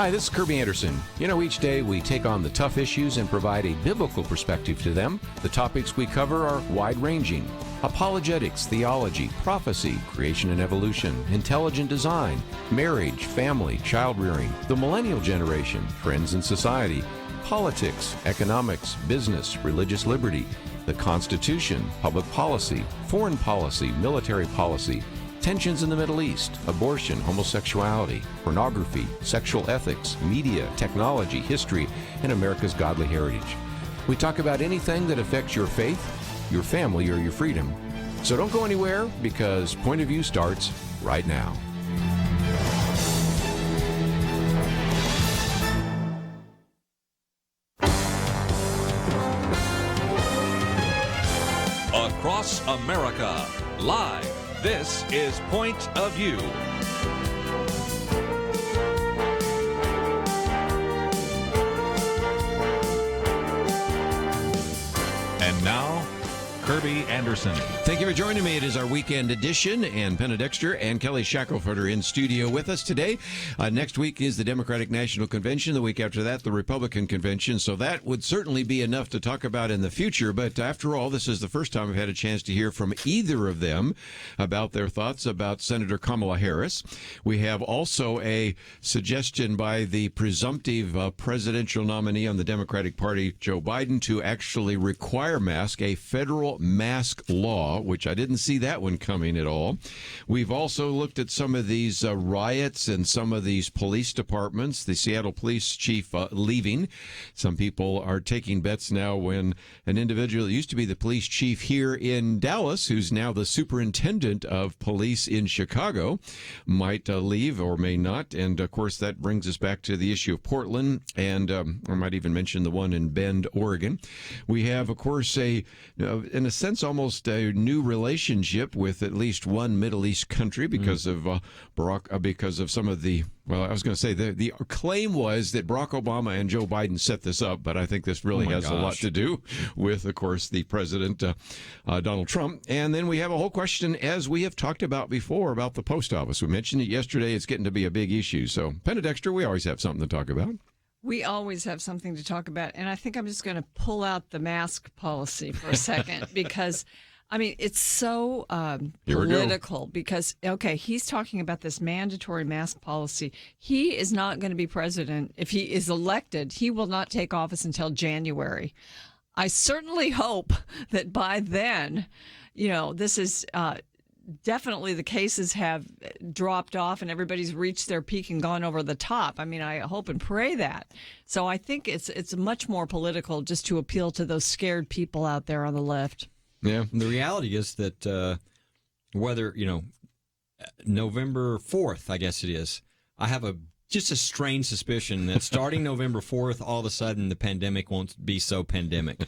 Hi, this is Kerby Anderson. You know, each day we take on the tough issues and provide a biblical perspective to them. The topics we cover are wide-ranging. Apologetics, theology, prophecy, creation and evolution, intelligent design, marriage, family, child-rearing, the millennial generation, trends in society, politics, economics, business, religious liberty, the Constitution, public policy, foreign policy, military policy, tensions in the Middle East, abortion, homosexuality, pornography, sexual ethics, media, technology, history, and America's godly heritage. We talk about anything that affects your faith, your family, or your freedom. So don't go anywhere, because Point of View starts right now. Across America, live. This is Point of View. And now, Kerby Anderson. Thank you for joining me. It is our weekend edition, and Penna Dexter and Kelly Shackelford are in studio with us today. Next week is the Democratic National Convention. The week after that, the Republican Convention. So that would certainly be enough to talk about in the future. But after all, this is the first time I've had a chance to hear from either of them about their thoughts about Senator Kamala Harris. We have also a suggestion by the presumptive presidential nominee on the Democratic Party, Joe Biden, to actually require masks, a federal mask law, which I didn't see that one coming at all. We've also looked at some of these riots and some of these police departments, the Seattle police chief leaving. Some people are taking bets now when an individual that used to be the police chief here in Dallas, who's now the superintendent of police in Chicago, might leave or may not. And, of course, that brings us back to the issue of Portland, and I might even mention the one in Bend, Oregon. We have, of course, in a sense, almost a new relationship with at least one Middle East country because of because of some of the, well, I was going to say the claim was that Barack Obama and Joe Biden set this up, but I think this really has a lot to do with, of course, the president, Donald Trump. And then we have a whole question, as we have talked about before, about the post office. We mentioned it yesterday. It's getting to be a big issue. So, Penna Dexter, we always have something to talk about. We always have something to talk about, and I think I'm just going to pull out the mask policy for a second because, I mean, it's so political because, okay, he's talking about this mandatory mask policy. He is not going to be president. If he is elected, he will not take office until January. I certainly hope that by then, you know, this is definitely the cases have dropped off and everybody's reached their peak and gone over the top. I mean, I hope and pray that. So I think it's much more political just to appeal to those scared people out there on the left. Yeah. The reality is that whether, you know, November 4th, I guess it is, I have just a strange suspicion that starting November 4th, all of a sudden the pandemic won't be so pandemic.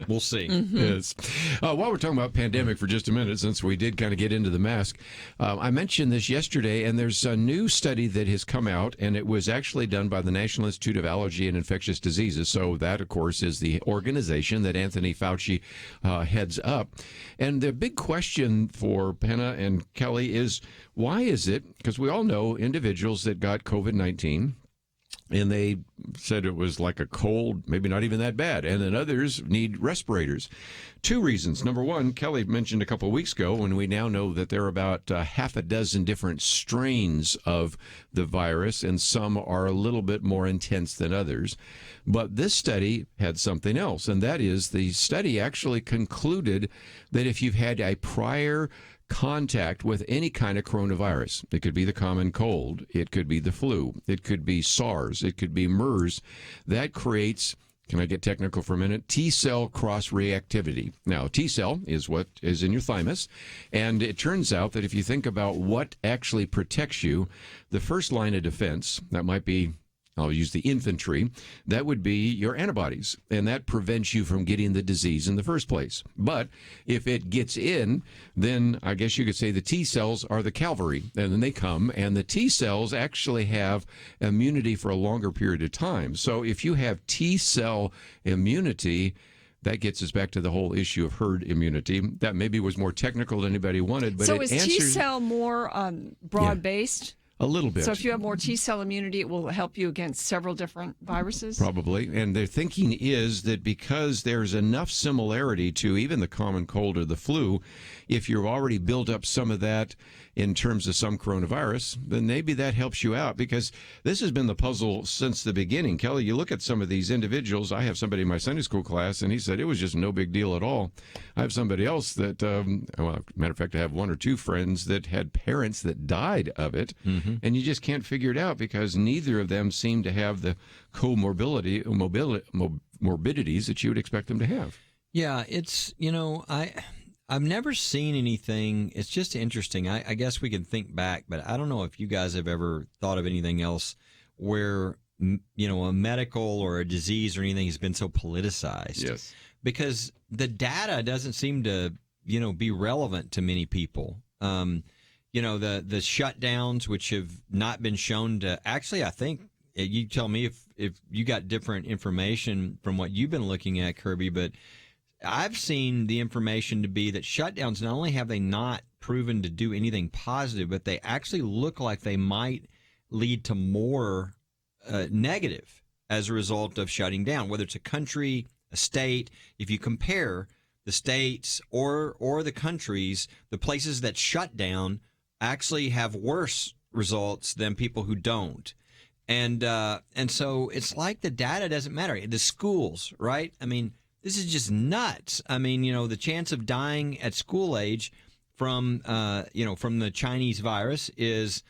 We'll see. Mm-hmm. Yes. While we're talking about pandemic for just a minute, since we did kind of get into the mask, I mentioned this yesterday, and there's a new study that has come out, and it was actually done by the National Institute of Allergy and Infectious Diseases. So that, of course, is the organization that Anthony Fauci heads up. And the big question for Penna and Kelly is, why is it, because we all know individuals that got COVID-19, and they said it was like a cold, maybe not even that bad, and then others need respirators. Two reasons. Number one, Kelly mentioned a couple of weeks ago, when we now know that there are about half a dozen different strains of the virus, and some are a little bit more intense than others. But this study had something else, and that is the study actually concluded that if you've had a prior contact with any kind of coronavirus, it could be the common cold, it could be the flu, it could be SARS, it could be MERS, that creates, can I get technical for a minute, T-cell cross-reactivity. Now, T-cell is what is in your thymus, and it turns out that if you think about what actually protects you, the first line of defense, that might be, I'll use the infantry, that would be your antibodies, and that prevents you from getting the disease in the first place. But if it gets in, then I guess you could say the T cells are the cavalry, and then they come, and the T cells actually have immunity for a longer period of time. So if you have T cell immunity, that gets us back to the whole issue of herd immunity. That maybe was more technical than anybody wanted, but so it is answers... T cell more broad-based? A little bit. So if you have more T-cell immunity, it will help you against several different viruses? Probably. And their thinking is that because there's enough similarity to even the common cold or the flu, if you've already built up some of that in terms of some coronavirus, then maybe that helps you out, because this has been the puzzle since the beginning. Kelly, you look at some of these individuals. I have somebody in my Sunday school class, and he said it was just no big deal at all. I have somebody else that, matter of fact, I have one or two friends that had parents that died of it, and you just can't figure it out because neither of them seem to have the morbidities that you would expect them to have. Yeah, it's, I've never seen anything. It's just interesting. I guess we can think back, but I don't know if you guys have ever thought of anything else where, a medical or a disease or anything has been so politicized. Yes. Because the data doesn't seem to, be relevant to many people. The shutdowns, which have not been shown to actually, I think, you tell me if you got different information from what you've been looking at, Kerby, but I've seen the information to be that shutdowns, not only have they not proven to do anything positive, but they actually look like they might lead to more negative as a result of shutting down, whether it's a country, a state. If you compare the states or the countries, the places that shut down actually have worse results than people who don't. And so it's like the data doesn't matter. The schools, right? I mean, this is just nuts. I mean, the chance of dying at school age from the Chinese virus is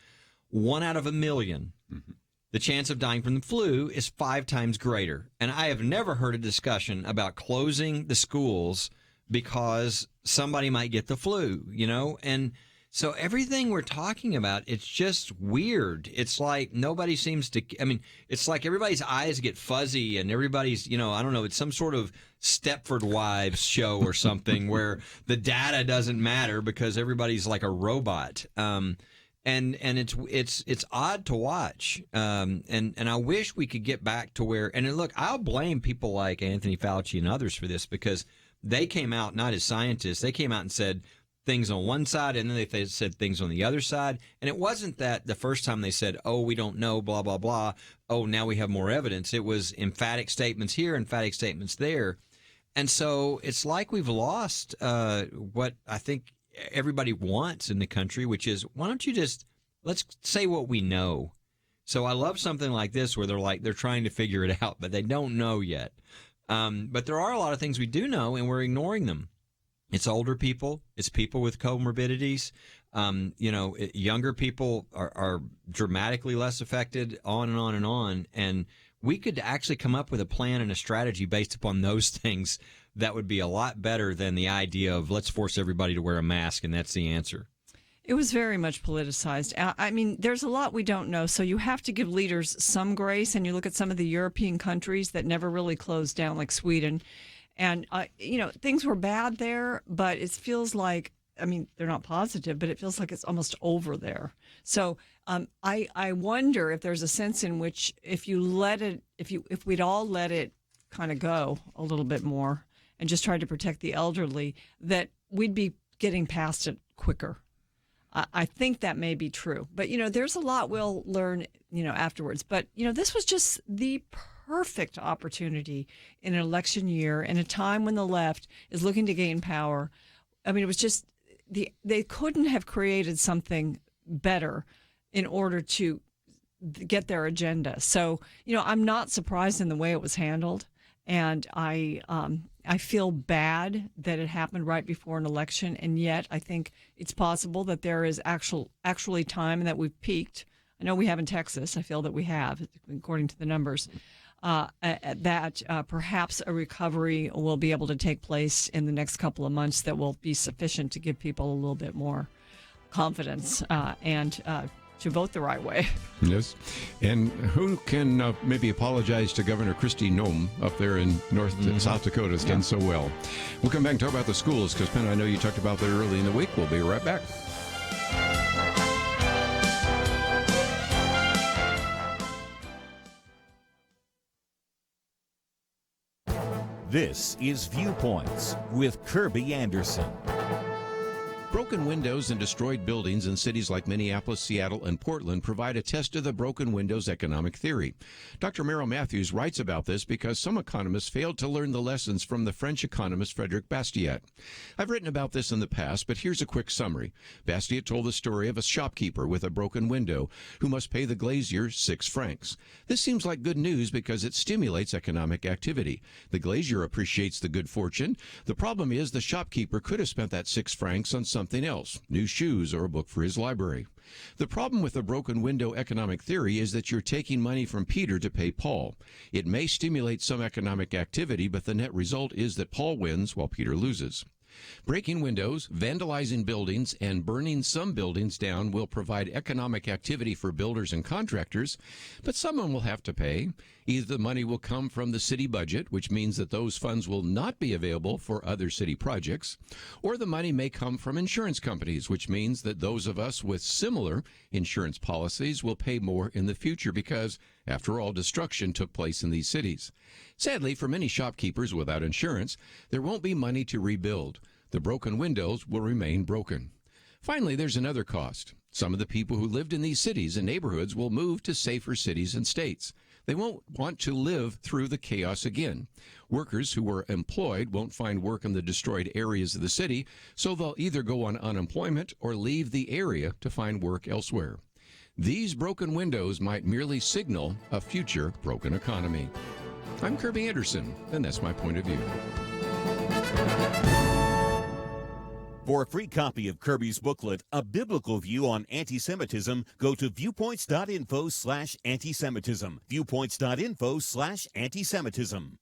1 out of 1 million. Mm-hmm. The chance of dying from the flu is 5 times greater. And I have never heard a discussion about closing the schools because somebody might get the flu, and so everything we're talking about, it's just weird. It's like nobody seems to, it's like everybody's eyes get fuzzy and everybody's, I don't know, it's some sort of Stepford Wives show or something where the data doesn't matter because everybody's like a robot. And it's odd to watch. And I wish we could get back to where, and look, I'll blame people like Anthony Fauci and others for this because they came out, not as scientists, they came out and said things on one side, and then they said things on the other side. And it wasn't that the first time they said, oh, we don't know, blah, blah, blah. Oh, now we have more evidence. It was emphatic statements here, emphatic statements there. And so it's like we've lost what I think everybody wants in the country, which is, why don't you just, let's say what we know. So I love something like this where they're trying to figure it out, but they don't know yet. But there are a lot of things we do know, and we're ignoring them. It's older people. It's people with comorbidities. Younger people are dramatically less affected, on and on and on. And we could actually come up with a plan and a strategy based upon those things that would be a lot better than the idea of let's force everybody to wear a mask and that's the answer. It was very much politicized. I mean, there's a lot we don't know, so you have to give leaders some grace. And you look at some of the European countries that never really closed down, like Sweden. And, things were bad there, but it feels like, they're not positive, but it feels like it's almost over there. So I wonder if there's a sense in which if we'd all let it kind of go a little bit more and just try to protect the elderly, that we'd be getting past it quicker. I think that may be true. But, there's a lot we'll learn, afterwards. But, this was just the perfect opportunity in an election year, in a time when the left is looking to gain power. It was just, they couldn't have created something better in order to get their agenda. So, I'm not surprised in the way it was handled. And I feel bad that it happened right before an election, and yet I think it's possible that there is actually time and that we've peaked. I know we have in Texas. I feel that we have, according to the numbers, that perhaps a recovery will be able to take place in the next couple of months that will be sufficient to give people a little bit more confidence and to vote the right way. Yes. And who can maybe apologize to Governor Kristi Noem up there in South Dakota has done so well. We'll come back and talk about the schools because, Penna, I know you talked about that early in the week. We'll be right back. This is Viewpoints with Kerby Anderson. Broken windows and destroyed buildings in cities like Minneapolis, Seattle, and Portland provide a test of the broken windows economic theory. Dr. Merrill Matthews writes about this because some economists failed to learn the lessons from the French economist Frédéric Bastiat. I've written about this in the past, but here's a quick summary. Bastiat told the story of a shopkeeper with a broken window who must pay the glazier 6 francs. This seems like good news because it stimulates economic activity. The glazier appreciates the good fortune. The problem is the shopkeeper could have spent that 6 francs on something else, new shoes or a book for his library. The problem with the broken window economic theory is that you're taking money from Peter to pay Paul. It may stimulate some economic activity, but the net result is that Paul wins while Peter loses. Breaking windows, vandalizing buildings, and burning some buildings down will provide economic activity for builders and contractors, but someone will have to pay. Either the money will come from the city budget, which means that those funds will not be available for other city projects, or the money may come from insurance companies, which means that those of us with similar insurance policies will pay more in the future because, after all, destruction took place in these cities. Sadly, for many shopkeepers without insurance, there won't be money to rebuild. The broken windows will remain broken. Finally, there's another cost. Some of the people who lived in these cities and neighborhoods will move to safer cities and states. They won't want to live through the chaos again. Workers who were employed won't find work in the destroyed areas of the city, so they'll either go on unemployment or leave the area to find work elsewhere. These broken windows might merely signal a future broken economy. I'm Kerby Anderson, and that's my point of view. For a free copy of Kerby's booklet, A Biblical View on Anti-Semitism, go to viewpoints.info/anti-Semitism. Viewpoints.info/anti-Semitism.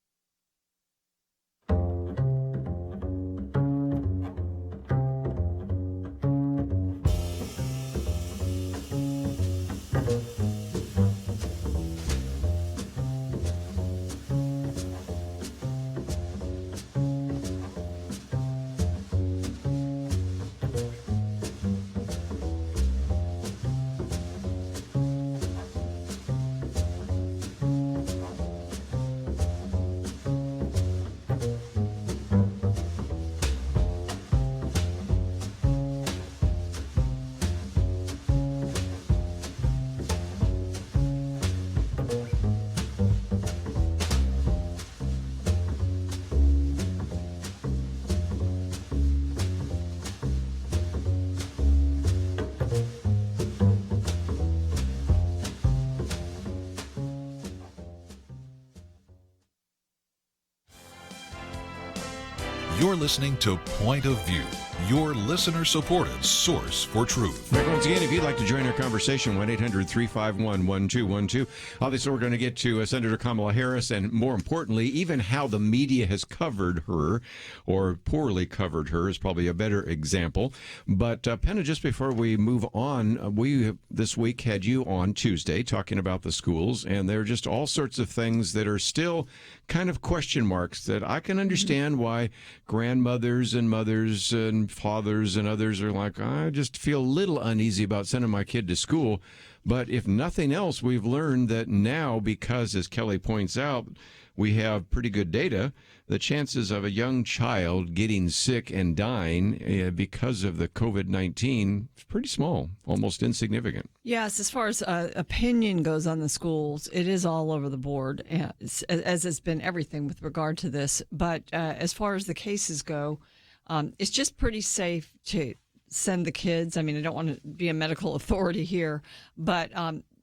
You're listening to Point of View, your listener-supported source for truth. Right, once again, if you'd like to join our conversation, 1-800-351-1212. Obviously, we're going to get to Senator Kamala Harris and, more importantly, even how the media has covered her, or poorly covered her is probably a better example. But, Penna, just before we move on, we this week had you on Tuesday talking about the schools, and there are just all sorts of things that are still kind of question marks that I can understand why grandmothers and mothers and fathers and others are like, I just feel a little uneasy about sending my kid to school. But if nothing else, we've learned that now, because, as Kelly points out, we have pretty good data, the chances of a young child getting sick and dying because of the COVID-19 is pretty small, almost insignificant. Yes, as far as opinion goes on the schools, it is all over the board, as has been everything with regard to this. But as far as the cases go, it's just pretty safe to send the kids. I mean, I don't want to be a medical authority here, but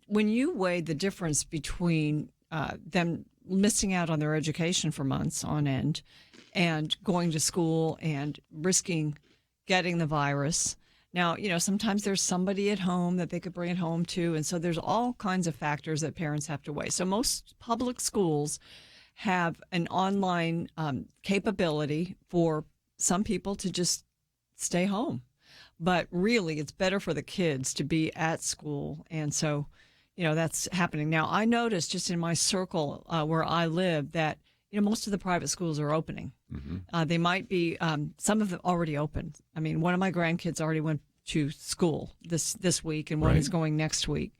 when you weigh the difference between them missing out on their education for months on end and going to school and risking getting the virus. Now, you know, sometimes there's somebody at home that they could bring it home to, and so there's all kinds of factors that parents have to weigh. So most public schools have an online capability for some people to just stay home. But really, it's better for the kids to be at school, and so you know, that's happening. Now, I noticed just in my circle where I live that, you know, most of the private schools are opening. Mm-hmm. They might be, some of them already open. I mean, one of my grandkids already went to school this week, and one is going next week.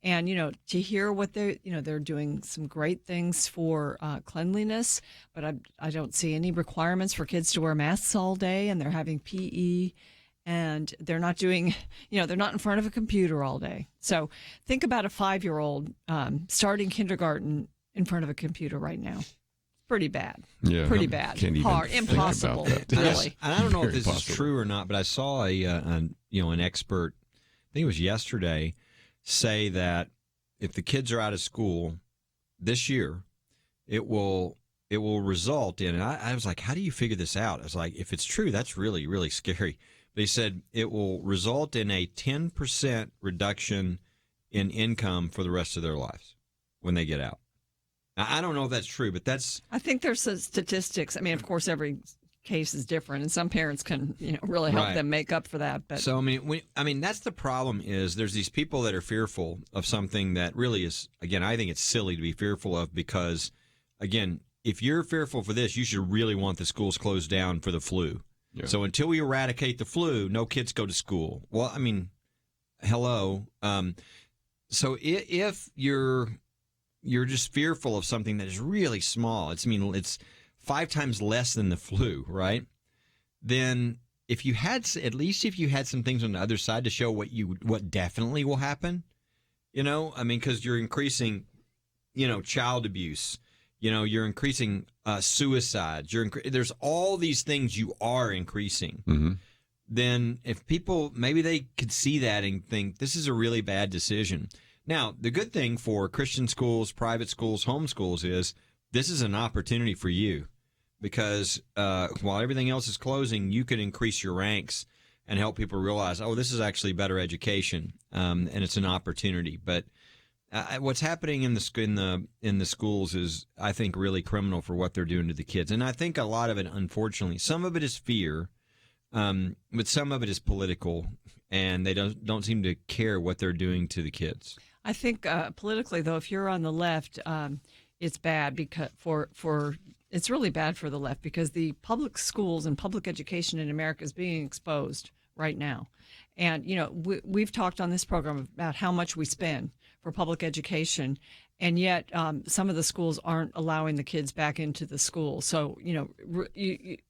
And, you know, to hear what they're doing some great things for cleanliness, but I don't see any requirements for kids to wear masks all day, and they're having PE. and they're not doing, they're not in front of a computer all day. So think about a 5-year-old starting kindergarten in front of a computer right now. Pretty bad. Yeah, pretty bad. Can't even hard, think impossible. about that. Really. And I don't know if this Impossible. is true or not, but I saw an expert, I think it was yesterday, say that if the kids are out of school this year, it will result in, and I was like, how do you figure this out? I was like, if it's true, that's really, really scary. But he said it will result in a 10% reduction in income for the rest of their lives when they get out. Now, I don't know if that's true, but I think there's some statistics. I mean, of course, every case is different, and some parents can, really help them make up for that. But so, I mean, that's the problem. Is there's these people that are fearful of something that really is, again, I think it's silly to be fearful of, because, again, if you're fearful for this, you should really want the schools closed down for the flu. Yeah. So until we eradicate the flu, no kids go to school. Well, I mean, hello. So if you're just fearful of something that is really small, it's 5 times less than the flu, right? Then if you had some things on the other side to show what definitely will happen, because you're increasing, child abuse, you're increasing suicides, there's all these things you are increasing. Mm-hmm. Then if people, maybe they could see that and think this is a really bad decision. Now, the good thing for Christian schools, private schools, homeschools is this is an opportunity for you, because while everything else is closing, you could increase your ranks and help people realize, oh, this is actually better education, and it's an opportunity. But what's happening in the schools is, I think, really criminal for what they're doing to the kids. And I think a lot of it, unfortunately, some of it is fear, but some of it is political, and they don't seem to care what they're doing to the kids. I think politically, though, if you're on the left, it's bad because it's really bad for the left, because the public schools and public education in America is being exposed right now. And, we've talked on this program about how much we spend for public education, and yet some of the schools aren't allowing the kids back into the school. So,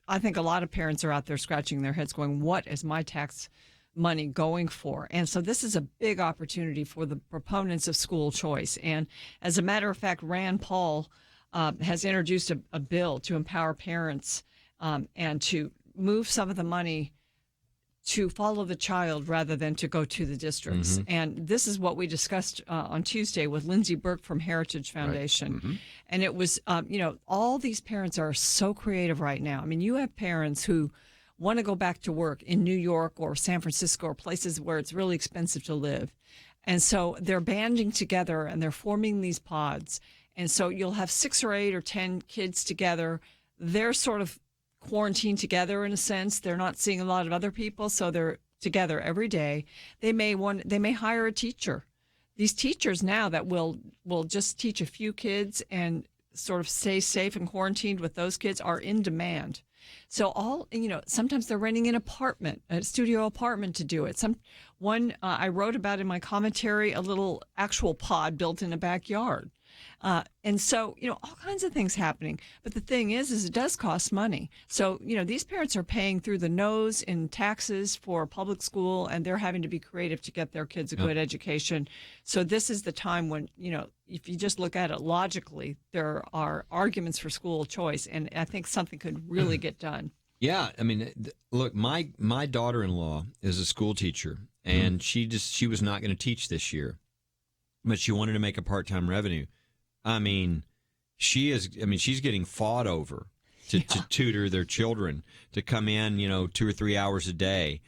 I think a lot of parents are out there scratching their heads going, what is my tax money going for? And so this is a big opportunity for the proponents of school choice. And as a matter of fact, Rand Paul has introduced a bill to empower parents and to move some of the money to follow the child rather than to go to the districts. Mm-hmm. And this is what we discussed on Tuesday with Lindsay Burke from Heritage Foundation. Right. Mm-hmm. And it was, all these parents are so creative right now. I mean, you have parents who want to go back to work in New York or San Francisco or places where it's really expensive to live. And so they're banding together and they're forming these pods. And so you'll have 6 or 8 or 10 kids together. They're sort of quarantined together in a sense. They're not seeing a lot of other people, so they're together every day. They may hire a teacher. These teachers now that will just teach a few kids and sort of stay safe and quarantined with those kids are in demand. So sometimes they're renting an apartment, a studio apartment to do it. I wrote about in my commentary a little actual pod built in a backyard. And so, all kinds of things happening. But the thing is it does cost money. So, these parents are paying through the nose in taxes for public school, and they're having to be creative to get their kids a good education. So this is the time when, if you just look at it logically, there are arguments for school choice, and I think something could really get done. Yeah, I mean, look, my daughter-in-law is a school teacher, and she was not going to teach this year, but she wanted to make a part-time revenue. I mean, she's getting fought over to tutor their children, to come in, 2 or 3 hours a day.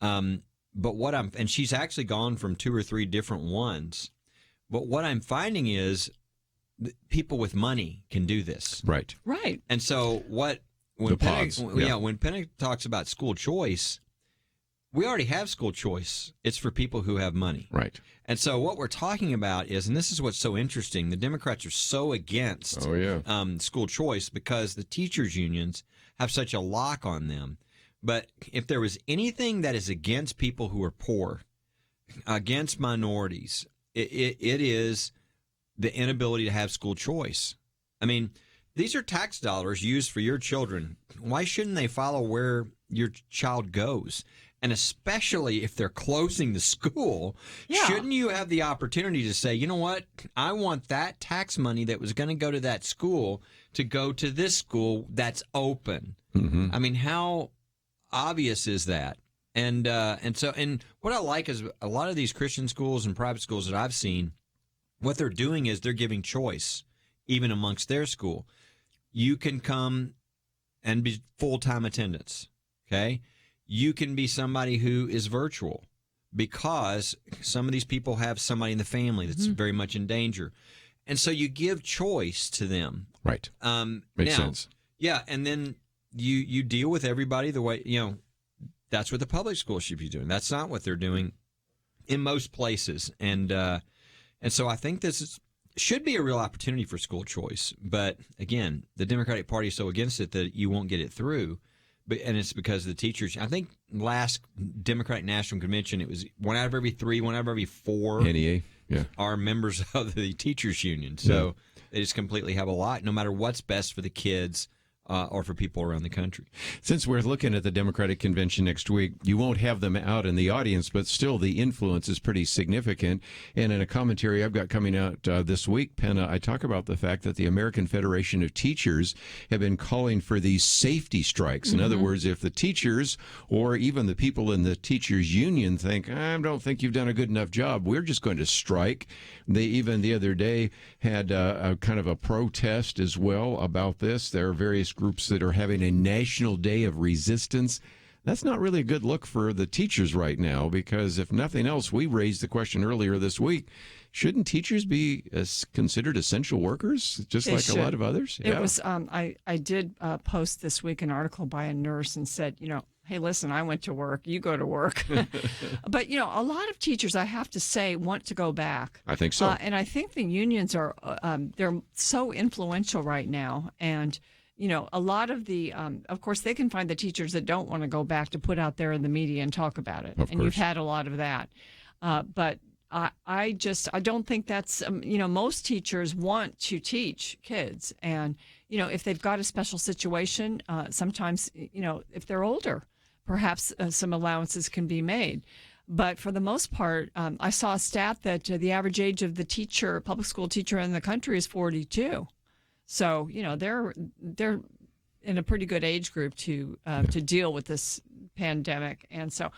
And she's actually gone from 2 or 3 different ones. But what I'm finding is people with money can do this. Right. Right. And so when Penna talks about school choice, we already have school choice. It's for people who have money. Right. And so what we're talking about is, and this is what's so interesting, the Democrats are so against school choice because the teachers' unions have such a lock on them. But if there was anything that is against people who are poor, against minorities, it is the inability to have school choice. I mean, these are tax dollars used for your children. Why shouldn't they follow where your child goes? And especially if they're closing the school, shouldn't you have the opportunity to say, you know what, I want that tax money that was going to go to that school to go to this school that's open? Mm-hmm. I mean, how obvious is that? And what I like is a lot of these Christian schools and private schools that I've seen, what they're doing is they're giving choice, even amongst their school. You can come and be full-time attendance, okay? You can be somebody who is virtual because some of these people have somebody in the family that's very much in danger. And so you give choice to them. Right. Makes sense. Yeah, and then you deal with everybody the way, that's what the public school should be doing. That's not what they're doing in most places. And so I think should be a real opportunity for school choice. But again, the Democratic Party is so against it that you won't get it through. And it's because of the teachers. I think last Democratic National Convention, it was 1 out of every 3, 1 out of every 4 NEA, are members of the teachers union. So they just completely have a lot, no matter what's best for the kids or for people around the country. Since we're looking at the Democratic Convention next week, you won't have them out in the audience, but still the influence is pretty significant. And in a commentary I've got coming out this week, Penna, I talk about the fact that the American Federation of Teachers have been calling for these safety strikes. In other words, if the teachers or even the people in the teachers union think, I don't think you've done a good enough job, we're just going to strike. They even the other day had a kind of a protest as well about this. There are various groups that are having a national day of resistance. That's not really a good look for the teachers right now, because if nothing else, we raised the question earlier this week, shouldn't teachers be considered essential workers, just They like should. a lot of others? It was I did post this week an article by a nurse and said, hey, listen, I went to work, you go to work. But, a lot of teachers, I have to say, want to go back. I think so. And I think the unions are, they're so influential right now. And, a lot of the, of course, they can find the teachers that don't want to go back to put out there in the media and talk about it. Of and course. You've had a lot of that. But I don't think that's, most teachers want to teach kids. And, if they've got a special situation, sometimes, if they're older, perhaps some allowances can be made. But for the most part, I saw a stat that the average age of the public school teacher in the country is 42. So, they're in a pretty good age group to deal with this pandemic. And so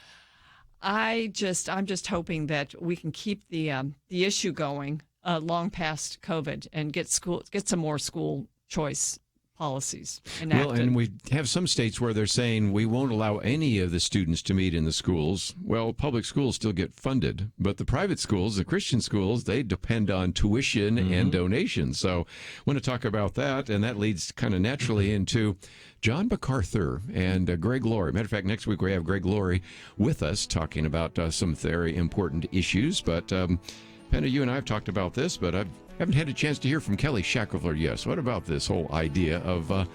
I'm just hoping that we can keep the issue going long past COVID and get some more school choice policies enacted. Well, and we have some states where they're saying we won't allow any of the students to meet in the schools. Well, public schools still get funded, but the private schools, the Christian schools, they depend on tuition and donations. So I want to talk about that, and that leads kind of naturally into John MacArthur and Greg Laurie. Matter of fact, next week we have Greg Laurie with us talking about some very important issues. But Penna, you and I have talked about this, but I haven't had a chance to hear from Kelly Shackelford yet. So what about this whole idea of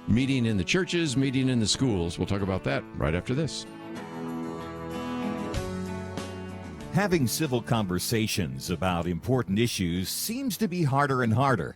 meeting in the churches, meeting in the schools? We'll talk about that right after this. Having civil conversations about important issues seems to be harder and harder.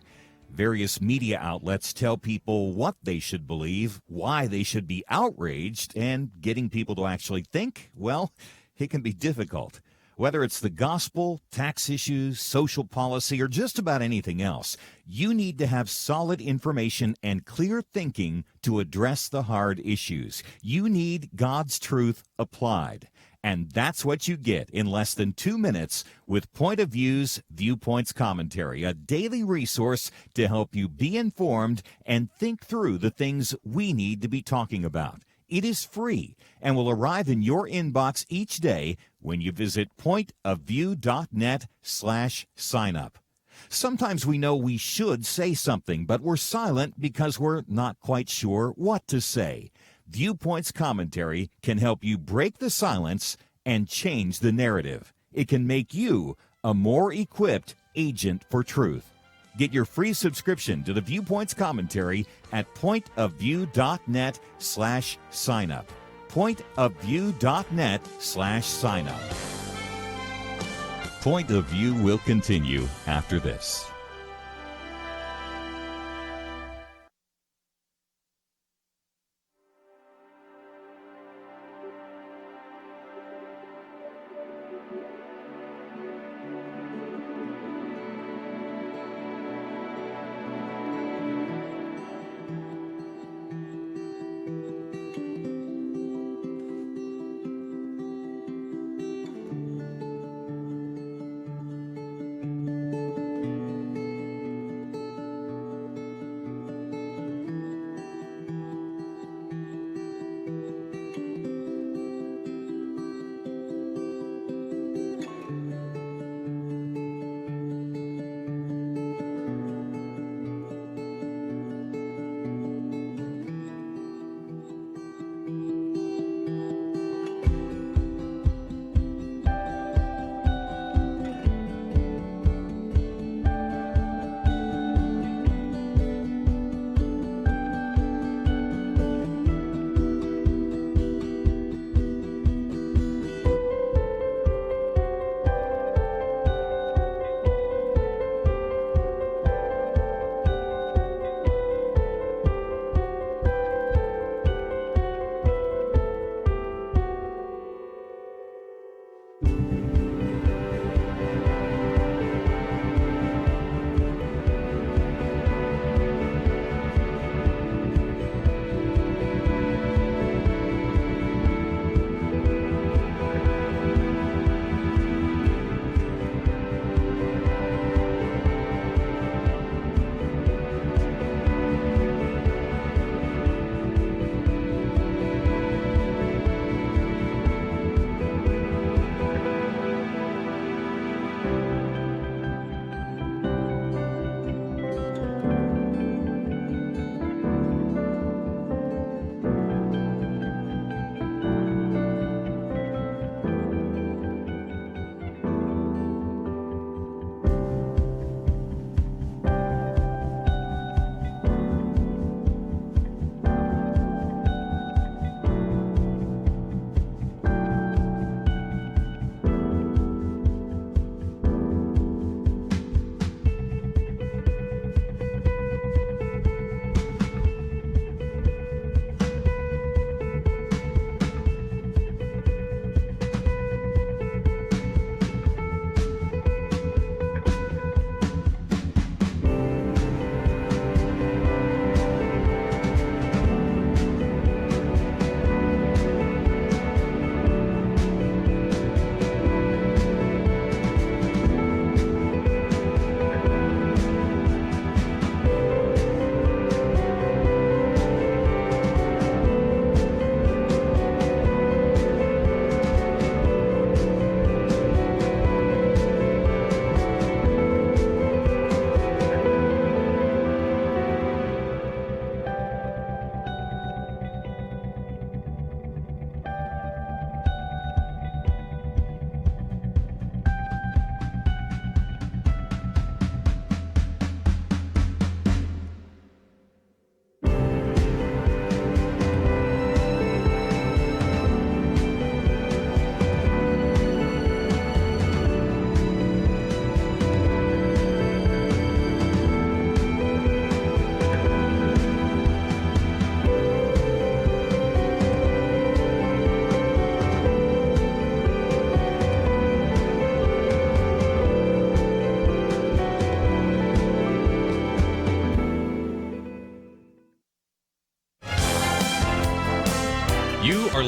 Various media outlets tell people what they should believe, why they should be outraged, and getting people to actually think, well, it can be difficult. Whether it's the gospel, tax issues, social policy, or just about anything else, you need to have solid information and clear thinking to address the hard issues. You need God's truth applied. And that's what you get in less than 2 minutes with Point of View's Viewpoints Commentary, a daily resource to help you be informed and think through the things we need to be talking about. It is free and will arrive in your inbox each day when you visit pointofview.net/signup. Sometimes we know we should say something, but we're silent because we're not quite sure what to say. Viewpoints Commentary can help you break the silence and change the narrative. It can make you a more equipped agent for truth. Get your free subscription to the Viewpoints Commentary at pointofview.net/signup. pointofview.net/signup. Point of View will continue after this.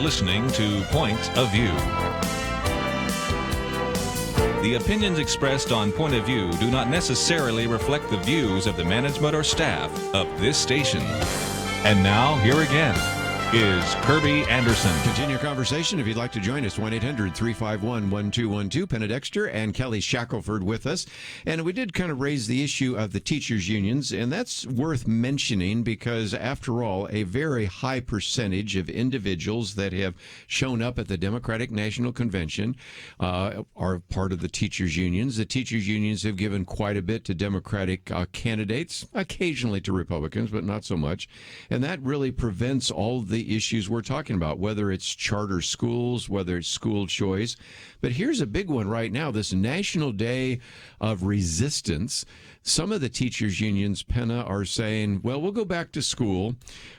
listening to Point of View. The opinions expressed on Point of View do not necessarily reflect the views of the management or staff of this station. And now, here again is Kerby Anderson. Continue your conversation. If you'd like to join us, 1-800-351-1212. Penna Dexter and Kelly Shackelford with us. And we did kind of raise the issue of the teachers' unions, and that's worth mentioning because, after all, a very high percentage of individuals that have shown up at the Democratic National Convention are part of the teachers' unions. The teachers' unions have given quite a bit to Democratic candidates, occasionally to Republicans, but not so much. And that really prevents all the issues we're talking about, whether it's charter schools, whether it's school choice. But here's a big one right now, this National Day of Resistance. Some of the teachers' unions, Penna, are saying, well, we'll go back to school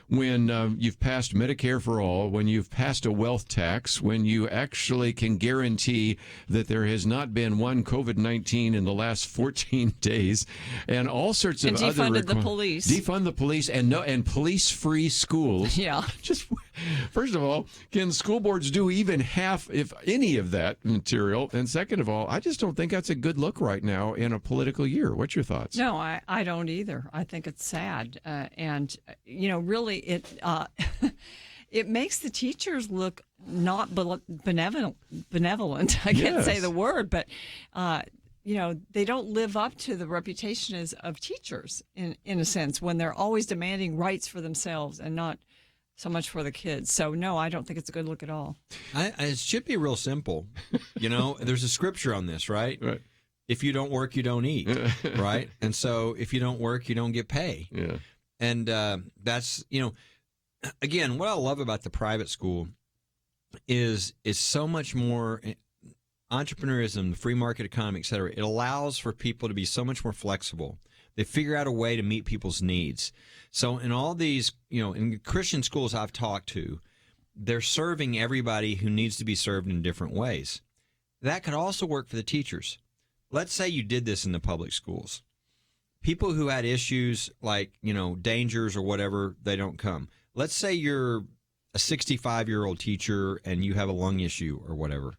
when you've passed Medicare for all, when you've passed a wealth tax, when you actually can guarantee that there has not been one COVID-19 in the last 14 days, and all sorts of other... defunded the police. Defund the police and police-free schools. Yeah. Just, first of all, can school boards do even half, if any, of that material? And second of all, I just don't think that's a good look right now in a political year. What's your thoughts? No, I don't either. I think it's sad. And, really, it it makes the teachers look not benevolent. I can't say the word, but, they don't live up to the reputation of teachers, in a sense, when they're always demanding rights for themselves and not so much for the kids. So, no, I don't think it's a good look at all. It should be real simple. There's a scripture on this, right? Right. If you don't work, you don't eat, right? And so if you don't work, you don't get pay. Yeah. And that's, again, what I love about the private school is so much more entrepreneurism, the free market economy, et cetera. It allows for people to be so much more flexible. They figure out a way to meet people's needs. So in all these, in Christian schools I've talked to, they're serving everybody who needs to be served in different ways. That could also work for the teachers. Let's say you did this in the public schools. People who had issues like, dangers or whatever, they don't come. Let's say you're a 65-year-old teacher and you have a lung issue or whatever,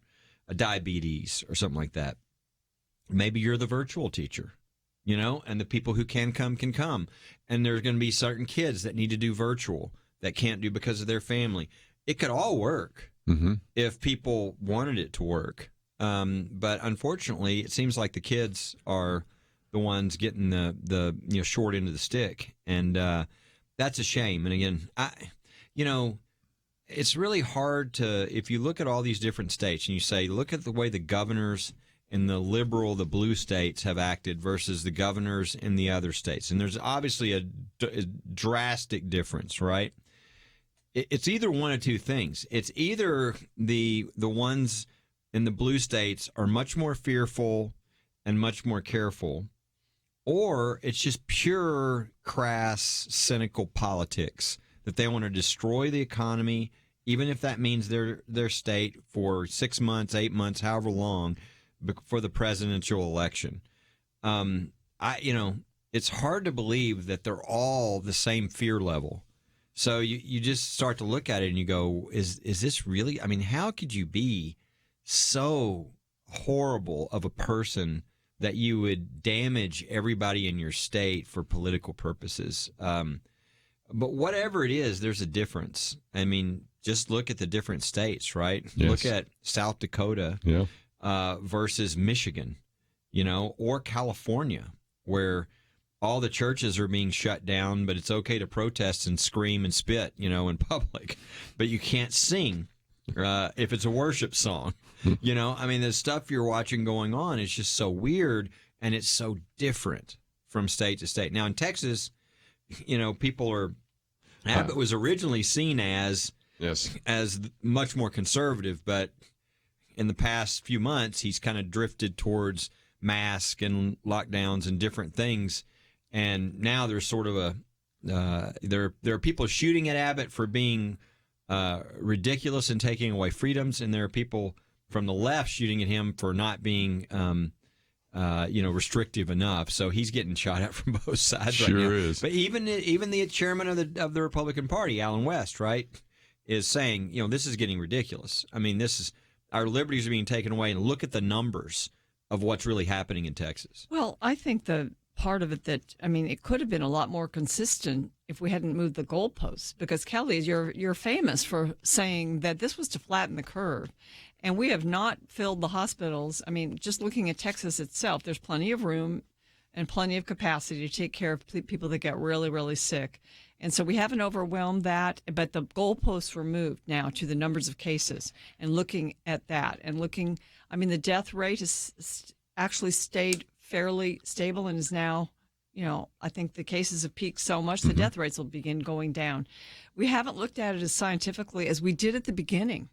a diabetes or something like that. Maybe you're the virtual teacher, and the people who can come. And there's going to be certain kids that need to do virtual that can't do because of their family. It could all work if people wanted it to work. But unfortunately, it seems like the kids are the ones getting the short end of the stick, and that's a shame. And again, it's really hard to, if you look at all these different states and you say, look at the way the governors in the blue states have acted versus the governors in the other states, and there's obviously a drastic difference, right? It's either one of two things. It's either the ones in the blue states are much more fearful and much more careful, or it's just pure, crass, cynical politics that they want to destroy the economy, even if that means their state for 6 months, 8 months, however long, for the presidential election. It's hard to believe that they're all the same fear level. So you just start to look at it and you go, is this really? I mean, how could you be so horrible of a person that you would damage everybody in your state for political purposes? But whatever it is, there's a difference. I mean, just look at the different states, right? Yes. Look at South Dakota versus Michigan, or California, where all the churches are being shut down, but it's okay to protest and scream and spit, in public. But you can't sing if it's a worship song. The stuff you're watching going on is just so weird, and it's so different from state to state. Now, in Texas, people are... Abbott was originally seen as much more conservative, but in the past few months, he's kind of drifted towards masks and lockdowns and different things. And now there's sort of there are people shooting at Abbott for being ridiculous and taking away freedoms, and there are people from the left shooting at him for not being restrictive enough. So he's getting shot at from both sides right now. Sure is. But even the chairman of the Republican Party, Alan West, right? is saying, this is getting ridiculous. I mean, our liberties are being taken away, and look at the numbers of what's really happening in Texas. Well, I think the part of it it could have been a lot more consistent if we hadn't moved the goalposts, because Kelly, you're famous for saying that this was to flatten the curve, and we have not filled the hospitals. I mean, just looking at Texas itself, there's plenty of room and plenty of capacity to take care of people that get really, really sick. And so we haven't overwhelmed that, but the goalposts were moved now to the numbers of cases, and looking at that and the death rate has actually stayed fairly stable and is now, I think the cases have peaked so much, the death rates will begin going down. We haven't looked at it as scientifically as we did at the beginning.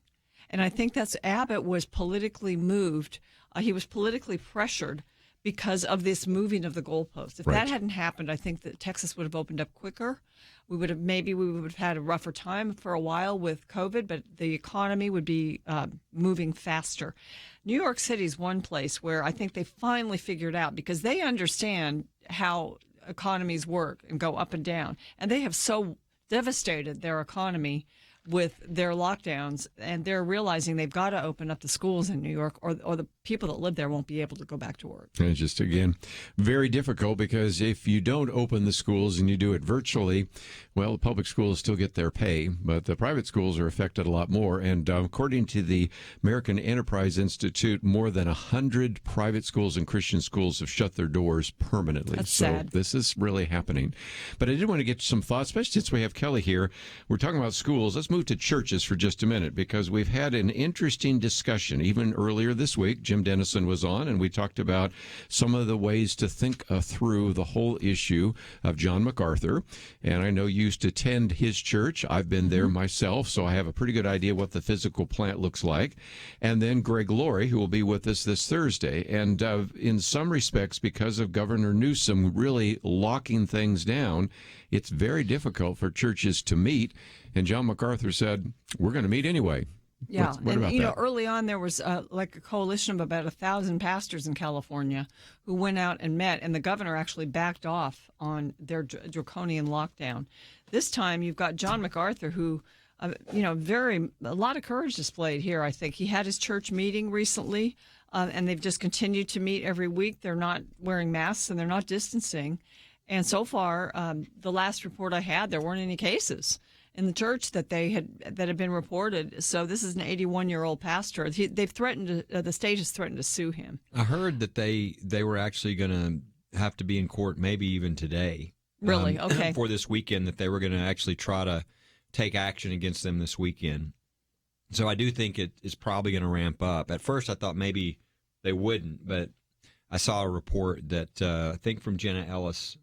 And I think that's Abbott was politically moved. He was politically pressured because of this moving of the goalpost. If that hadn't happened, I think that Texas would have opened up quicker. We would have had a rougher time for a while with COVID, but the economy would be moving faster. New York City is one place where I think they finally figured out, because they understand how economies work and go up and down, and they have so devastated their economy with their lockdowns, and they're realizing they've got to open up the schools in New York, or the people that live there won't be able to go back to work. And it's just, again, very difficult, because if you don't open the schools and you do it virtually, well, the public schools still get their pay, but the private schools are affected a lot more. And according to the American Enterprise Institute, more than 100 private schools and Christian schools have shut their doors permanently. That's so sad. This is really happening. But I did want to get some thoughts, especially since we have Kelly here. We're talking about schools. Let's move to churches for just a minute, because we've had an interesting discussion. Even earlier this week, Jim Dennison was on, and we talked about some of the ways to think through the whole issue of John MacArthur. And I know you used to attend his church. I've been there myself, so I have a pretty good idea what the physical plant looks like. And then Greg Laurie, who will be with us this Thursday. And in some respects, because of Governor Newsom really locking things down, it's very difficult for churches to meet. And John MacArthur said, we're going to meet anyway. Yeah, what about that? Early on there was like a coalition of about 1,000 pastors in California who went out and met, and the governor actually backed off on their draconian lockdown. This time you've got John MacArthur, who, a lot of courage displayed here. I think he had his church meeting recently, and they've just continued to meet every week. They're not wearing masks and they're not distancing, and so far, the last report I had, there weren't any cases in the church that had been reported. So this is an 81-year-old pastor. They've threatened the state has threatened to sue him. I heard that they were actually going to have to be in court, maybe even today. Really? Okay. For this weekend, that they were going to actually try to take action against them this weekend. So I do think it is probably going to ramp up. At first, I thought maybe they wouldn't, but I saw a report that I think from Jenna Ellis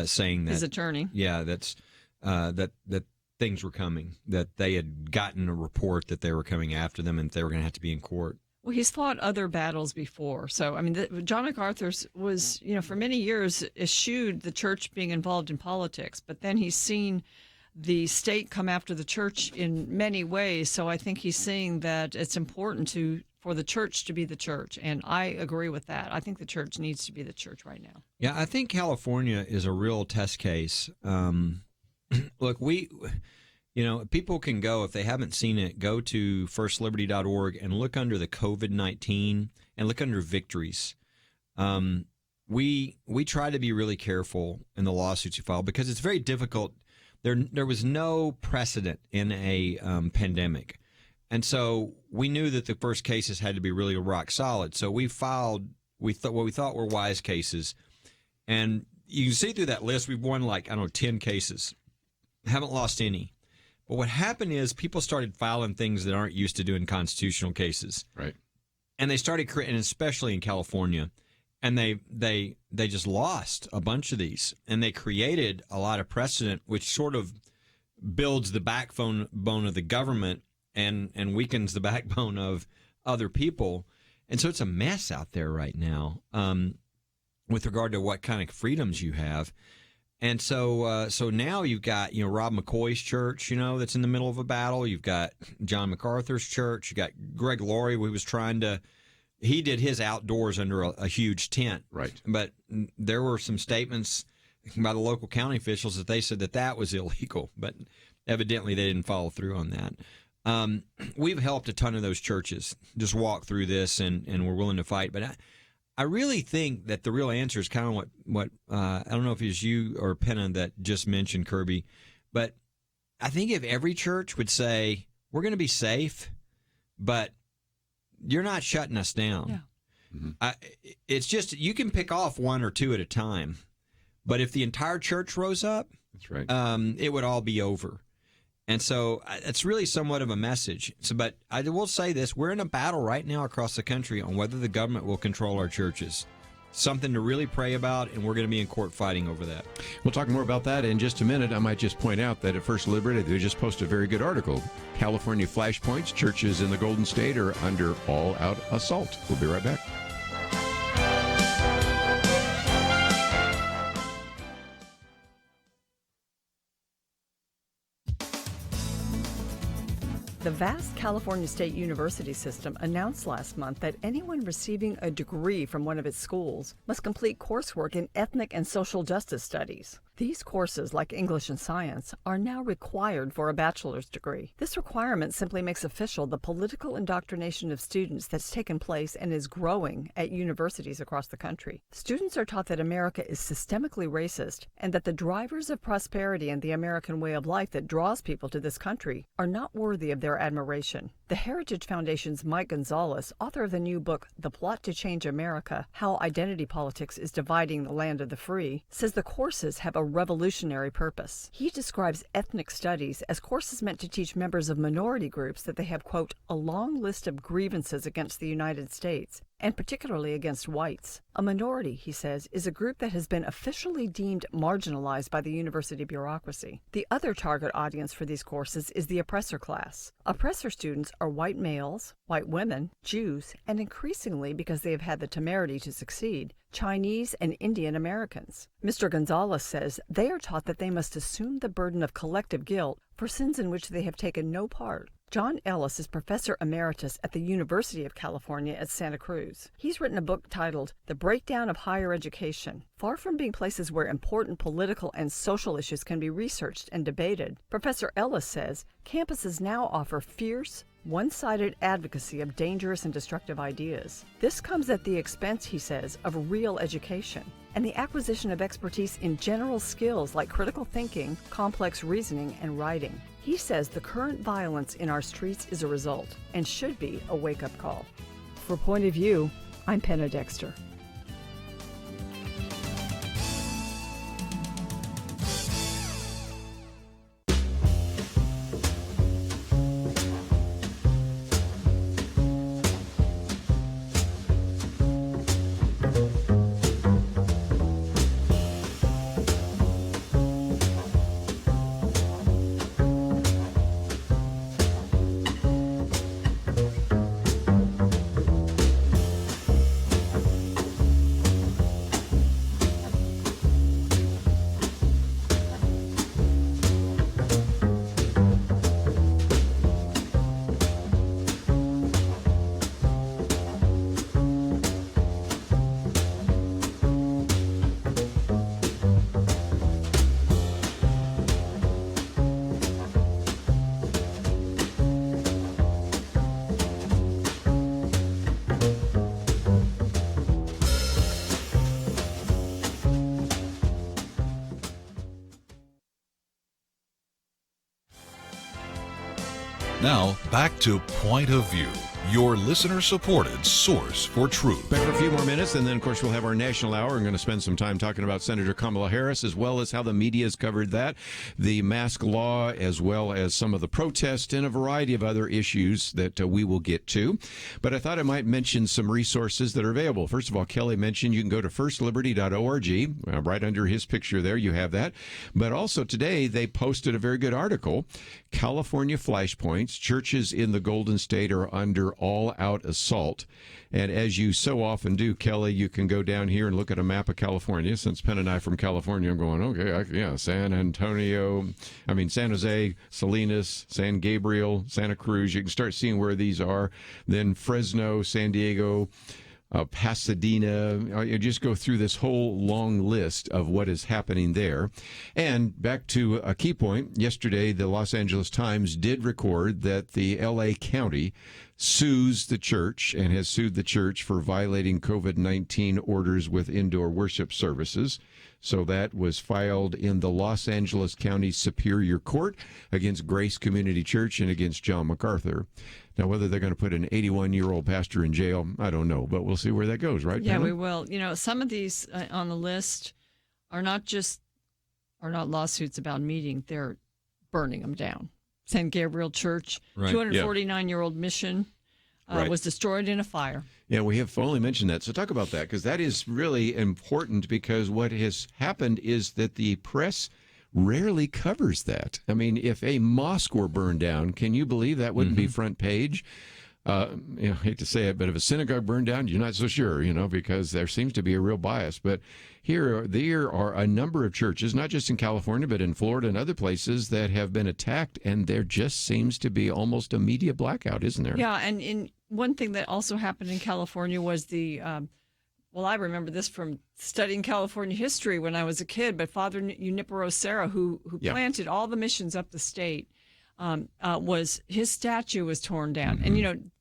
saying that his attorney. Yeah, that things were coming, that they had gotten a report that they were coming after them and they were going to have to be in court. Well, he's fought other battles before. So, John MacArthur was, for many years eschewed the church being involved in politics, but then he's seen the state come after the church in many ways. So I think he's seeing that it's important for the church to be the church. And I agree with that. I think the church needs to be the church right now. Yeah, I think California is a real test case. Look, people can go, if they haven't seen it, go to firstliberty.org and look under the COVID-19 and look under victories. We try to be really careful in the lawsuits you file, because it's very difficult. There was no precedent in a pandemic. And so we knew that the first cases had to be really rock solid. So we filed what we thought were wise cases. And you can see through that list, we've won 10 cases. Haven't lost any. But what happened is people started filing things that aren't used to doing constitutional cases. Right. And they started creating, especially in California, and they just lost a bunch of these. And they created a lot of precedent, which sort of builds the backbone of the government and weakens the backbone of other people. And so it's a mess out there right now with regard to what kind of freedoms you have. And so now you've got, Rob McCoy's church, that's in the middle of a battle. You've got John MacArthur's church. You got Greg Laurie, who was he did his outdoors under a huge tent. Right. But there were some statements by the local county officials that they said that was illegal. But evidently they didn't follow through on that. We've helped a ton of those churches just walk through this, and we're willing to fight. But I really think that the real answer is kind of what I don't know if it was you or Penna that just mentioned, Kerby, but I think if every church would say, we're going to be safe, but you're not shutting us down. Yeah. It's just, you can pick off one or two at a time, but if the entire church rose up, That's right. it would all be over. And so it's really somewhat of a message. But I will say this, we're in a battle right now across the country on whether the government will control our churches. Something to really pray about, and we're going to be in court fighting over that. We'll talk more about that in just a minute. I might just point out that at First Liberty, they just posted a very good article. California flashpoints, churches in the Golden State are under all-out assault. We'll be right back. The vast California State University system announced last month that anyone receiving a degree from one of its schools must complete coursework in ethnic and social justice studies. These courses, like English and science, are now required for a bachelor's degree. This requirement simply makes official the political indoctrination of students that's taken place and is growing at universities across the country. Students are taught that America is systemically racist and that the drivers of prosperity and the American way of life that draws people to this country are not worthy of their admiration. The Heritage Foundation's Mike Gonzalez, author of the new book, The Plot to Change America, How Identity Politics is Dividing the Land of the Free, says the courses have a revolutionary purpose. He describes ethnic studies as courses meant to teach members of minority groups that they have, quote, a long list of grievances against the United States, and particularly against whites. A minority, he says, is a group that has been officially deemed marginalized by the university bureaucracy. The other target audience for these courses is the oppressor class. Oppressor students are white males, white women, Jews, and increasingly, because they have had the temerity to succeed, Chinese and Indian Americans. Mr. Gonzalez says they are taught that they must assume the burden of collective guilt for sins in which they have taken no part. John Ellis is professor emeritus at the University of California at Santa Cruz. He's written a book titled The Breakdown of Higher Education. Far from being places where important political and social issues can be researched and debated, Professor Ellis says campuses now offer fierce, one-sided advocacy of dangerous and destructive ideas. This comes at the expense, he says, of real education and the acquisition of expertise in general skills like critical thinking, complex reasoning, and writing. He says the current violence in our streets is a result and should be a wake-up call. For Point of View, I'm Penna Dexter. Now, back to Point of View, your listener-supported source for truth. Back for a few more minutes, and then, of course, we'll have our national hour. I'm going to spend some time talking about Senator Kamala Harris, as well as how the media has covered that, the mask law, as well as some of the protests and a variety of other issues that we will get to. But I thought I might mention some resources that are available. First of all, Kelly mentioned you can go to firstliberty.org. Right under his picture there, you have that. But also today, they posted a very good article, California Flashpoints, Churches in the Golden State are under all-out assault. And as you so often do, Kelly, you can go down here and look at a map of California. Since Penn and I are from California, I'm going, okay, San Jose, Salinas, San Gabriel, Santa Cruz. You can start seeing where these are. Then Fresno, San Diego, Pasadena. You just go through this whole long list of what is happening there. And back to a key point, yesterday the Los Angeles Times did record that the L.A. County sues the church and has sued the church for violating COVID-19 orders with indoor worship services. So that was filed in the Los Angeles County Superior Court against Grace Community Church and against John MacArthur. Now, whether they're going to put an 81-year-old pastor in jail, I don't know, but we'll see where that goes, right? Yeah, Penna? we will. You know, some of these on the list are not lawsuits about meeting; they're burning them down. St. Gabriel Church, Right. 249-year-old mission was destroyed in a fire. Yeah, we have only mentioned that. So talk about that, because that is really important, because what has happened is that the press rarely covers that. I mean, if a mosque were burned down, can you believe that wouldn't be front page? I hate to say it, but if a synagogue burned down, you're not so sure, because there seems to be a real bias. But there are a number of churches, not just in California, but in Florida and other places, that have been attacked, and there just seems to be almost a media blackout, isn't there? Yeah, and one thing that also happened in California was I remember this from studying California history when I was a kid, but Father Junipero Serra, who planted all the missions up the state, his statue was torn down. Mm-hmm. And,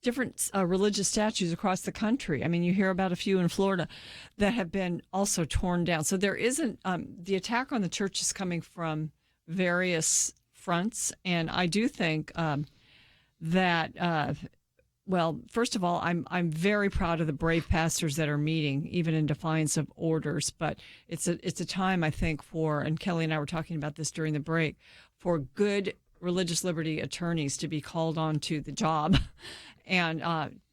different religious statues across the country. I mean, you hear about a few in Florida that have been also torn down. So there isn't, the attack on the church is coming from various fronts. And I do think that, first of all, I'm very proud of the brave pastors that are meeting, even in defiance of orders. But it's a time, I think, and Kelly and I were talking about this during the break, for good religious liberty attorneys to be called on to the job and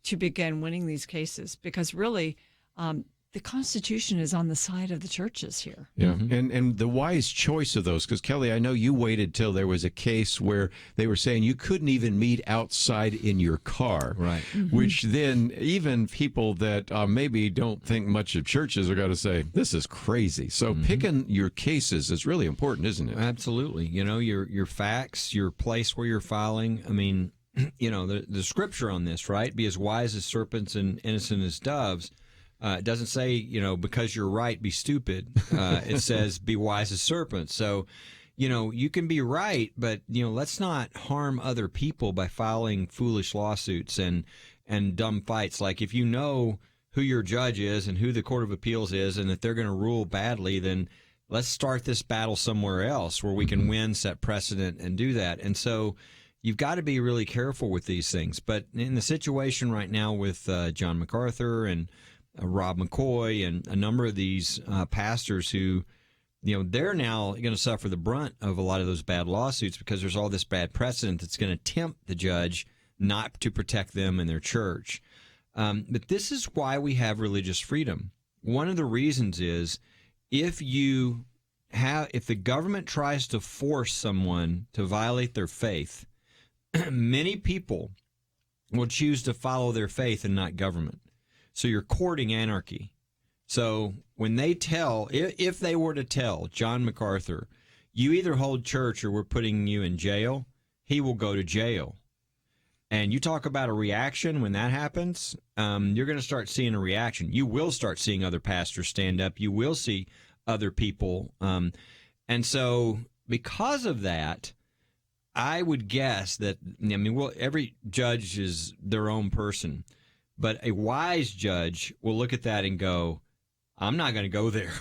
to begin winning these cases, because really the Constitution is on the side of the churches here. Yeah, and the wise choice of those, because Kelly, I know you waited till there was a case where they were saying you couldn't even meet outside in your car, right? Mm-hmm. Which then even people that maybe don't think much of churches are going to say, this is crazy. So picking your cases is really important, isn't it? Absolutely. Your facts, your place where you're filing. I mean, the scripture on this, right? Be as wise as serpents and innocent as doves. It doesn't say, because you're right, be stupid. It says be wise as serpents. So, you can be right, but, let's not harm other people by filing foolish lawsuits and dumb fights. Like, if you know who your judge is and who the Court of Appeals is and that they're going to rule badly, then let's start this battle somewhere else where we can win, set precedent, and do that. And so you've got to be really careful with these things. But in the situation right now with John MacArthur and Rob McCoy and a number of these pastors who, they're now going to suffer the brunt of a lot of those bad lawsuits, because there's all this bad precedent that's going to tempt the judge not to protect them and their church. But this is why we have religious freedom. One of the reasons is if the government tries to force someone to violate their faith, many people will choose to follow their faith and not government. So you're courting anarchy. So when if they were to tell John MacArthur, you either hold church or we're putting you in jail, he will go to jail. And you talk about a reaction when that happens, you're going to start seeing a reaction. You will start seeing other pastors stand up. You will see other people. And so because of that, I would guess that, every judge is their own person. But a wise judge will look at that and go, I'm not going to go there.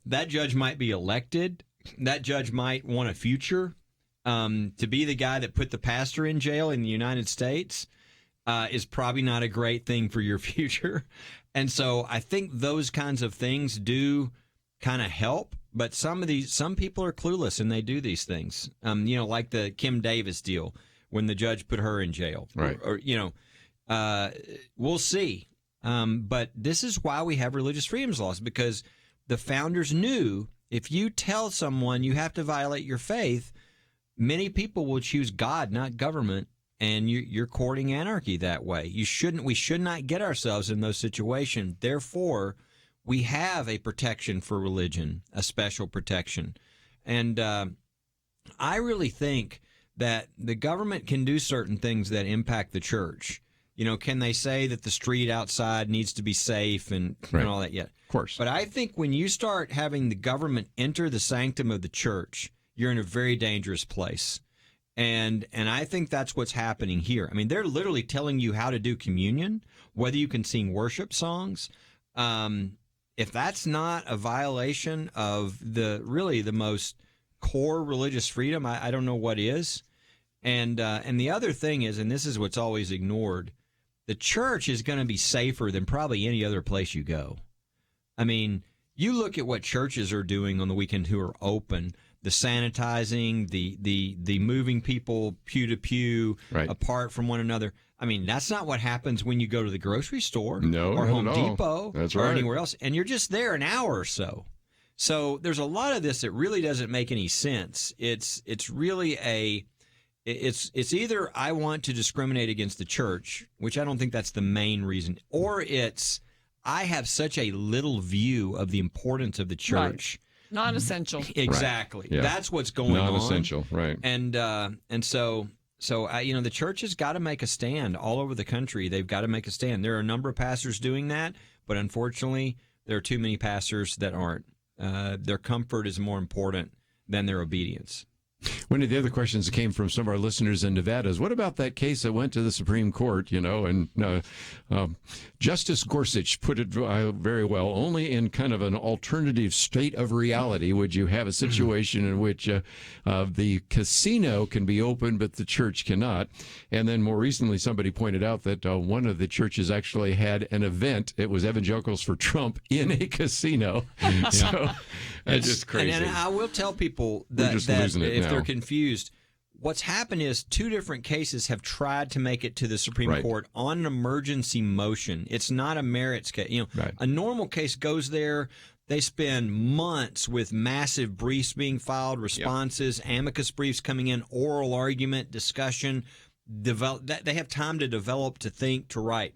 That judge might be elected. That judge might want a future. To be the guy that put the pastor in jail in the United States is probably not a great thing for your future. And so I think those kinds of things do kind of help. But some people are clueless and they do these things. Like the Kim Davis deal, when the judge put her in jail. Right. Or we'll see. But this is why we have religious freedoms laws, because the founders knew if you tell someone you have to violate your faith, many people will choose God, not government, and you're courting anarchy that way. We should not get ourselves in those situations. Therefore, we have a protection for religion, a special protection. And I really think that the government can do certain things that impact the church. can they say that the street outside needs to be safe and all that yet? Of course. But I think when you start having the government enter the sanctum of the church, you're in a very dangerous place. And I think that's what's happening here. I mean, they're literally telling you how to do communion, whether you can sing worship songs. If that's not a violation of the most core religious freedom, I don't know what is. And the other thing is, and this is what's always ignored, the church is going to be safer than probably any other place you go. I mean, you look at what churches are doing on the weekend who are open. The sanitizing, the moving people pew to pew apart from one another. I mean, that's not what happens when you go to the grocery store or Home Depot or anywhere else, and you're just there an hour or so. So there's a lot of this that really doesn't make any sense. It's really it's either I want to discriminate against the church, which I don't think that's the main reason, or it's I have such a little view of the importance of the church. Right. Non-essential. Exactly. Right. Yeah. That's what's going on. Non-essential, right. And so the church has got to make a stand all over the country. They've got to make a stand. There are a number of pastors doing that, but unfortunately, there are too many pastors that aren't. Their comfort is more important than their obedience. One of the other questions that came from some of our listeners in Nevada is, what about that case that went to the Supreme Court, and Justice Gorsuch put it very well. Only in kind of an alternative state of reality would you have a situation in which the casino can be open, but the church cannot. And then more recently, somebody pointed out that one of the churches actually had an event. It was Evangelicals for Trump in a casino. So it's just crazy. And I will tell people that if they're confused, what's happened is two different cases have tried to make it to the Supreme Court on an emergency motion. It's not a merits case. A normal case goes there. They spend months with massive briefs being filed, responses, amicus briefs coming in, oral argument, discussion. They have time to develop, to think, to write.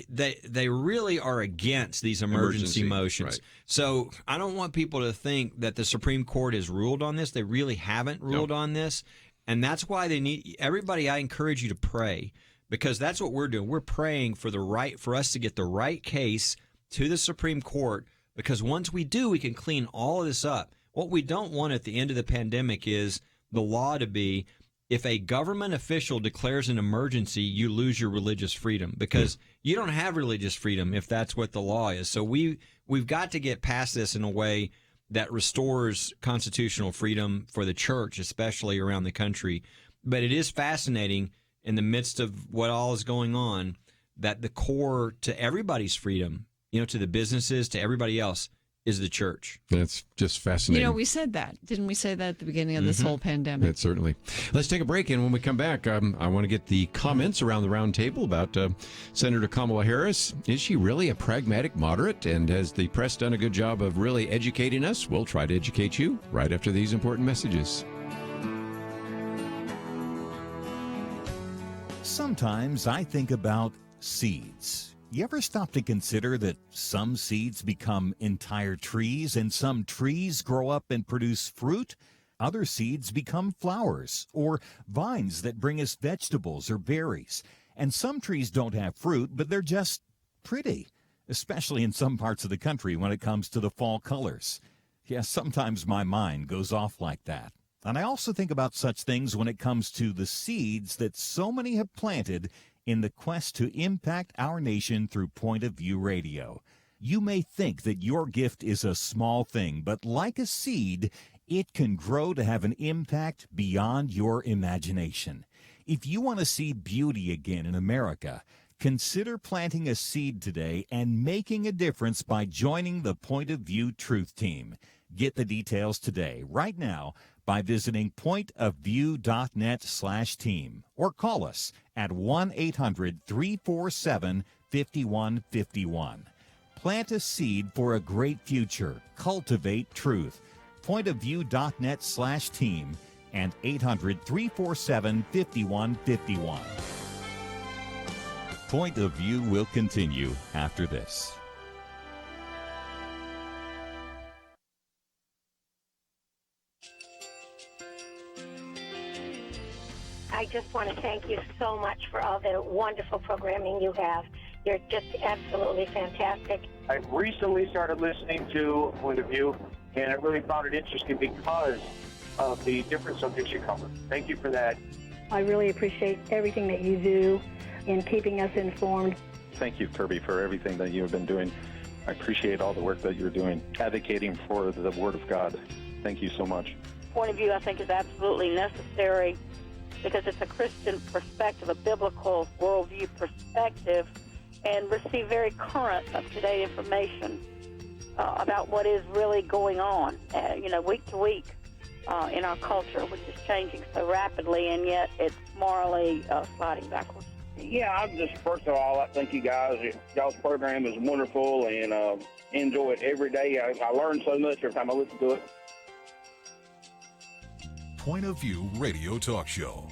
They really are against these emergency motions. Right. So I don't want people to think that the Supreme Court has ruled on this. They really haven't ruled on this. And that's why they need everybody. I encourage you to pray, because that's what we're doing. We're praying for for us to get the right case to the Supreme Court, because once we do, we can clean all of this up. What we don't want at the end of the pandemic is the law to be, if a government official declares an emergency, you lose your religious freedom, because you don't have religious freedom if that's what the law is. So we've got to get past this in a way that restores constitutional freedom for the church, especially around the country. But it is fascinating in the midst of what all is going on that the core to everybody's freedom, to the businesses, to everybody else, is the church. That's just fascinating. We said that. Didn't we say that at the beginning of this whole pandemic? It certainly. Let's take a break, and when we come back, I want to get the comments around the round table about Senator Kamala Harris. Is she really a pragmatic moderate, and has the press done a good job of really educating us? We'll try to educate you right after these important messages. Sometimes I think about seeds. You ever stop to consider that some seeds become entire trees, and some trees grow up and produce fruit? Other seeds become flowers or vines that bring us vegetables or berries. And some trees don't have fruit, but they're just pretty, especially in some parts of the country when it comes to the fall colors. Yes, sometimes my mind goes off like that. And I also think about such things when it comes to the seeds that so many have planted in the quest to impact our nation through Point of View Radio. You may think that your gift is a small thing, but like a seed, it can grow to have an impact beyond your imagination. If you want to see beauty again in America, consider planting a seed today and making a difference by joining the Point of View Truth Team. Get the details today, right now, by visiting pointofview.net/team or call us at 1-800-347-5151. Plant a seed for a great future. Cultivate truth. Pointofview.net/team and 800-347-5151. Point of View will continue after this. I just want to thank you so much for all the wonderful programming you have. You're just absolutely fantastic. I recently started listening to Point of View, and I really found it interesting because of the different subjects you cover. Thank you for that. I really appreciate everything that you do in keeping us informed. Thank you, Kerby, for everything that you have been doing. I appreciate all the work that you're doing, advocating for the Word of God. Thank you so much. Point of View, I think, is absolutely necessary because it's a Christian perspective, a biblical worldview perspective, and receive very current, up-to-date information about what is really going on, week to week in our culture, which is changing so rapidly, and yet it's morally sliding backwards. Yeah, I'm just, first of all, I thank you guys. Y'all's program is wonderful, and enjoy it every day. I learn so much every time I listen to it. Point of View Radio Talk Show.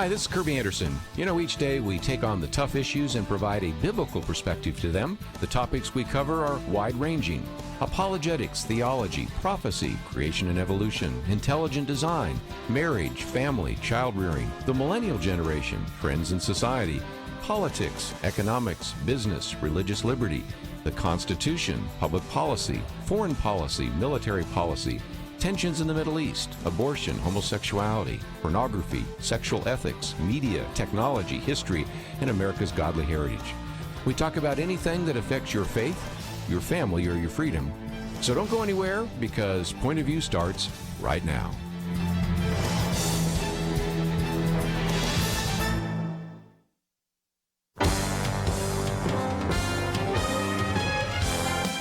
Hi, this is Kerby Anderson. You know, each day we take on the tough issues and provide a biblical perspective to them. The topics we cover are wide-ranging: apologetics, theology, prophecy, creation and evolution, intelligent design, marriage, family, child-rearing, the millennial generation, trends in society, politics, economics, business, religious liberty, the Constitution, public policy, foreign policy, military policy, tensions in the Middle East, abortion, homosexuality, pornography, sexual ethics, media, technology, history, and America's godly heritage. We talk about anything that affects your faith, your family, or your freedom. So don't go anywhere, because Point of View starts right now.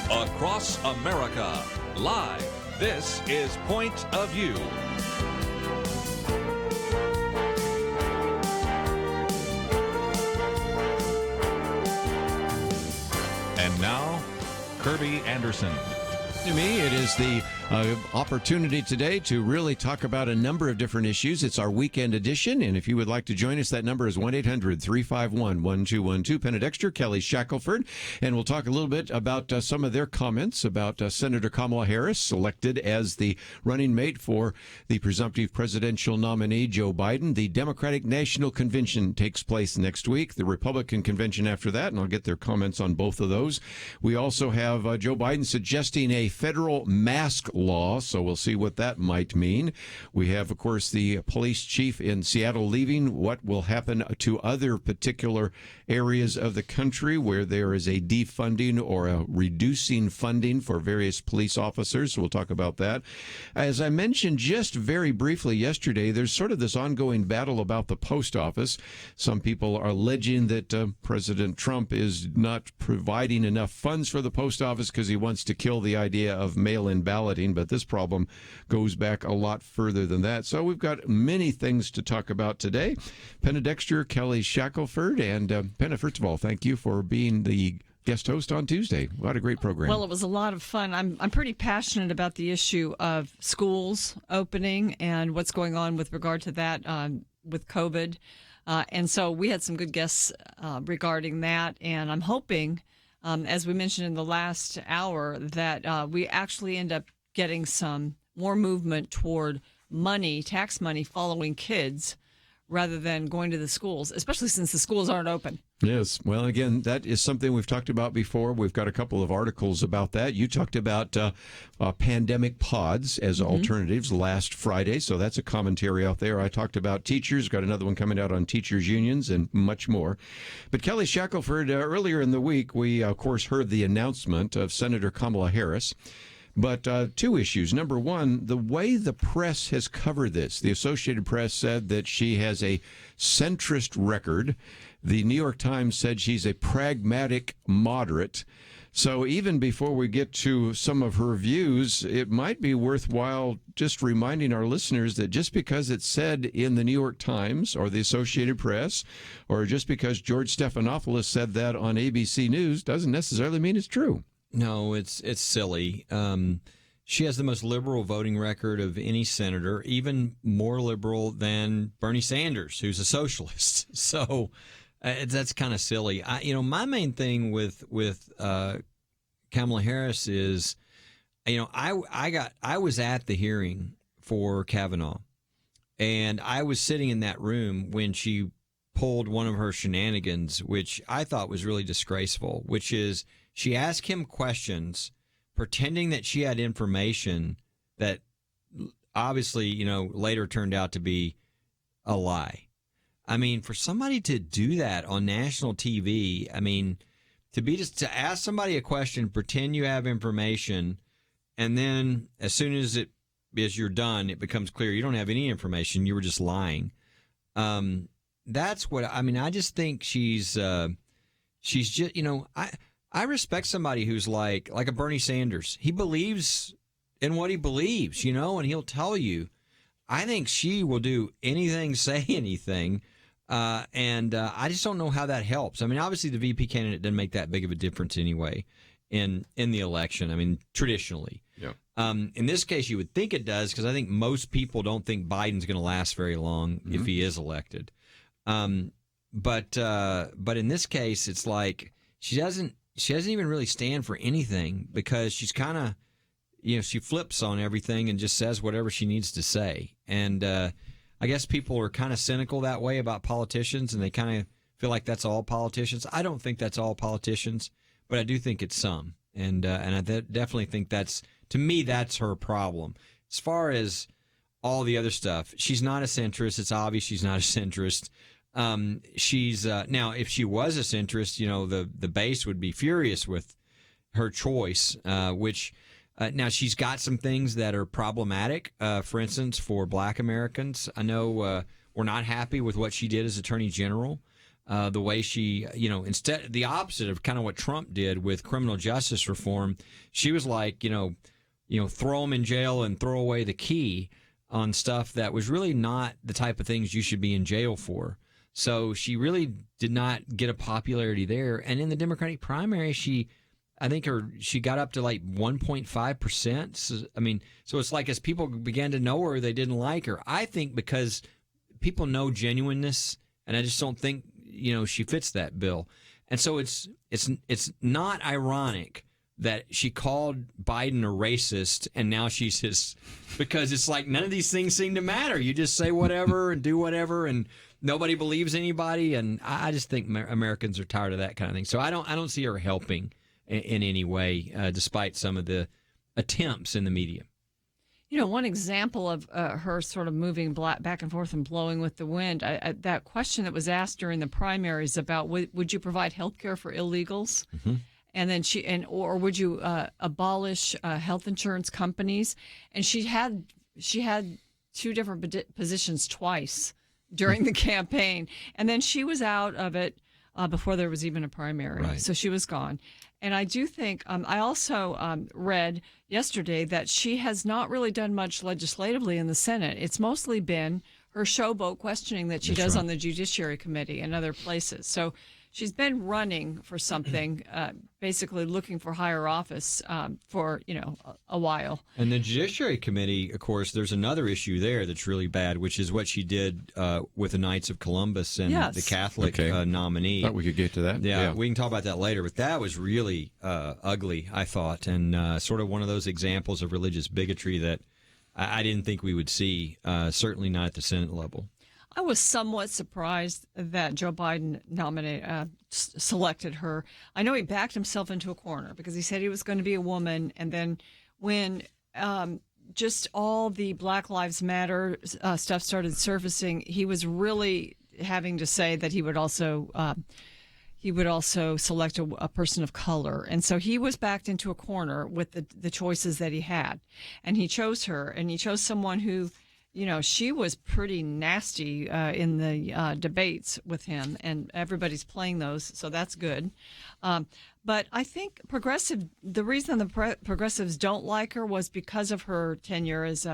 Across America, live. This is Point of View. And now, Kerby Anderson. To me, it is the opportunity today to really talk about a number of different issues. It's our weekend edition, and if you would like to join us, that number is 1-800-351-1212. Penna Dexter, Kelly Shackelford, and we'll talk a little bit about some of their comments about Senator Kamala Harris, elected as the running mate for the presumptive presidential nominee, Joe Biden. The Democratic National Convention takes place next week, the Republican convention after that, and I'll get their comments on both of those. We also have Joe Biden suggesting a federal mask law, so we'll see what that might mean. We have, of course, the police chief in Seattle leaving. What will happen to other particular areas of the country where there is a defunding or a reducing funding for various police officers? So we'll talk about that. As I mentioned just very briefly yesterday, there's sort of this ongoing battle about the post office. Some people are alleging that President Trump is not providing enough funds for the post office because he wants to kill the idea of mail-in balloting, but this problem goes back a lot further than that. So we've got many things to talk about today. Penna Dexter, Kelly Shackelford, and Penna, first of all, thank you for being the guest host on Tuesday. What a great program. Well, it was a lot of fun. I'm pretty passionate about the issue of schools opening and what's going on with regard to that with COVID. And so we had some good guests regarding that, and I'm hoping, as we mentioned in the last hour, that we actually end up getting some more movement toward money, tax money, following kids rather than going to the schools, especially since the schools aren't open. Yes. Well, again, that is something we've talked about before. We've got a couple of articles about that. You talked about pandemic pods as alternatives last Friday, so that's a commentary out there. I talked about teachers, got another one coming out on teachers' unions, and much more. But Kelly Shackelford, earlier in the week, we, of course, heard the announcement of Senator Kamala Harris. But two issues. Number one, the way the press has covered this. The Associated Press said that she has a centrist record. The New York Times said she's a pragmatic moderate. So even before we get to some of her views, it might be worthwhile just reminding our listeners that just because it's said in the New York Times or the Associated Press, or just because George Stephanopoulos said that on ABC News, doesn't necessarily mean it's true. No, it's silly. She has the most liberal voting record of any senator, even more liberal than Bernie Sanders, who's a socialist. So that's kind of silly. My main thing with Kamala Harris is, I was at the hearing for Kavanaugh, and I was sitting in that room when she pulled one of her shenanigans, which I thought was really disgraceful, which is she asked him questions pretending that she had information that obviously, later turned out to be a lie. I mean, for somebody to do that on national TV, to ask somebody a question, pretend you have information, and then as soon as you're done, it becomes clear you don't have any information. You were just lying. That's what I just think she's just, I respect somebody who's like a Bernie Sanders. He believes in what he believes, and he'll tell you. I think she will do anything, say anything, and I just don't know how that helps. Obviously the VP candidate doesn't make that big of a difference anyway in the election. Traditionally. Yeah. In this case, you would think it does, because I think most people don't think Biden's going to last very long if he is elected. But in this case, it's like she doesn't even really stand for anything because she's kind of, she flips on everything and just says whatever she needs to say. And I guess people are kind of cynical that way about politicians, and they kind of feel like that's all politicians. I don't think that's all politicians, but I do think it's some. And I definitely think to me, that's her problem. As far as all the other stuff, she's not a centrist. It's obvious she's not a centrist. She's now, if she was a centrist, the base would be furious with her choice, which now she's got some things that are problematic. For instance, for Black Americans, I know we're not happy with what she did as Attorney General. The way she, instead, the opposite of kind of what Trump did with criminal justice reform, she was like, throw them in jail and throw away the key on stuff that was really not the type of things you should be in jail for. So she really did not get a popularity there. And in the Democratic primary, she got up to like 1.5%. So it's like as people began to know her, they didn't like her. I think because people know genuineness, and I just don't think, she fits that bill. And so it's not ironic that she called Biden a racist, and now she's his, because it's like none of these things seem to matter. You just say whatever and do whatever, and nobody believes anybody. And I just think Americans are tired of that kind of thing. So I don't see her helping in any way, despite some of the attempts in the media. One example of her sort of moving back and forth and blowing with the wind, that question that was asked during the primaries about would you provide health care for illegals? Mm-hmm. And then or would you abolish health insurance companies? And she had two different positions twice during the campaign. And then she was out of it before there was even a primary. Right. So she was gone. And I do think, I also read yesterday that she has not really done much legislatively in the Senate. It's mostly been her showboat questioning that she does on the Judiciary Committee and other places. So she's been running for something, basically looking for higher office for, a while. And the Judiciary Committee, of course, there's another issue there that's really bad, which is what she did with the Knights of Columbus and the Catholic nominee. Thought we could get to that. Yeah, we can talk about that later. But that was really ugly, I thought, and sort of one of those examples of religious bigotry that I didn't think we would see, certainly not at the Senate level. I was somewhat surprised that Joe Biden selected her. I know he backed himself into a corner because he said he was going to be a woman. And then when just all the Black Lives Matter stuff started surfacing, he was really having to say that he would also select a person of color. And so he was backed into a corner with the choices that he had. And he chose her, and he chose someone who, she was pretty nasty in the debates with him, and everybody's playing those, so that's good. But I think the reason the progressives don't like her was because of her tenure as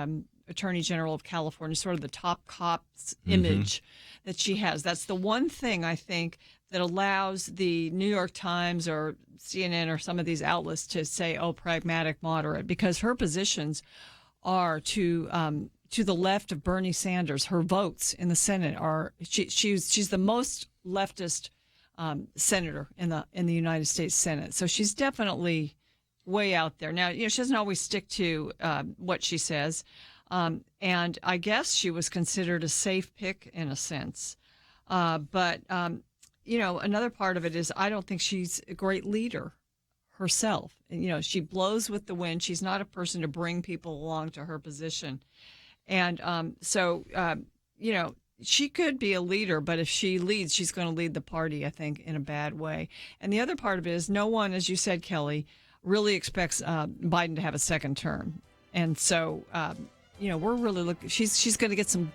Attorney General of California, sort of the top cop's image that she has. That's the one thing I think that allows the New York Times or CNN or some of these outlets to say, pragmatic, moderate, because her positions are to the left of Bernie Sanders. Her votes in the Senate are she's the most leftist senator in the United States Senate. So she's definitely way out there. Now, she doesn't always stick to what she says, and I guess she was considered a safe pick in a sense. But another part of it is I don't think she's a great leader herself. She blows with the wind. She's not a person to bring people along to her position. And she could be a leader, but if she leads, she's going to lead the party, I think, in a bad way. And the other part of it is no one, as you said, Kelly, really expects Biden to have a second term. And so, we're really looking. She's going to get some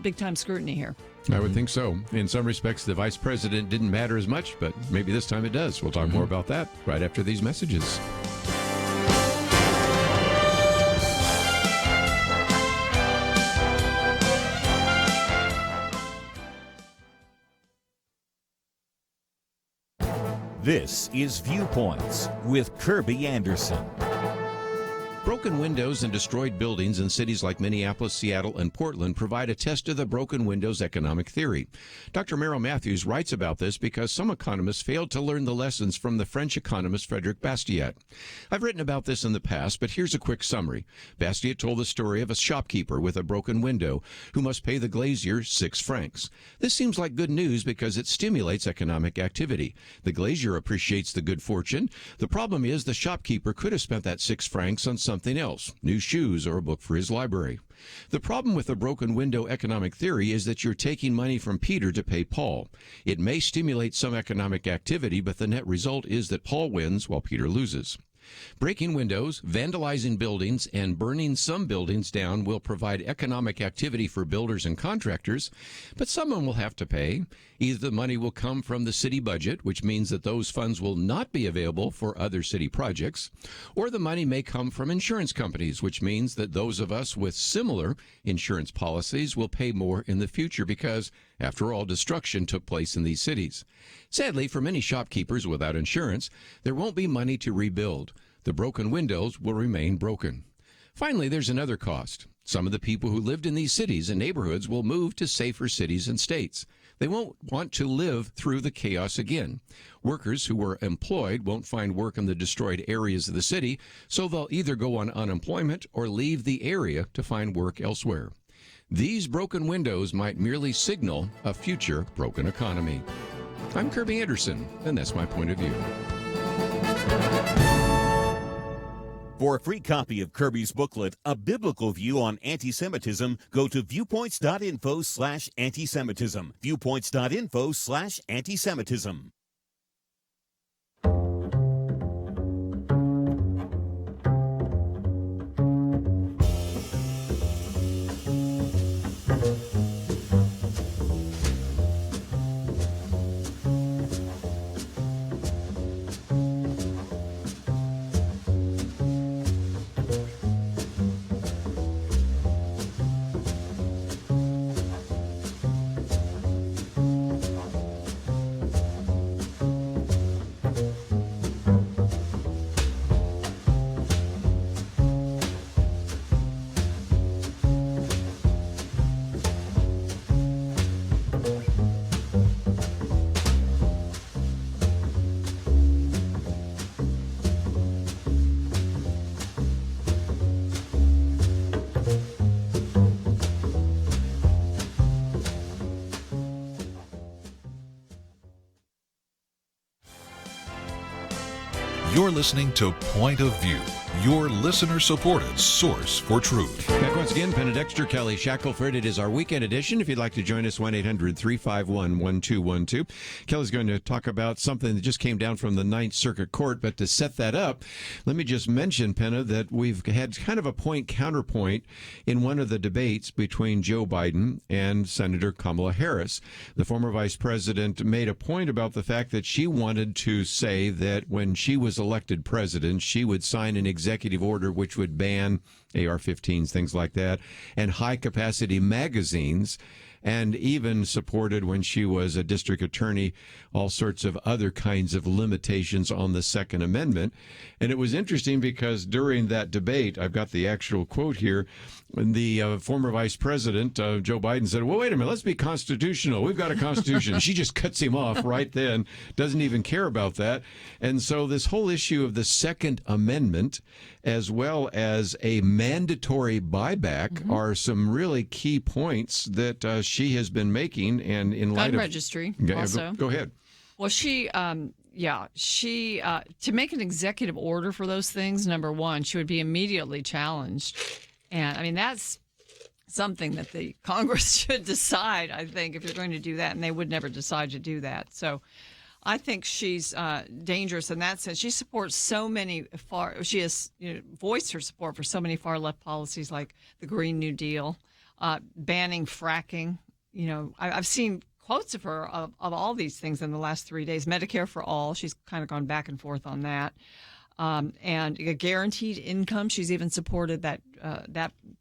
big-time scrutiny here. I would think so. In some respects, the vice president didn't matter as much, but maybe this time it does. We'll talk more about that right after these messages. This is Viewpoints with Kerby Anderson. Broken windows and destroyed buildings in cities like Minneapolis, Seattle, and Portland provide a test of the broken windows economic theory. Dr. Merrill Matthews writes about this because some economists failed to learn the lessons from the French economist Frédéric Bastiat. I've written about this in the past, but here's a quick summary. Bastiat told the story of a shopkeeper with a broken window who must pay the glazier 6 francs. This seems like good news because it stimulates economic activity. The glazier appreciates the good fortune. The problem is the shopkeeper could have spent that 6 francs on something else, new shoes or a book for his library. The problem with the broken window economic theory is that you're taking money from Peter to pay Paul. It may stimulate some economic activity, but the net result is that Paul wins while Peter loses. Breaking windows, vandalizing buildings, and burning some buildings down will provide economic activity for builders and contractors, but someone will have to pay. Either the money will come from the city budget, which means that those funds will not be available for other city projects, or the money may come from insurance companies, which means that those of us with similar insurance policies will pay more in the future because, after all, destruction took place in these cities. Sadly, for many shopkeepers without insurance, there won't be money to rebuild. The broken windows will remain broken. Finally, there's another cost. Some of the people who lived in these cities and neighborhoods will move to safer cities and states. They won't want to live through the chaos again. Workers who were employed won't find work in the destroyed areas of the city, so they'll either go on unemployment or leave the area to find work elsewhere. These broken windows might merely signal a future broken economy. I'm Kerby Anderson, and that's my point of view. For a free copy of Kerby's booklet, A Biblical View on Anti-Semitism, go to viewpoints.info/anti-Semitism. Viewpoints.info/anti-Semitism. You're listening to Point of View, your listener-supported source for truth. Back once again, Penna Dexter, Kelly Shackelford. It is our weekend edition. If you'd like to join us, 1-800-351-1212. Kelly's going to talk about something that just came down from the Ninth Circuit Court. But to set that up, let me just mention, Penna, that we've had kind of a point-counterpoint in one of the debates between Joe Biden and Senator Kamala Harris. The former vice president made a point about the fact that she wanted to say that when she was elected president, she would sign an executive order which would ban AR-15s, things like that, and high-capacity magazines, and even supported, when she was a district attorney, all sorts of other kinds of limitations on the Second Amendment. And it was interesting because during that debate, I've got the actual quote here, the former vice president, Joe Biden, said, well, wait a minute, let's be constitutional. We've got a constitution. She just cuts him off right then, doesn't even care about that. And so this whole issue of the Second Amendment, as well as a mandatory buyback, are some really key points that she has been making. And in light gun of registry also. Go ahead. Well, she to make an executive order for those things, number one, she would be immediately challenged. And I mean, that's something that the Congress should decide, I think, if you're going to do that. And they would never decide to do that. So I think she's dangerous in that sense. She supports so many she has voiced her support for so many far left policies like the Green New Deal, banning fracking. I've seen quotes of her of all these things in the last 3 days. Medicare for all. She's kind of gone back and forth on that. And a guaranteed income. She's even supported that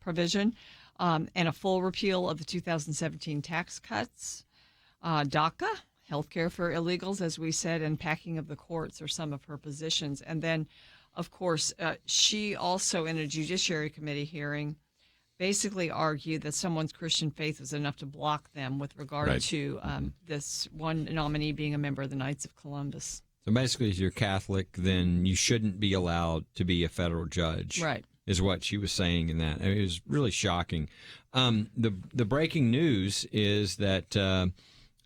provision, and a full repeal of the 2017 tax cuts. DACA, healthcare for illegals, as we said, and packing of the courts are some of her positions. And then of course, she also, in a Judiciary Committee hearing, basically argued that someone's Christian faith was enough to block them with regard to this one nominee being a member of the Knights of Columbus. So basically, if you're Catholic, then you shouldn't be allowed to be a federal judge. Right. Is what she was saying in that. It was really shocking. The breaking news is that,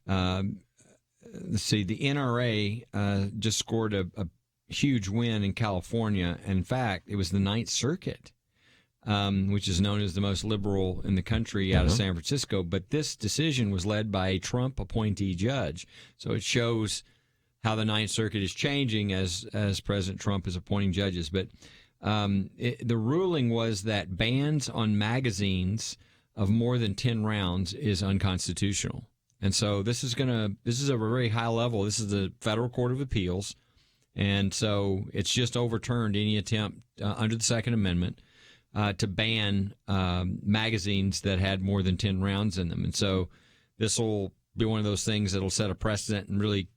let's see, the NRA just scored a huge win in California. In fact, it was the Ninth Circuit, which is known as the most liberal in the country out of San Francisco. But this decision was led by a Trump appointee judge. So it shows how the Ninth Circuit is changing as President Trump is appointing judges. But the ruling was that bans on magazines of more than 10 rounds is unconstitutional. And so this is a very high level. This is the Federal Court of Appeals. And so it's just overturned any attempt under the Second Amendment to ban magazines that had more than 10 rounds in them. And so this will be one of those things that will set a precedent and really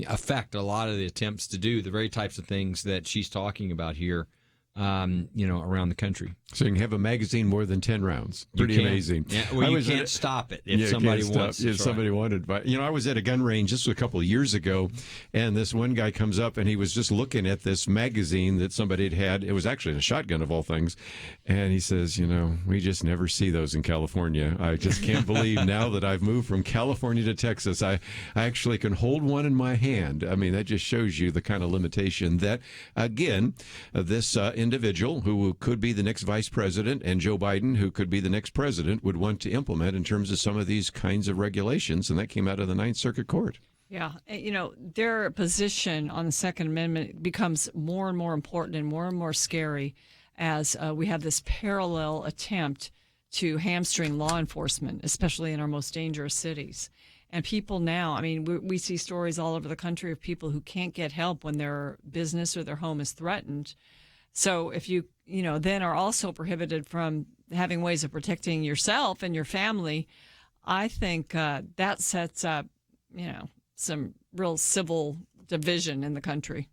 affect a lot of the attempts to do the very types of things that she's talking about here, around the country. So you can have a magazine more than 10 rounds. Pretty amazing. Yeah, well, you can't stop it if somebody wants to. If somebody wanted. But, I was at a gun range just a couple of years ago, and this one guy comes up, and he was just looking at this magazine that somebody had had. It was actually a shotgun of all things. And he says, we just never see those in California. I just can't believe now that I've moved from California to Texas, I actually can hold one in my hand. I mean, that just shows you the kind of limitation that, again, this individual who could be the next vice president and Joe Biden, who could be the next president, would want to implement in terms of some of these kinds of regulations. And that came out of the Ninth Circuit Court. Yeah. Their position on the Second Amendment becomes more and more important and more scary as we have this parallel attempt to hamstring law enforcement, especially in our most dangerous cities. And people now, we see stories all over the country of people who can't get help when their business or their home is threatened. So if you, then are also prohibited from having ways of protecting yourself and your family, I think that sets up, some real civil division in the country.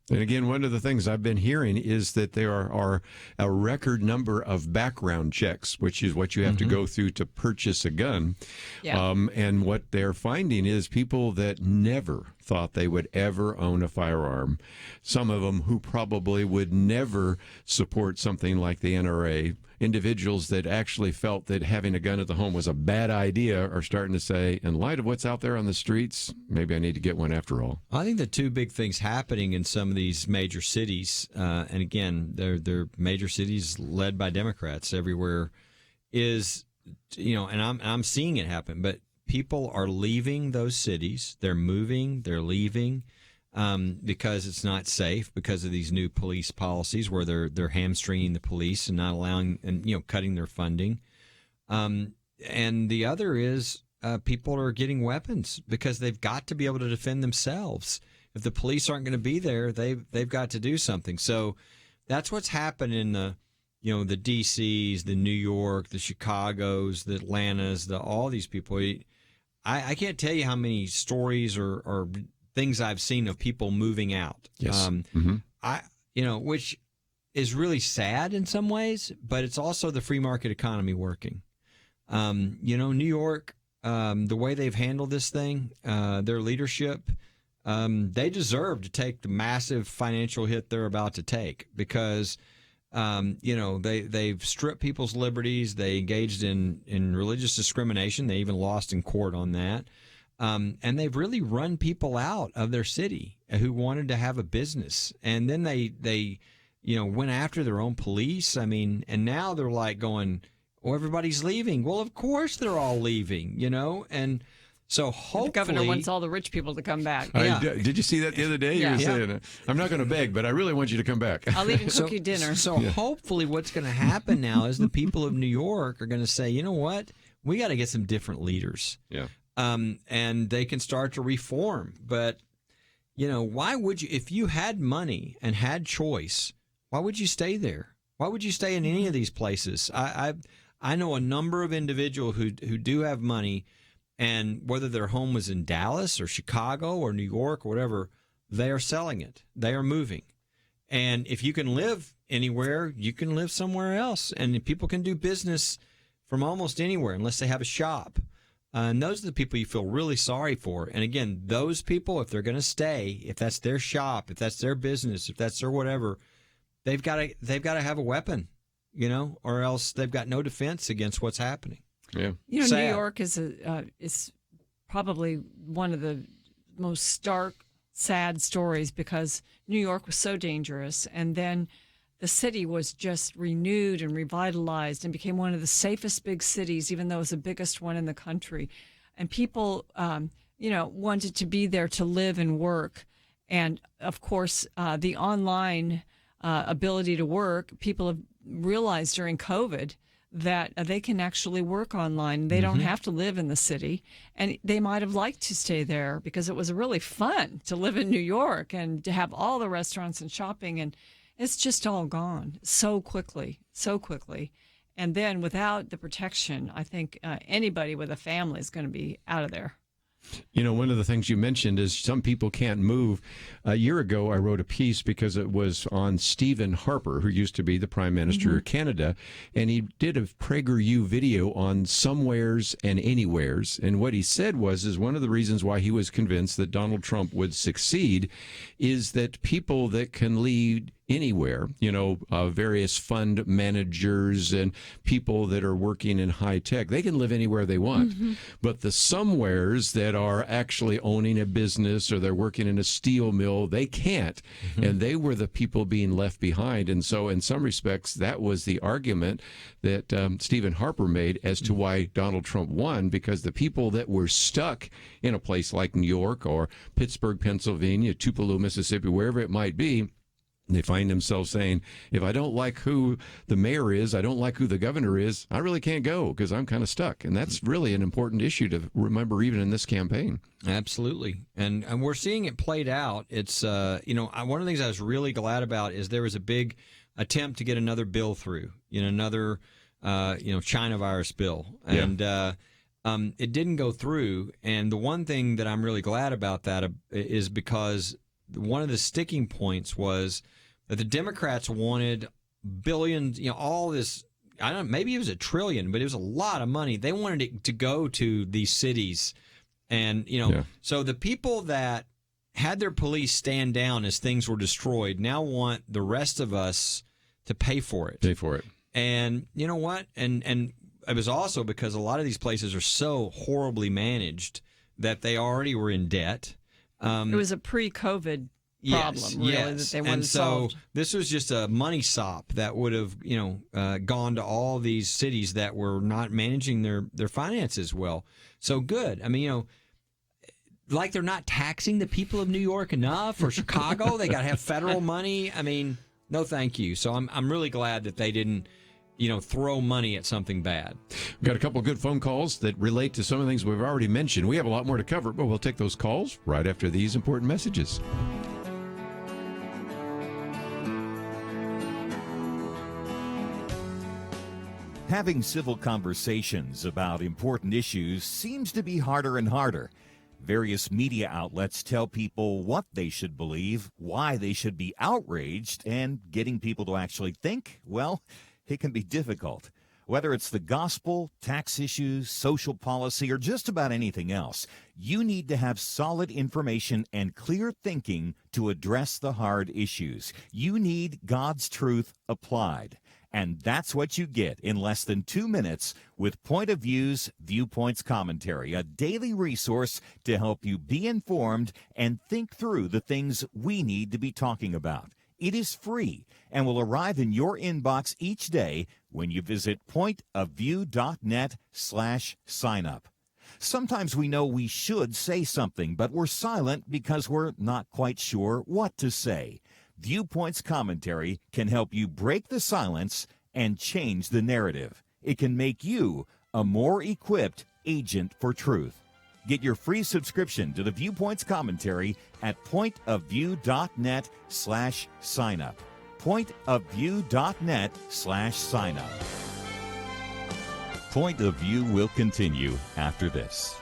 And again, one of the things I've been hearing is that there are a record number of background checks, which is what you have to go through to purchase a gun. Yeah. And what they're finding is people that never thought they would ever own a firearm, some of them who probably would never support something like the NRA, individuals that actually felt that having a gun at the home was a bad idea, are starting to say, in light of what's out there on the streets, maybe I need to get one after all. I think the two big things happening in some of these major cities, and again, they're major cities led by Democrats everywhere, is, and I'm seeing it happen, but people are leaving those cities. They're moving, they're leaving. Because it's not safe, because of these new police policies where they're hamstringing the police and not allowing, and cutting their funding. And the other is people are getting weapons because they've got to be able to defend themselves. If the police aren't going to be there, they've got to do something. So that's what's happened in the DCs, the New York, the Chicagos, the Atlantas, all these people. I can't tell you how many stories or things I've seen of people moving out. Yes. Which is really sad in some ways, but it's also the free market economy working. New York, the way they've handled this thing, their leadership, they deserve to take the massive financial hit they're about to take because, they've stripped people's liberties. They engaged in religious discrimination. They even lost in court on that. And they've really run people out of their city who wanted to have a business. And then they went after their own police. And now they're like going, oh, everybody's leaving. Well, of course they're all leaving, and so hopefully... The governor wants all the rich people to come back. Did you see that the other day? Yeah. You were saying, I'm not going to beg, but I really want you to come back. I'll even cook you dinner. So hopefully what's going to happen now is the people of New York are going to say, you know what? We got to get some different leaders. Yeah. And they can start to reform. But, why would you, if you had money and had choice, why would you stay there? Why would you stay in any of these places? I know a number of individuals who do have money, and whether their home was in Dallas or Chicago or New York or whatever, they are selling it. They are moving. And if you can live anywhere, you can live somewhere else. And people can do business from almost anywhere unless they have a shop. And those are the people you feel really sorry for. And again, those people, if they're going to stay, if that's their shop, if that's their business, if that's their whatever, they've got to have a weapon, or else they've got no defense against what's happening. Yeah. New Sad. York is probably one of the most stark, sad stories because New York was so dangerous, and then the city was just renewed and revitalized and became one of the safest big cities, even though it was the biggest one in the country. And people, wanted to be there to live and work. And of course, the online ability to work, people have realized during COVID that they can actually work online. They don't have to live in the city. And they might have liked to stay there because it was really fun to live in New York and to have all the restaurants and shopping. And it's just all gone so quickly. And then without the protection, I think anybody with a family is going to be out of there. One of the things you mentioned is some people can't move. A year ago, I wrote a piece because it was on Stephen Harper, who used to be the Prime Minister of Canada, and he did a PragerU video on somewheres and anywheres. And what he said is one of the reasons why he was convinced that Donald Trump would succeed is that people that can lead anywhere, various fund managers and people that are working in high tech, they can live anywhere they want. But the somewheres that are actually owning a business or they're working in a steel mill, they can't. And they were the people being left behind. And so in some respects, that was the argument that Stephen Harper made as to why Donald Trump won, because the people that were stuck in a place like New York or Pittsburgh, Pennsylvania, Tupelo, Mississippi, wherever it might be, they find themselves saying, if I don't like who the mayor is, I don't like who the governor is, I really can't go because I'm kind of stuck. And that's really an important issue to remember even in this campaign. Absolutely. And we're seeing it played out. It's, one of the things I was really glad about is there was a big attempt to get another bill through, another, China virus bill. And it didn't go through. And the one thing that I'm really glad about that is because one of the sticking points was that the Democrats wanted billions, all this, I don't know, maybe it was $1 trillion, but it was a lot of money. They wanted it to go to these cities. And, so the people that had their police stand down as things were destroyed now want the rest of us to pay for it. And you know what? And it was also because a lot of these places are so horribly managed that they already were in debt. It was a pre-COVID problem, that they wanted solved. So this was just a money sop that would have, gone to all these cities that were not managing their finances well. So good. I mean, like they're not taxing the people of New York enough, or Chicago. They got to have federal money. I mean, no, thank you. So I'm really glad that they didn't, throw money at something bad. We've got a couple of good phone calls that relate to some of the things we've already mentioned. We have a lot more to cover, but we'll take those calls right after these important messages. Having civil conversations about important issues seems to be harder and harder. Various media outlets tell people what they should believe, why they should be outraged, and getting people to actually think, well, it can be difficult. Whether it's the gospel, tax issues, social policy, or just about anything else, you need to have solid information and clear thinking to address the hard issues. You need God's truth applied. And that's what you get in less than 2 minutes with Point of View's Viewpoints Commentary, a daily resource to help you be informed and think through the things we need to be talking about. It is free and will arrive in your inbox each day when you visit pointofview.net/signup. Sometimes we know we should say something, but we're silent because we're not quite sure what to say. Viewpoints Commentary can help you break the silence and change the narrative. It can make you a more equipped agent for truth. Get your free subscription to the Viewpoints Commentary at pointofview.net/signup. Pointofview.net/signup. Point of View will continue after this.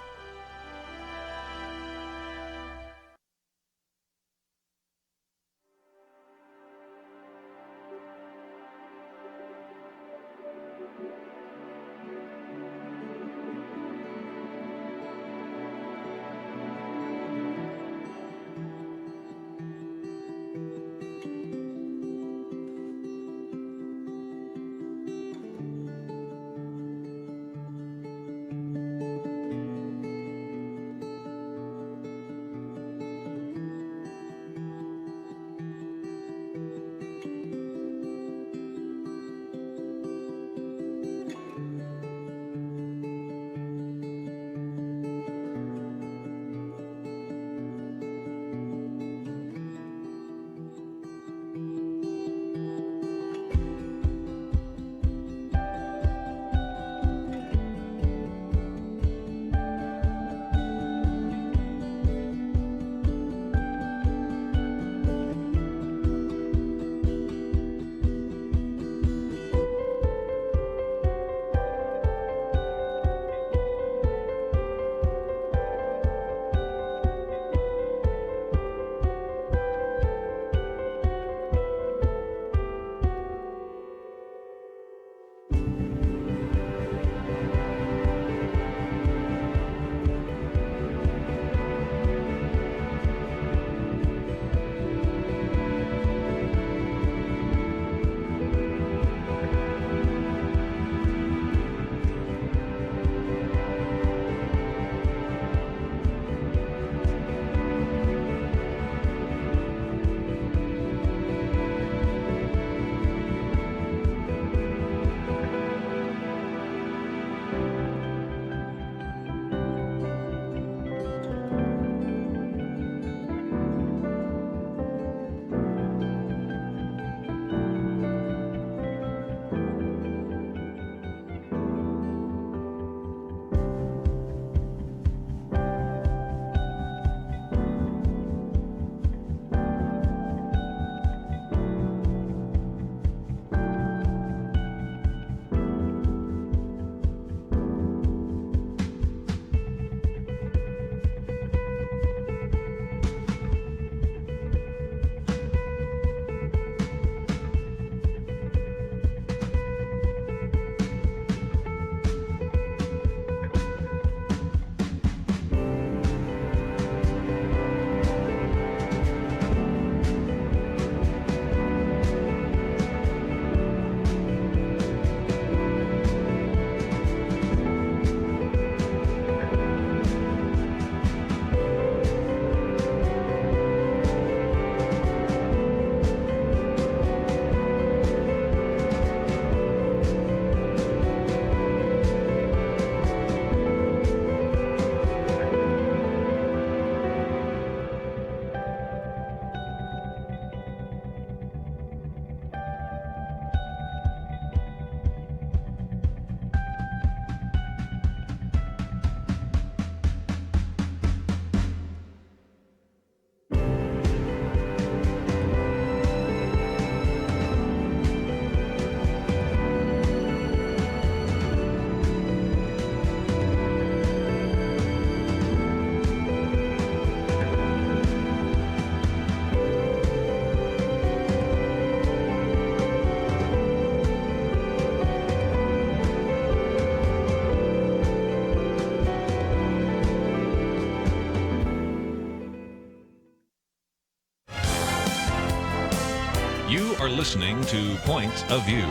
are listening to Point of View.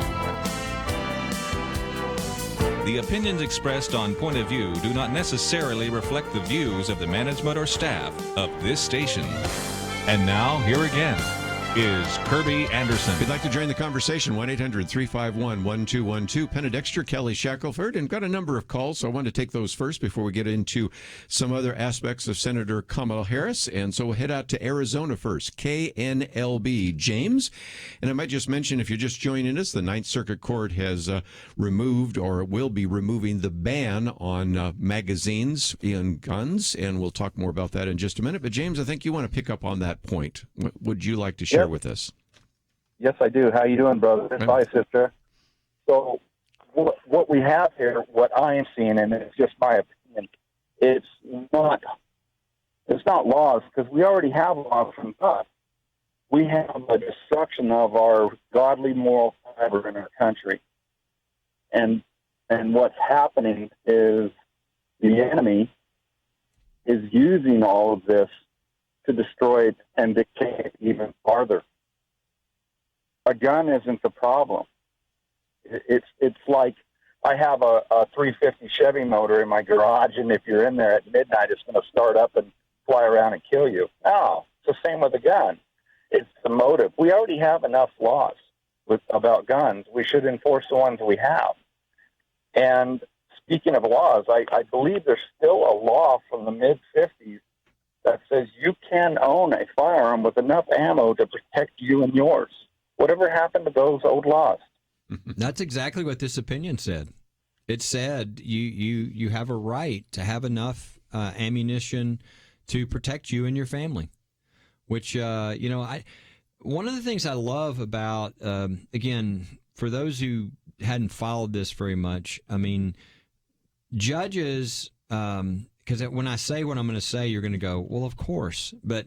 The opinions expressed on Point of View do not necessarily reflect the views of the management or staff of this station. And now, here again is Kerby Anderson. If you'd like to join the conversation, 1-800-351-1212. Penna Dexter, Kelly Shackelford, and got a number of calls, so I want to take those first before we get into some other aspects of Senator Kamala Harris. And so we'll head out to Arizona first, KNLB. James, and I might just mention, if you're just joining us, the Ninth Circuit Court has removed, or will be removing, the ban on magazines and guns, and we'll talk more about that in just a minute. But James, I think you want to pick up on that point. What would you like to share with us? Yes, I do. How you doing, brother? Bye, sister. So what we have here, what I am seeing, and it's just my opinion, it's not laws, because we already have laws from us. We have a destruction of our godly moral fiber in our country. And what's happening is the enemy is using all of this to destroy it and dictate it even farther. A gun isn't the problem. It's like I have a 350 Chevy motor in my garage, and if you're in there at midnight, it's going to start up and fly around and kill you. No, it's the same with a gun. It's the motive. We already have enough laws about guns. We should enforce the ones we have. And speaking of laws, I believe there's still a law from the mid-'50s that says you can own a firearm with enough ammo to protect you and yours. Whatever happened to those old laws? That's exactly what this opinion said. It said you have a right to have enough ammunition to protect you and your family. Which one of the things I love about again, for those who hadn't followed this very much, I mean, judges. Because when I say what I'm going to say, you're going to go, well, of course. But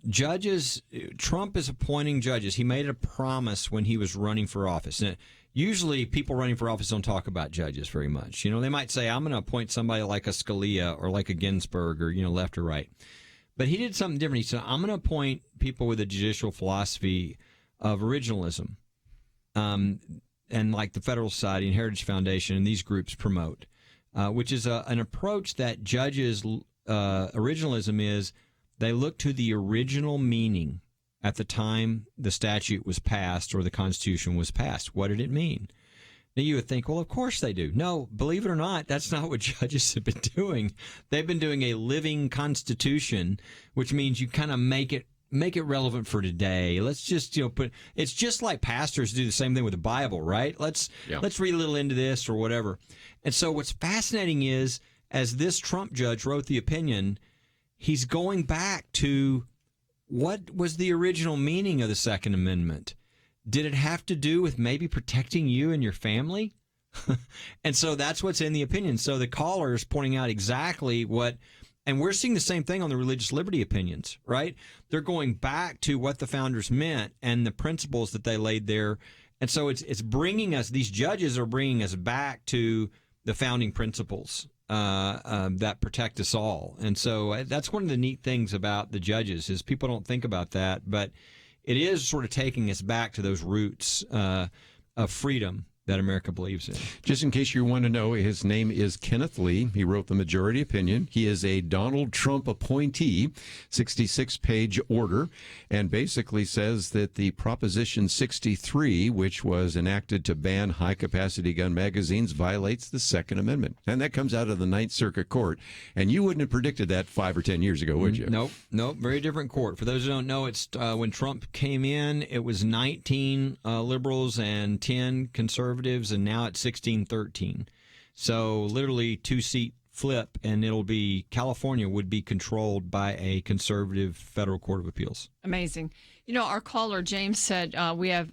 judges, Trump is appointing judges. He made a promise when he was running for office. Now, usually people running for office don't talk about judges very much. You know, they might say, I'm going to appoint somebody like a Scalia or like a Ginsburg or, left or right. But he did something different. He said, I'm going to appoint people with a judicial philosophy of originalism. And like the Federal Society and Heritage Foundation and these groups promote. Which is an approach that judges originalism is they look to the original meaning at the time the statute was passed or the Constitution was passed. What did it mean? Now you would think, well, of course they do. No, believe it or not, that's not what judges have been doing. They've been doing a living Constitution, which means you kind of make it relevant for today. Let's just put. It's just like pastors do the same thing with the Bible, right? Let's read a little into this or whatever. And so what's fascinating is, as this Trump judge wrote the opinion, he's going back to what was the original meaning of the Second Amendment. Did it have to do with maybe protecting you and your family? And so that's what's in the opinion. So the caller is pointing out exactly what. And we're seeing the same thing on the religious liberty opinions, right? They're going back to what the founders meant and the principles that they laid there. And so it's bringing us, these judges are bringing us back to the founding principles that protect us all. And so that's one of the neat things about the judges is people don't think about that, but it is sort of taking us back to those roots of freedom that America believes in. Just in case you want to know, his name is Kenneth Lee. He wrote the majority opinion. He is a Donald Trump appointee, 66-page order, and basically says that the Proposition 63, which was enacted to ban high-capacity gun magazines, violates the Second Amendment. And that comes out of the Ninth Circuit Court. And you wouldn't have predicted that 5 or 10 years ago, would you? Nope. Very different court. For those who don't know, it's when Trump came in, it was 19 liberals and 10 conservatives. And now it's 16-13. So literally 2-seat flip, and California would be controlled by a conservative federal court of appeals. Amazing. Our caller, James, said we have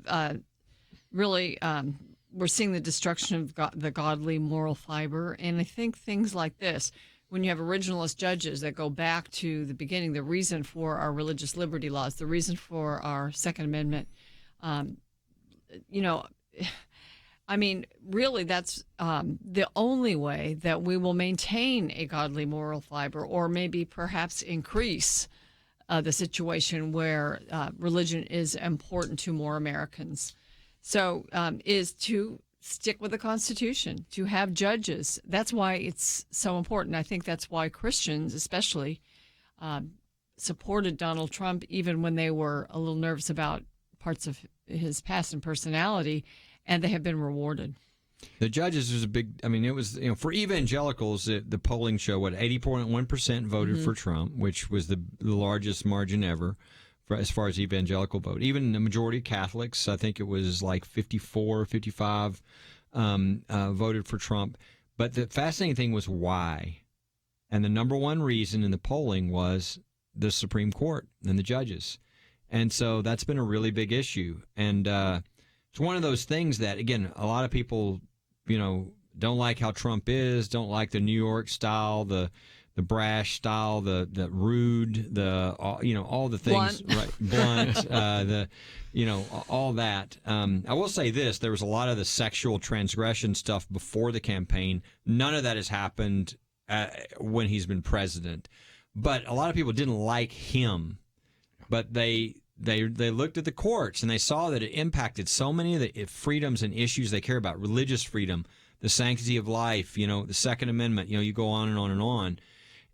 we're seeing the destruction of the godly moral fiber. And I think things like this, when you have originalist judges that go back to the beginning, the reason for our religious liberty laws, the reason for our Second Amendment, I mean, really, that's the only way that we will maintain a godly moral fiber, or maybe perhaps increase the situation where religion is important to more Americans. So is to stick with the Constitution, to have judges. That's why it's so important. I think that's why Christians especially supported Donald Trump even when they were a little nervous about parts of his past and personality, and they have been rewarded. The judges was a big, I mean, it was, for evangelicals, the polling showed 80.1% voted for Trump, which was the largest margin ever as far as evangelical vote. Even the majority of Catholics, I think it was like 54, 55 voted for Trump. But the fascinating thing was why. And the number one reason in the polling was the Supreme Court and the judges. And so that's been a really big issue. And it's one of those things that, again, a lot of people, don't like how Trump is, don't like the New York style, the brash style, the rude, all the things, blunt, all that. I will say this: there was a lot of the sexual transgression stuff before the campaign. None of that has happened when he's been president. But a lot of people didn't like him. But they looked at the courts and they saw that it impacted so many of the freedoms and issues they care about: religious freedom, the sanctity of life, the Second Amendment. You go on and on and on.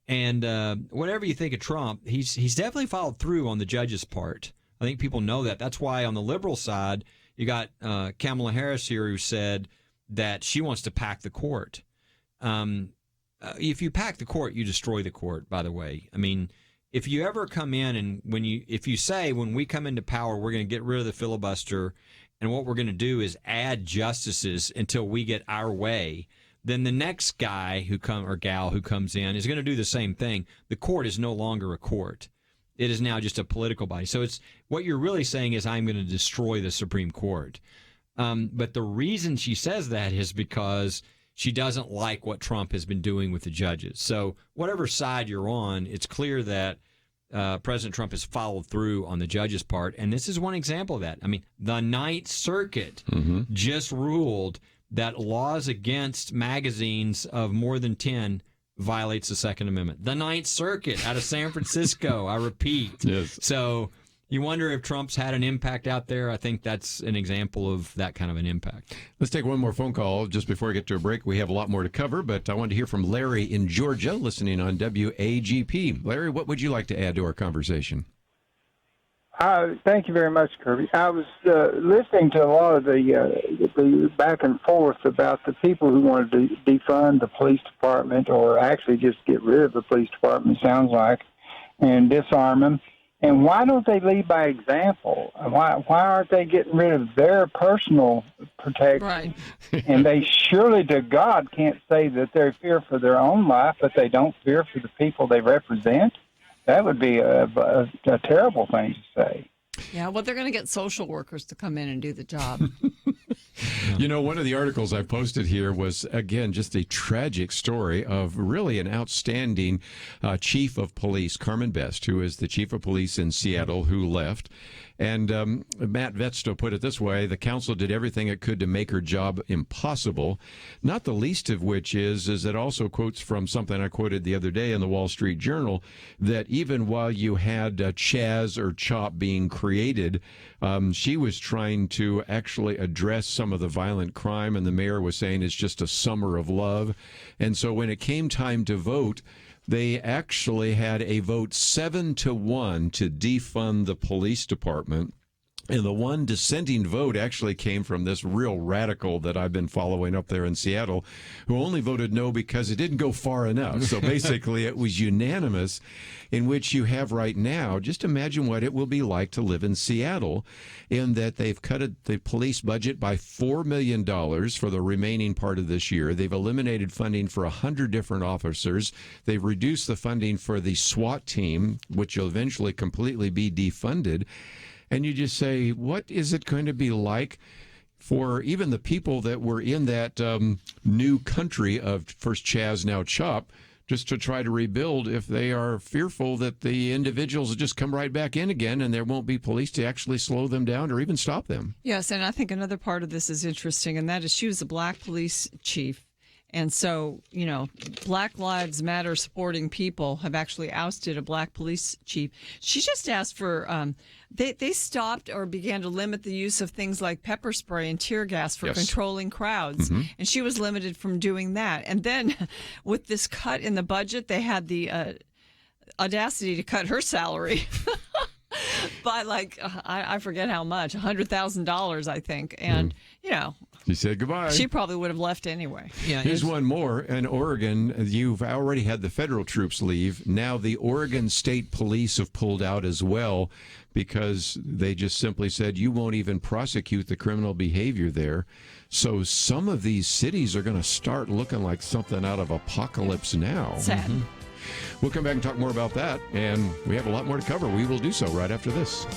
And whatever you think of Trump, he's definitely followed through on the judges' part. I think people know that. That's why on the liberal side, you got Kamala Harris here, who said that she wants to pack the court. If you pack the court, you destroy the court, by the way. I mean, if you ever come in and if you say, when we come into power, we're going to get rid of the filibuster and what we're going to do is add justices until we get our way, then the next guy or gal who comes in is going to do the same thing. The court is no longer a court. It is now just a political body. So it's what you're really saying is, I'm going to destroy the Supreme Court. But the reason she says that is because she doesn't like what Trump has been doing with the judges. So whatever side you're on, it's clear that President Trump has followed through on the judges' part. And this is one example of that. I mean, the Ninth Circuit just ruled that laws against magazines of more than 10 violates the Second Amendment. The Ninth Circuit out of San Francisco, I repeat. Yes. So you wonder if Trump's had an impact out there. I think that's an example of that kind of an impact. Let's take one more phone call just before we get to a break. We have a lot more to cover, but I wanted to hear from Larry in Georgia, listening on WAGP. Larry, what would you like to add to our conversation? Thank you very much, Kirby. I was listening to a lot of the back and forth about the people who wanted to defund the police department, or actually just get rid of the police department, sounds like, and disarm them. And why don't they lead by example? Why aren't they getting rid of their personal protection? Right. And they surely to God can't say that they fear for their own life, but they don't fear for the people they represent. That would be a terrible thing to say. Yeah, well, they're going to get social workers to come in and do the job. One of the articles I posted here was, again, just a tragic story of really an outstanding chief of police, Carmen Best, who is the chief of police in Seattle, who left. And Matt Vetsto put it this way: the council did everything it could to make her job impossible, not the least of which is it also quotes from something I quoted the other day in the Wall Street Journal, that even while you had Chaz or CHOP being created, she was trying to actually address some of the violent crime, and the mayor was saying it's just a summer of love. And so when it came time to vote, they actually had a vote 7-1 to defund the police department. And the one dissenting vote actually came from this real radical that I've been following up there in Seattle, who only voted no because it didn't go far enough. So basically it was unanimous, in which you have right now, just imagine what it will be like to live in Seattle, in that they've cut the police budget by $4 million for the remaining part of this year. They've eliminated funding for 100 different officers. They've reduced the funding for the SWAT team, which will eventually completely be defunded. And you just say, what is it going to be like for even the people that were in that new country of first Chaz, now CHOP, just to try to rebuild, if they are fearful that the individuals will just come right back in again and there won't be police to actually slow them down or even stop them? Yes, and I think another part of this is interesting, and that is she was a black police chief. And so, Black Lives Matter supporting people have actually ousted a black police chief. She just asked for, they stopped or began to limit the use of things like pepper spray and tear gas for controlling crowds. Mm-hmm. And she was limited from doing that. And then with this cut in the budget, they had the audacity to cut her salary. By I forget how much, $100,000, I think. And, She said goodbye. She probably would have left anyway. Yeah, here's one more. In Oregon, you've already had the federal troops leave. Now the Oregon State Police have pulled out as well because they just simply said you won't even prosecute the criminal behavior there. So some of these cities are going to start looking like something out of Apocalypse Now. Sad. Mm-hmm. We'll come back and talk more about that, and we have a lot more to cover. We will do so right after this.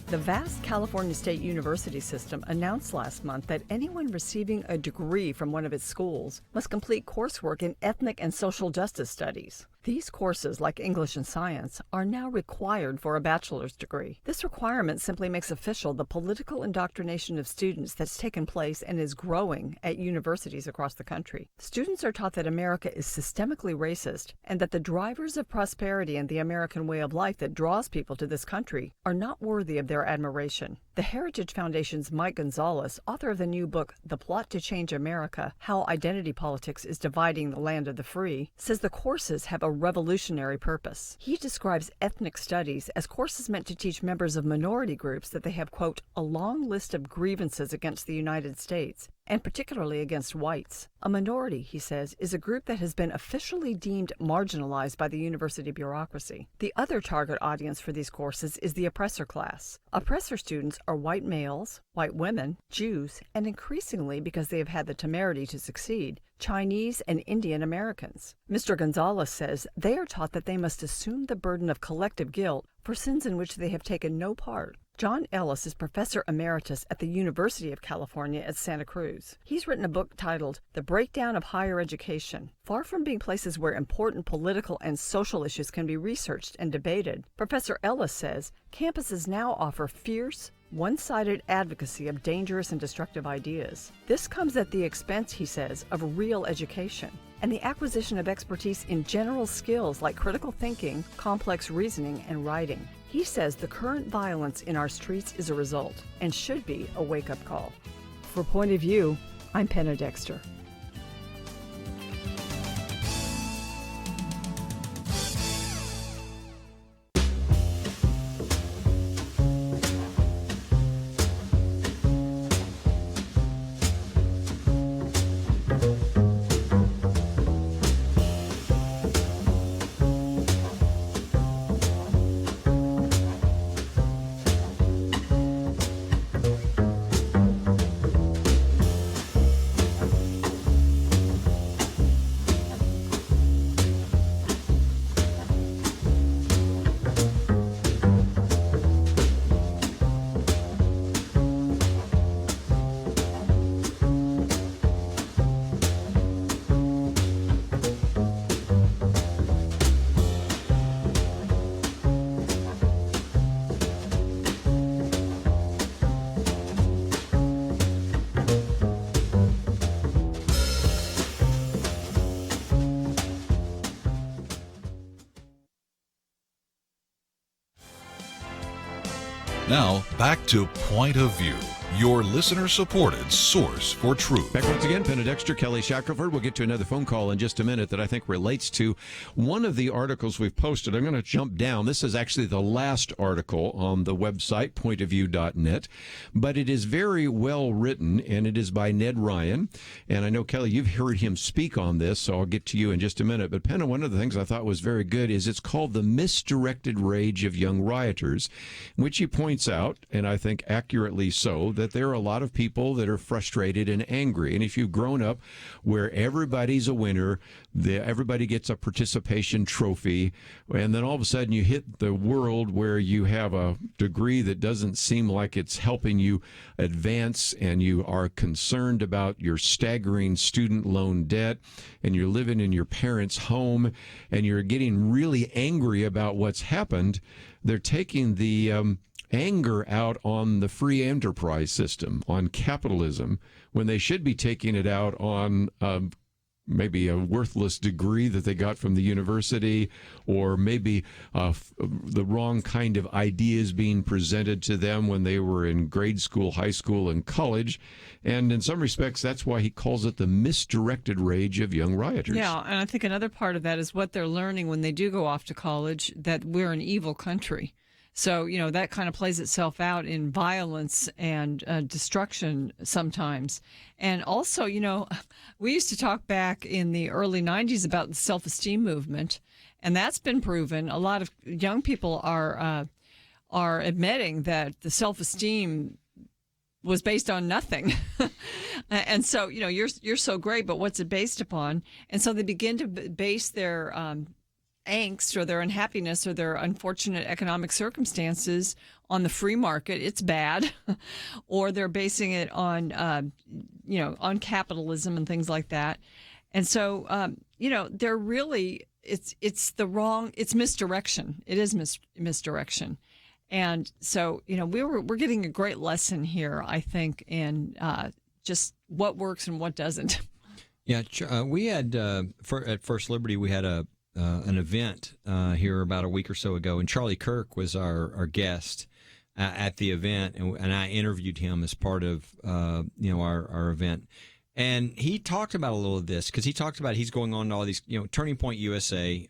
The vast California State University system announced last month that anyone receiving a degree from one of its schools must complete coursework in ethnic and social justice studies. These courses, like English and science, are now required for a bachelor's degree. This requirement simply makes official the political indoctrination of students that's taken place and is growing at universities across the country. Students are taught that America is systemically racist and that the drivers of prosperity and the American way of life that draws people to this country are not worthy of their admiration. The Heritage Foundation's Mike Gonzalez, author of the new book, The Plot to Change America, How Identity Politics is Dividing the Land of the Free, says the courses have a revolutionary purpose. He describes ethnic studies as courses meant to teach members of minority groups that they have, quote, a long list of grievances against the United States, and particularly against whites. A minority, he says, is a group that has been officially deemed marginalized by the university bureaucracy. The other target audience for these courses is the oppressor class. Oppressor students are white males, white women, Jews, and increasingly, because they have had the temerity to succeed, Chinese and Indian Americans. Mr. Gonzalez says they are taught that they must assume the burden of collective guilt for sins in which they have taken no part. John Ellis is professor emeritus at the University of California at Santa Cruz. He's written a book titled The Breakdown of Higher Education. Far from being places where important political and social issues can be researched and debated, Professor Ellis says campuses now offer fierce, one-sided advocacy of dangerous and destructive ideas. This comes at the expense, he says, of real education and the acquisition of expertise in general skills like critical thinking, complex reasoning, and writing. He says the current violence in our streets is a result and should be a wake-up call. For Point of View, I'm Penna Dexter. Now, back to Point of View, your listener-supported source for truth. Back once again, Penna Dexter, Kelly Shackelford. We'll get to another phone call in just a minute that I think relates to one of the articles we've posted. I'm going to jump down. This is actually the last article on the website, pointofview.net, but it is very well written, and it is by Ned Ryan. And I know, Kelly, you've heard him speak on this, so I'll get to you in just a minute. But Penna, one of the things I thought was very good is it's called The Misdirected Rage of Young Rioters, in which he points out, and I think accurately so, that there are a lot of people that are frustrated and angry. And if you've grown up where everybody's a winner, everybody gets a participation trophy, and then all of a sudden you hit the world where you have a degree that doesn't seem like it's helping you advance, and you are concerned about your staggering student loan debt, and you're living in your parents' home, and you're getting really angry about what's happened, they're taking the anger out on the free enterprise system, on capitalism, when they should be taking it out on maybe a worthless degree that they got from the university, or maybe the wrong kind of ideas being presented to them when they were in grade school, high school, and college. And in some respects, that's why he calls it the misdirected rage of young rioters. Yeah, and I think another part of that is what they're learning when they do go off to college, that we're an evil country. So, that kind of plays itself out in violence and destruction sometimes. And also, we used to talk back in the early 90s about the self-esteem movement, and that's been proven. A lot of young people are admitting that the self-esteem was based on nothing. And so, you're so great, but what's it based upon? And so they begin to base their angst or their unhappiness or their unfortunate economic circumstances on the free market. It's bad. Or they're basing it on, on capitalism and things like that. And so, they're really, it's misdirection. It is misdirection. And so, we're getting a great lesson here, I think, in just what works and what doesn't. Yeah, we had, at First Liberty, we had an event here about a week or so ago, and Charlie Kirk was our guest at the event, and I interviewed him as part of our event. And he talked about a little of this, because he talked about he's going on to all these, Turning Point USA.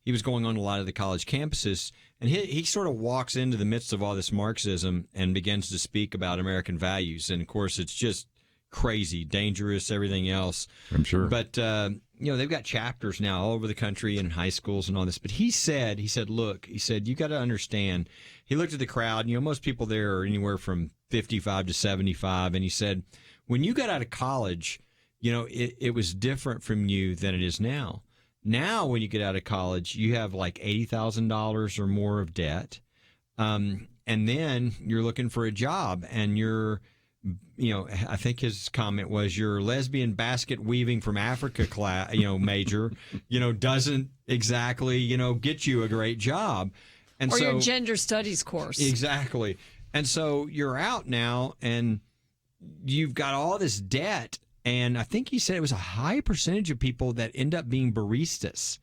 He was going on to a lot of the college campuses, and he sort of walks into the midst of all this Marxism and begins to speak about American values. And of course, it's just crazy, dangerous, everything else. I'm sure. But they've got chapters now all over the country and high schools and all this. But he said, look, you got to understand. He looked at the crowd. Most people there are anywhere from 55 to 75, and he said, when you got out of college, it was different from you than it is now. Now, when you get out of college, you have like $80,000 or more of debt, and then you're looking for a job, and you're, I think his comment was, your lesbian basket weaving from Africa major, doesn't exactly, get you a great job, and or so your gender studies course. Exactly, and so you're out now, and you've got all this debt. And I think he said it was a high percentage of people that end up being baristas,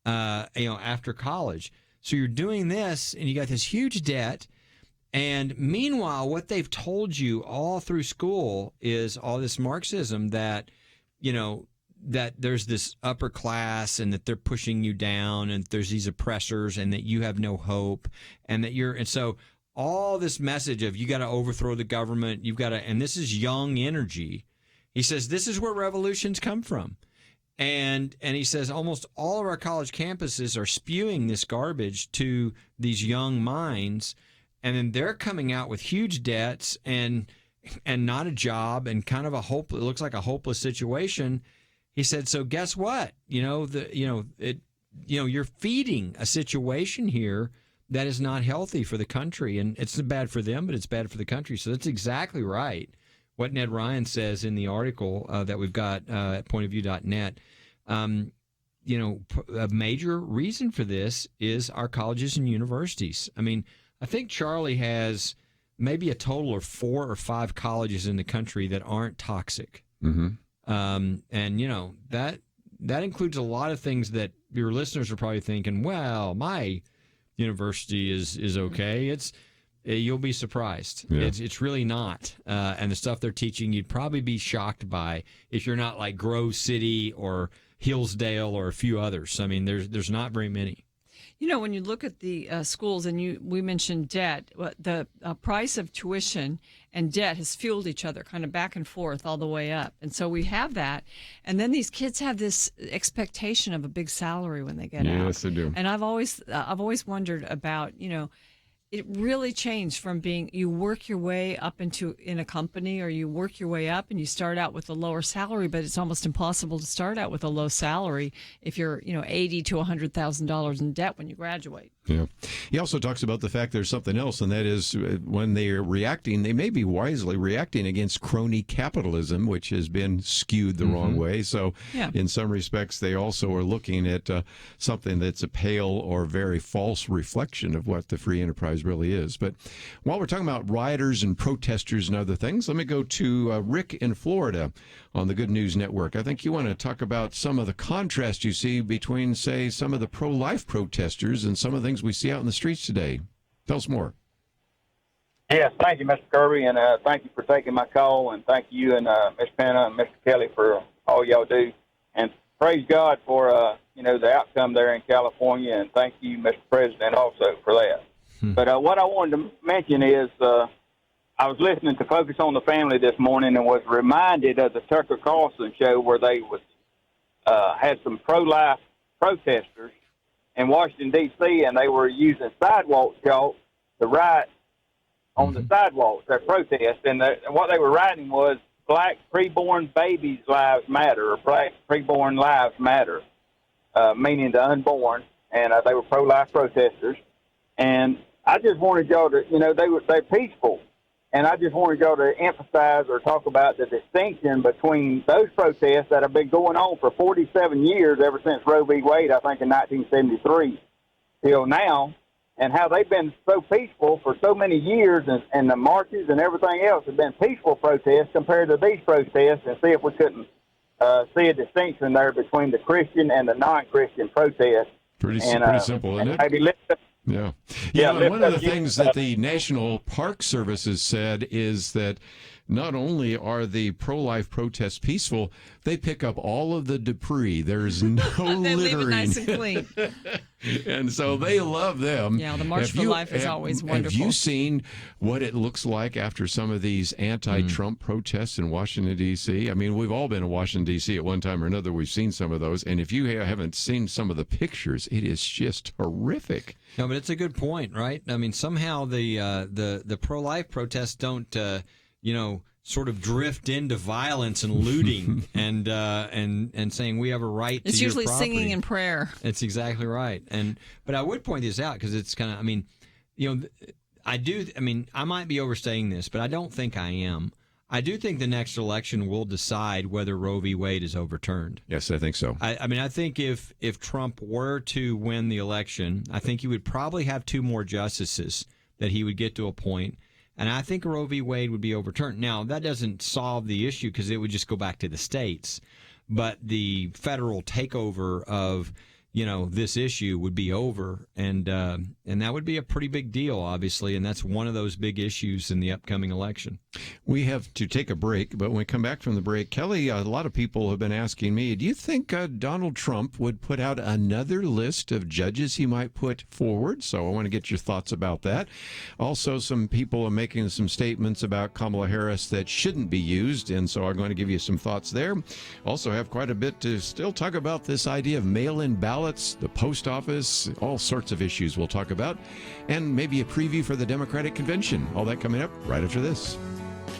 after college. So you're doing this, and you got this huge debt. And meanwhile, what they've told you all through school is all this Marxism that, that there's this upper class, and that they're pushing you down, and there's these oppressors, and that you have no hope, and that and so all this message of you got to overthrow the government, you've got to, and this is young energy. He says this is where revolutions come from. And he says almost all of our college campuses are spewing this garbage to these young minds, and then they're coming out with huge debts and not a job, and kind of it looks like a hopeless situation. He said, so guess what? You're feeding a situation here that is not healthy for the country, and it's bad for them, but it's bad for the country. So that's exactly right. What Ned Ryan says in the article that we've got at pointofview.net, a major reason for this is our colleges and universities. I mean, I think Charlie has maybe a total of 4 or 5 colleges in the country that aren't toxic. Mm-hmm. And, that includes a lot of things that your listeners are probably thinking, well, my university is okay. You'll be surprised. Yeah. It's really not. And the stuff they're teaching, you'd probably be shocked by if you're not like Grove City or Hillsdale or a few others. I mean, there's not very many. When you look at the schools, and we mentioned debt, the price of tuition and debt has fueled each other kind of back and forth all the way up. And so we have that. And then these kids have this expectation of a big salary when they get out. Yes, they do. And I've always wondered about, it really changed from being you work your way up in a company, or you work your way up and you start out with a lower salary, but it's almost impossible to start out with a low salary if you're $80,000 to $100,000 in debt when you graduate. Yeah. He also talks about the fact there's something else, and that is when they're reacting, they may be wisely reacting against crony capitalism, which has been skewed the wrong way. So in some respects, they also are looking at something that's a pale or very false reflection of what the free enterprise really is. But while we're talking about rioters and protesters and other things, let me go to Rick in Florida on the Good News Network. I think you want to talk about some of the contrast you see between, say, some of the pro-life protesters and some of the things we see out in the streets today. Tell us more. Yes, thank you, Mr. Kerby, and thank you for taking my call, and thank you and Ms. Penna and Mr. Kelly for all y'all do. And praise God for, the outcome there in California, and thank you, Mr. President, also for that. But what I wanted to mention is I was listening to Focus on the Family this morning and was reminded of the Tucker Carlson show where they had some pro-life protesters in Washington, D.C., and they were using sidewalk chalk to write on the sidewalks, their protest. And what they were writing was Black preborn babies' lives matter, or Black preborn lives matter, meaning the unborn. And they were pro-life protesters. And I just wanted y'all to, they're peaceful. And I just wanted y'all to emphasize or talk about the distinction between those protests that have been going on for 47 years, ever since Roe v. Wade, I think in 1973, till now, and how they've been so peaceful for so many years, and the marches and everything else have been peaceful protests compared to these protests, and see if we couldn't see a distinction there between the Christian and the non-Christian protests. Pretty simple, isn't it? Maybe lift Yeah. One of the things that the National Park Service has said is that not only are the pro-life protests peaceful, they pick up all of the debris. There's no they littering. leave it nice and clean. And so they love them. Yeah, the March for Life is always wonderful. Have you seen what it looks like after some of these anti-Trump protests in Washington, D.C.? I mean, we've all been in Washington, D.C. at one time or another. We've seen some of those. And if you haven't seen some of the pictures, it is just horrific. No, but it's a good point, right? I mean, somehow the pro-life protests don't, sort of drift into violence and looting and saying we have a right to your property. It's usually singing and prayer. It's exactly right. But I would point this out because it's kind of, I might be overstating this, but I don't think I am. I do think the next election will decide whether Roe v. Wade is overturned. Yes, I think so. I think if Trump were to win the election, I think he would probably have 2 more justices that he would get to appoint. And I think Roe v. Wade would be overturned. Now, that doesn't solve the issue because it would just go back to the states. But the federal takeover of, this issue would be over. And that would be a pretty big deal, obviously. And that's one of those big issues in the upcoming election. We have to take a break. But when we come back from the break, Kelly, a lot of people have been asking me, do you think Donald Trump would put out another list of judges he might put forward? So I want to get your thoughts about that. Also, some people are making some statements about Kamala Harris that shouldn't be used. And so I'm going to give you some thoughts there. Also have quite a bit to still talk about this idea of mail-in ballots, the post office, all sorts of issues we'll talk about, and maybe a preview for the Democratic Convention. All that coming up right after this.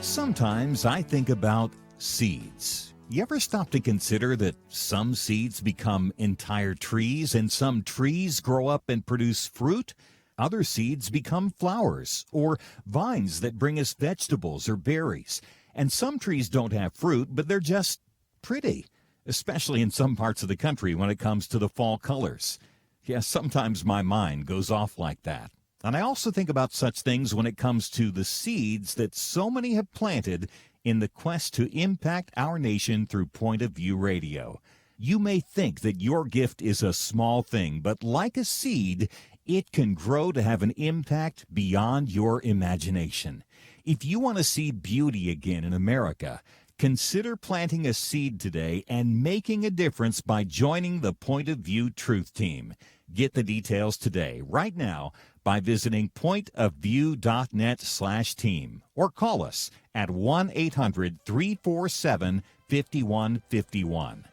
Sometimes I think about seeds. You ever stop to consider that some seeds become entire trees and some trees grow up and produce fruit? Other seeds become flowers or vines that bring us vegetables or berries. And some trees don't have fruit, but they're just pretty, especially in some parts of the country when it comes to the fall colors. Yes, sometimes my mind goes off like that. And I also think about such things when it comes to the seeds that so many have planted in the quest to impact our nation through Point of View Radio. You may think that your gift is a small thing, but like a seed, it can grow to have an impact beyond your imagination. If you want to see beauty again in America, consider planting a seed today and making a difference by joining the Point of View Truth Team. Get the details today, right now, by visiting pointofview.net/team or call us at 1-800-347-5151.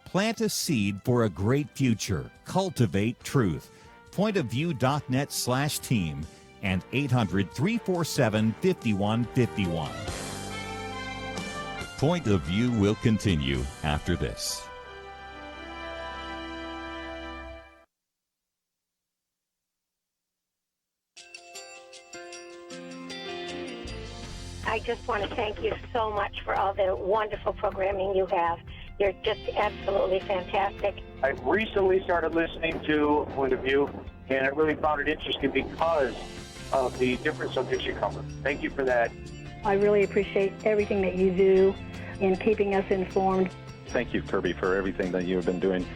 Plant a seed for a great future. Cultivate truth. Pointofview.net/team. and 800-347-5151. Point of View will continue after this. I just want to thank you so much for all the wonderful programming you have. You're just absolutely fantastic. I recently started listening to Point of View, and I really found it interesting because of the different subjects you cover. Thank you for that. I really appreciate everything that you do in keeping us informed. Thank you, Kerby, for everything that you have been doing.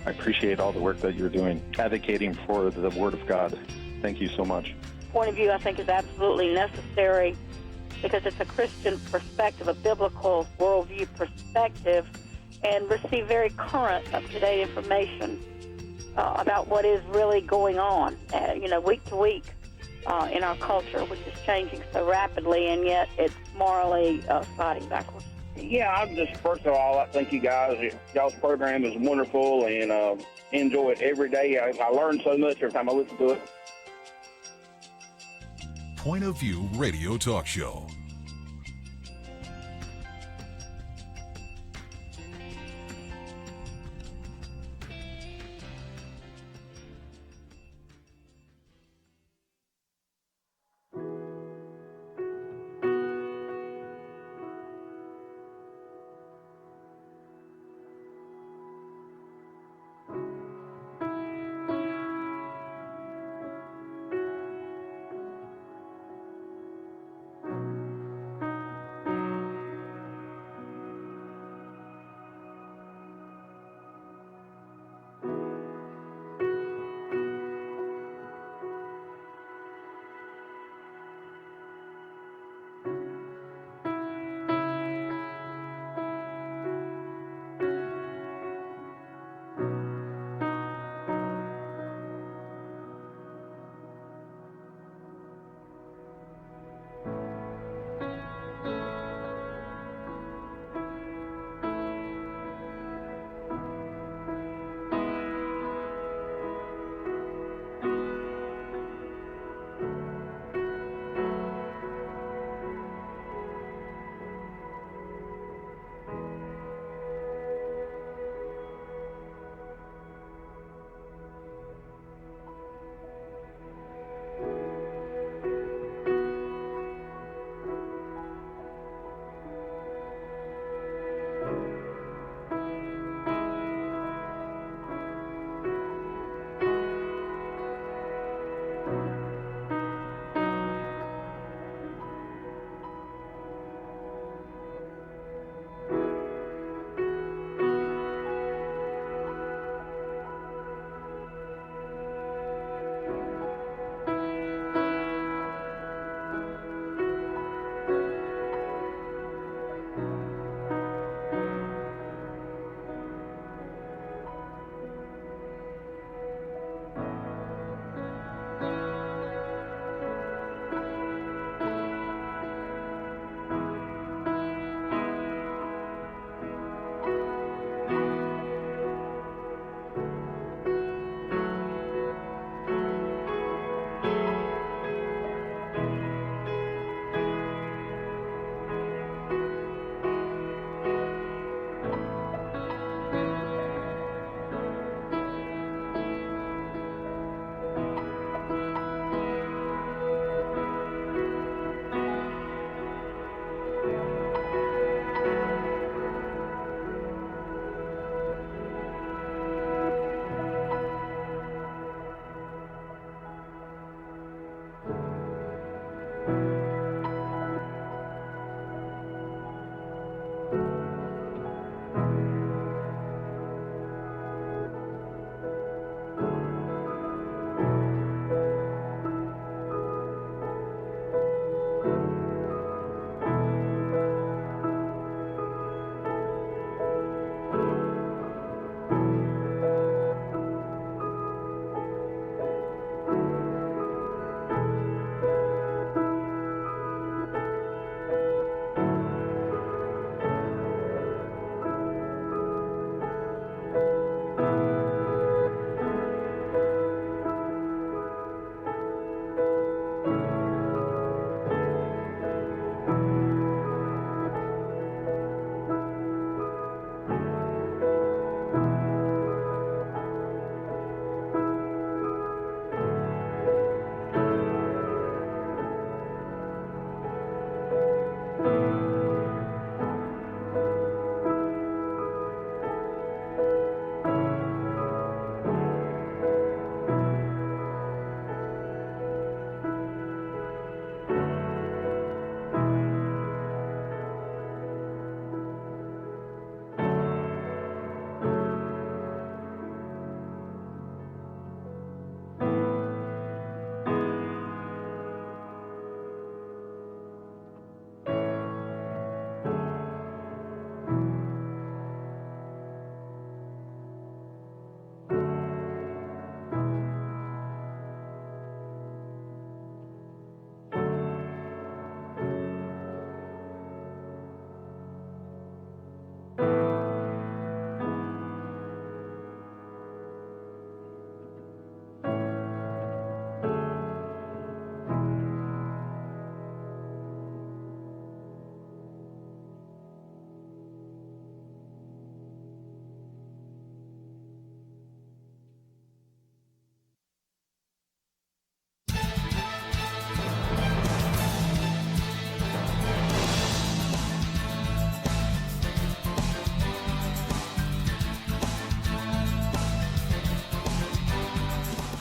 I appreciate all the work that you're doing, advocating for the Word of God. Thank you so much. Point of view, I think, is absolutely necessary because it's a Christian perspective, a biblical worldview perspective, and receive very current, up-to-date information about what is really going on, week to week in our culture, which is changing so rapidly, and yet it's morally sliding backwards. Yeah, I'm just, first of all, I thank you guys. Y'all's program is wonderful, and enjoy it every day. I learn so much every time I listen to it. Point of View Radio Talk Show.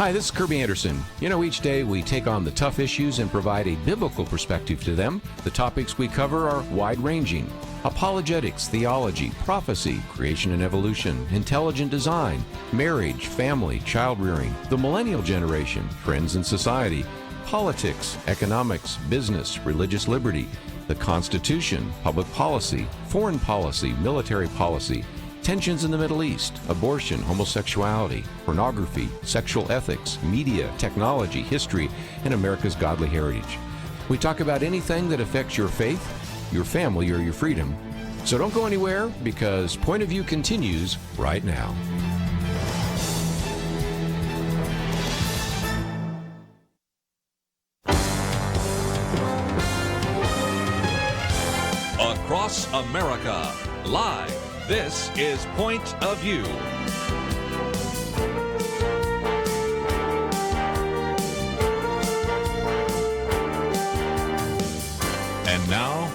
Hi, this is Kerby Anderson. Each day we take on the tough issues and provide a biblical perspective to them. The topics we cover are wide-ranging: apologetics, theology, prophecy, creation and evolution, intelligent design, marriage, family, child-rearing, the millennial generation, friends and society, politics, economics, business, religious liberty, the Constitution, public policy, foreign policy, military policy, tensions in the Middle East, abortion, homosexuality, pornography, sexual ethics, media, technology, history, and America's godly heritage. We talk about anything that affects your faith, your family, or your freedom. So don't go anywhere, because Point of View continues right now. Across America, live. This is Point of View. And now,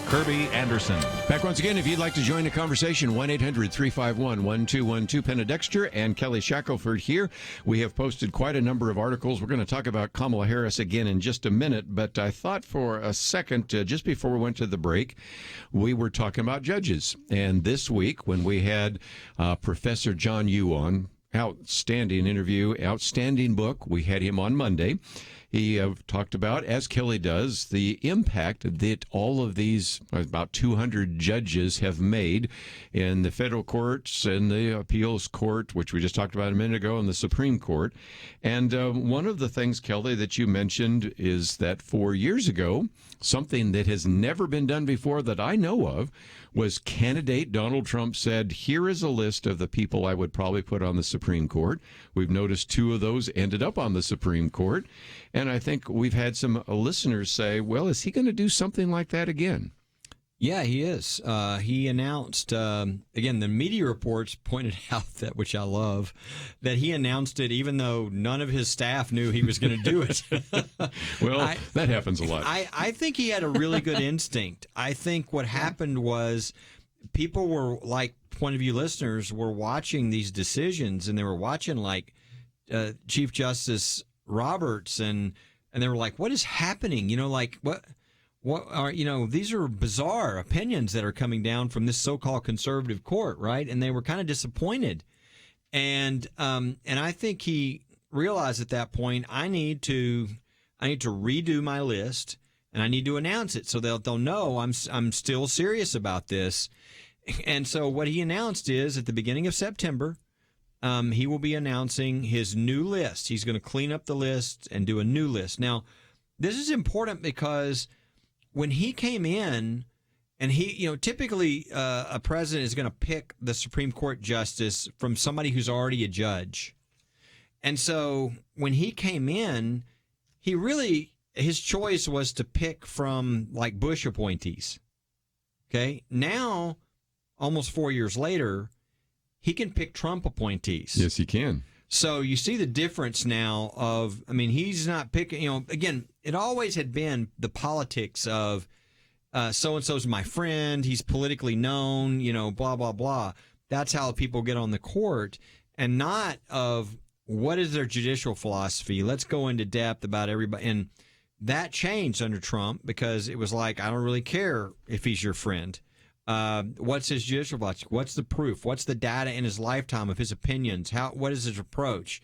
Kerby Anderson. Back once again, if you'd like to join the conversation, 1-800-351-1212. Penna Dexter and Kelly Shackelford here. We have posted quite a number of articles. We're going to talk about Kamala Harris again in just a minute, but I thought for a second, just before we went to the break, we were talking about judges. And this week, when we had Professor John Yoo on, outstanding interview, outstanding book, we had him on Monday. He talked about, as Kelly does, the impact that all of these about 200 judges have made in the federal courts and the appeals court, which we just talked about a minute ago, and the Supreme Court. And one of the things, Kelly, that you mentioned is that 4 years ago, something that has never been done before that I know of was candidate Donald Trump said, here is a list of the people I would probably put on the Supreme Court. We've noticed 2 of those ended up on the Supreme Court. And I think we've had some listeners say, well, is he going to do something like that again? Yeah, he is. He announced, again, the media reports pointed out that, which I love, that he announced it even though none of his staff knew he was going to do it. Well, that happens a lot. I think he had a really good instinct. I think what happened was people were, like Point of View listeners, were watching these decisions, and they were watching like Chief Justice Roberts, and they were like, what is happening? What are, these are bizarre opinions that are coming down from this so-called conservative court, right? And they were kind of disappointed. And I think he realized at that point, I need to redo my list, and I need to announce it so they'll know I'm still serious about this. And so what he announced is at the beginning of September, he will be announcing his new list. He's going to clean up the list and do a new list. Now, this is important because when he came in, and he, typically a president is going to pick the Supreme Court justice from somebody who's already a judge. And so when he came in, his choice was to pick from like Bush appointees. Okay. Now, almost 4 years later, he can pick Trump appointees. Yes, he can. So you see the difference now he's not picking, again, it always had been the politics of so-and-so's my friend, he's politically known, blah, blah, blah. That's how people get on the court, and not of what is their judicial philosophy. Let's go into depth about everybody. And that changed under Trump because it was like, I don't really care if he's your friend. What's his judicial philosophy? What's the proof? What's the data in his lifetime of his opinions? What is his approach?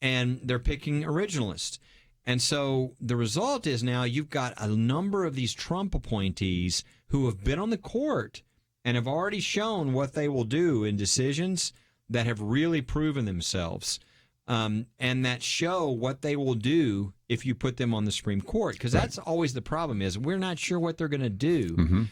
And they're picking originalists. And so the result is now you've got a number of these Trump appointees who have been on the court and have already shown what they will do in decisions that have really proven themselves, and that show what they will do if you put them on the Supreme Court. Because that's always the problem, is we're not sure what they're going to do. Mm-hmm.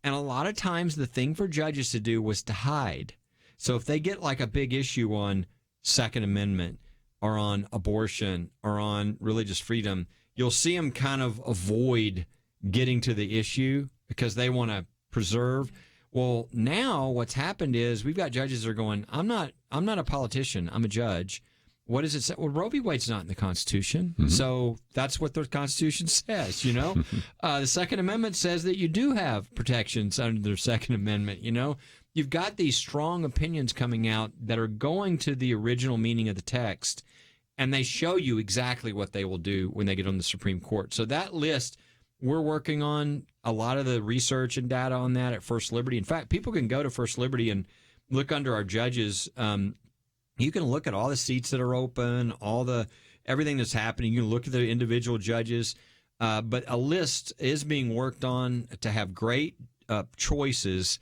And a lot of times the thing for judges to do was to hide. So if they get like a big issue on Second Amendment or on abortion or on religious freedom, you'll see them kind of avoid getting to the issue because they want to preserve. Well, now what's happened is we've got judges that are going, I'm not a politician, I'm a judge. What does it say? Well, Roe v. Wade's not in the Constitution, so that's what the Constitution says, The Second Amendment says that you do have protections under the Second Amendment, You've got these strong opinions coming out that are going to the original meaning of the text, and they show you exactly what they will do when they get on the Supreme Court. So that list, we're working on a lot of the research and data on that at First Liberty. In fact, people can go to First Liberty and look under our judges. You can look at all the seats that are open, everything that's happening. You can look at the individual judges. But a list is being worked on to have great choices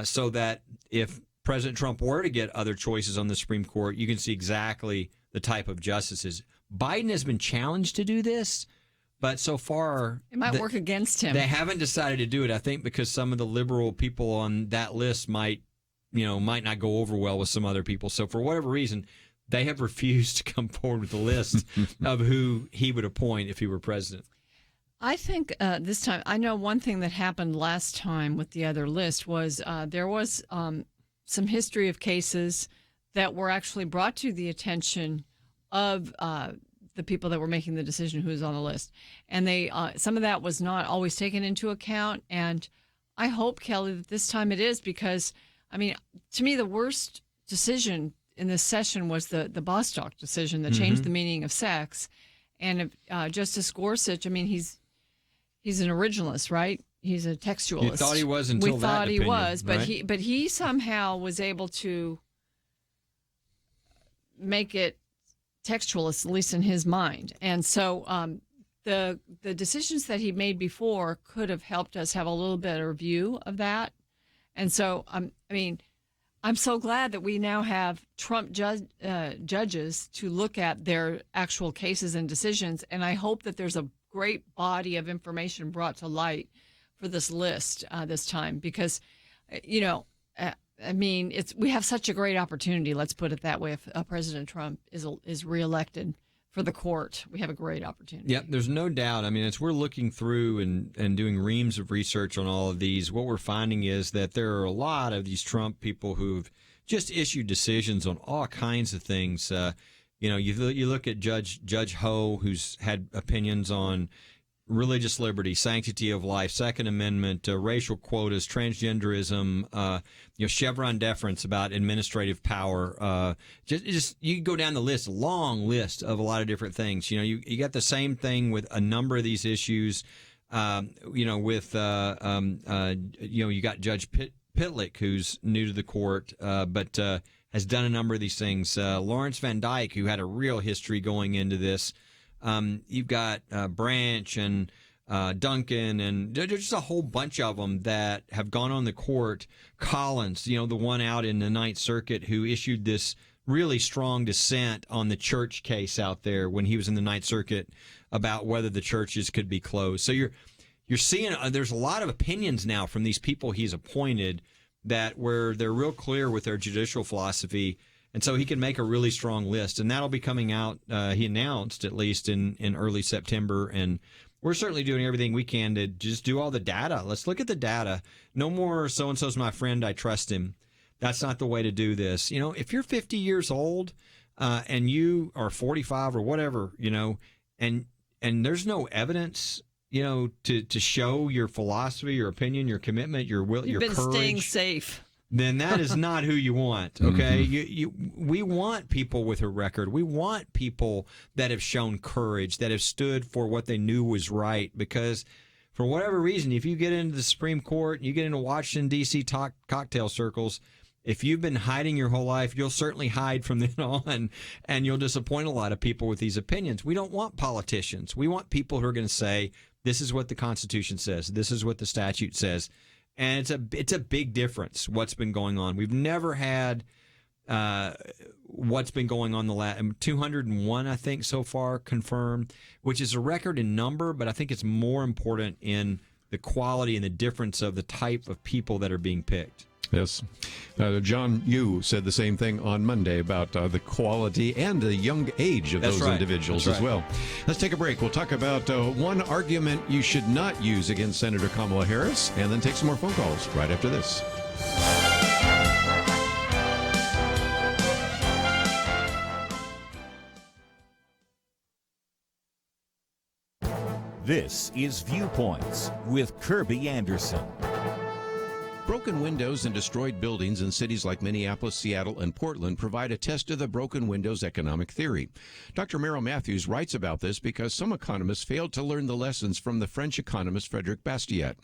so that if President Trump were to get other choices on the Supreme Court, you can see exactly the type of justices. Biden has been challenged to do this, but so far it might work against him. They haven't decided to do it, I think, because some of the liberal people on that list might not go over well with some other people. So for whatever reason, they have refused to come forward with a list of who he would appoint if he were president. I think this time, I know one thing that happened last time with the other list was there was some history of cases that were actually brought to the attention of the people that were making the decision who's on the list. And they some of that was not always taken into account. And I hope, Kelly, that this time it is, because, I mean, to me, the worst decision in this session was the Bostock decision that changed the meaning of sex. And Justice Gorsuch, I mean, he's an originalist, right? He's a textualist. You thought he was until we that thought opinion, he was, but right? he somehow was able to make it textualist, at least in his mind. And so the decisions that he made before could have helped us have a little better view of that. And so I'm so glad that we now have Trump judges to look at their actual cases and decisions. And I hope that there's a great body of information brought to light for this list this time, because, we have such a great opportunity. Let's put it that way. If President Trump is reelected for the court, we have a great opportunity. Yep, there's no doubt. I mean, as we're looking through and doing reams of research on all of these, what we're finding is that there are a lot of these Trump people who've just issued decisions on all kinds of things. You look at Judge Ho, who's had opinions on religious liberty, sanctity of life, Second Amendment, racial quotas, transgenderism, Chevron deference about administrative power. Just you can go down the list, long list of a lot of different things. You got the same thing with a number of these issues. You got Judge Pitlick, who's new to the court, but has done a number of these things. Lawrence Van Dyke, who had a real history going into this. You've got Branch and Duncan, and there's just a whole bunch of them that have gone on the court. Collins, the one out in the Ninth Circuit who issued this really strong dissent on the church case out there when he was in the Ninth Circuit about whether the churches could be closed. So you're seeing there's a lot of opinions now from these people he's appointed where they're real clear with their judicial philosophy. And so he can make a really strong list, and that'll be coming out, he announced, at least in early September. And we're certainly doing everything we can to just do all the data. Let's look at the data. No more so-and-so's my friend, I trust him. That's not the way to do this. If you're 50 years old and you are 45 or whatever, and there's no evidence, to show your philosophy, your opinion, your commitment, your will, your courage. You've been staying safe. Then that is not who you want, okay? We want people with a record. We want people that have shown courage, that have stood for what they knew was right, because for whatever reason, if you get into the Supreme Court, you get into Washington, D.C. cocktail circles, if you've been hiding your whole life, you'll certainly hide from then on, and you'll disappoint a lot of people with these opinions. We don't want politicians. We want people who are going to say, this is what the Constitution says, this is what the statute says. And it's a big difference what's been going on. We've never had what's been going on the last 201, I think, so far confirmed, which is a record in number, but I think it's more important in the quality and the difference of the type of people that are being picked. Yes. John Yoo said the same thing on Monday about the quality and the young age of those individuals as well. Let's take a break. We'll talk about one argument you should not use against Senator Kamala Harris, and then take some more phone calls right after this. This is Viewpoints with Kerby Anderson. Broken windows and destroyed buildings in cities like Minneapolis, Seattle, and Portland provide a test of the broken windows economic theory. Dr. Merrill Matthews writes about this because some economists failed to learn the lessons from the French economist Frédéric Bastiat.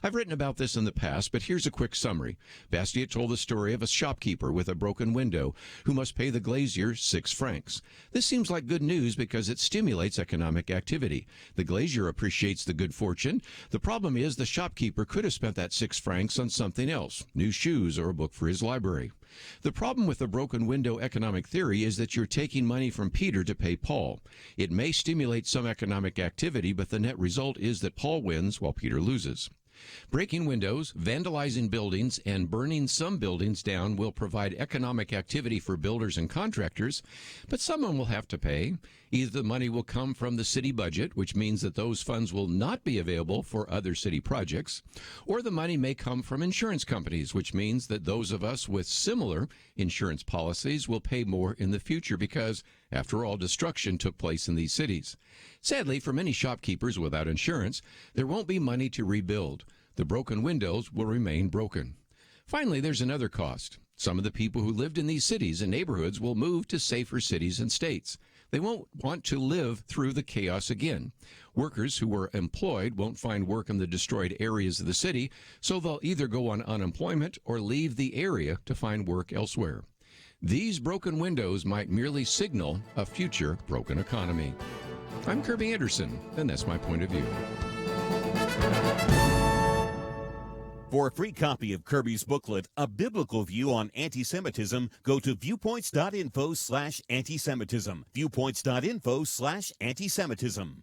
I've written about this in the past, but here's a quick summary. Bastiat told the story of a shopkeeper with a broken window who must pay the glazier 6 francs. This seems like good news because it stimulates economic activity. The glazier appreciates the good fortune. The problem is the shopkeeper could have spent that 6 francs on something else, new shoes or a book for his library. The problem with the broken window economic theory is that you're taking money from Peter to pay Paul. It may stimulate some economic activity, but the net result is that Paul wins while Peter loses. Breaking windows, vandalizing buildings, and burning some buildings down will provide economic activity for builders and contractors, but someone will have to pay. Either the money will come from the city budget, which means that those funds will not be available for other city projects, or the money may come from insurance companies, which means that those of us with similar insurance policies will pay more in the future because, after all, destruction took place in these cities. Sadly, for many shopkeepers without insurance, there won't be money to rebuild. The broken windows will remain broken. Finally, there's another cost. Some of the people who lived in these cities and neighborhoods will move to safer cities and states. They won't want to live through the chaos again. Workers who were employed won't find work in the destroyed areas of the city, so they'll either go on unemployment or leave the area to find work elsewhere. These broken windows might merely signal a future broken economy. I'm Kerby Anderson, and that's my point of view. For a free copy of Kerby's booklet, A Biblical View on Anti-Semitism, go to viewpoints.info/antisemitism. Viewpoints.info/antisemitism.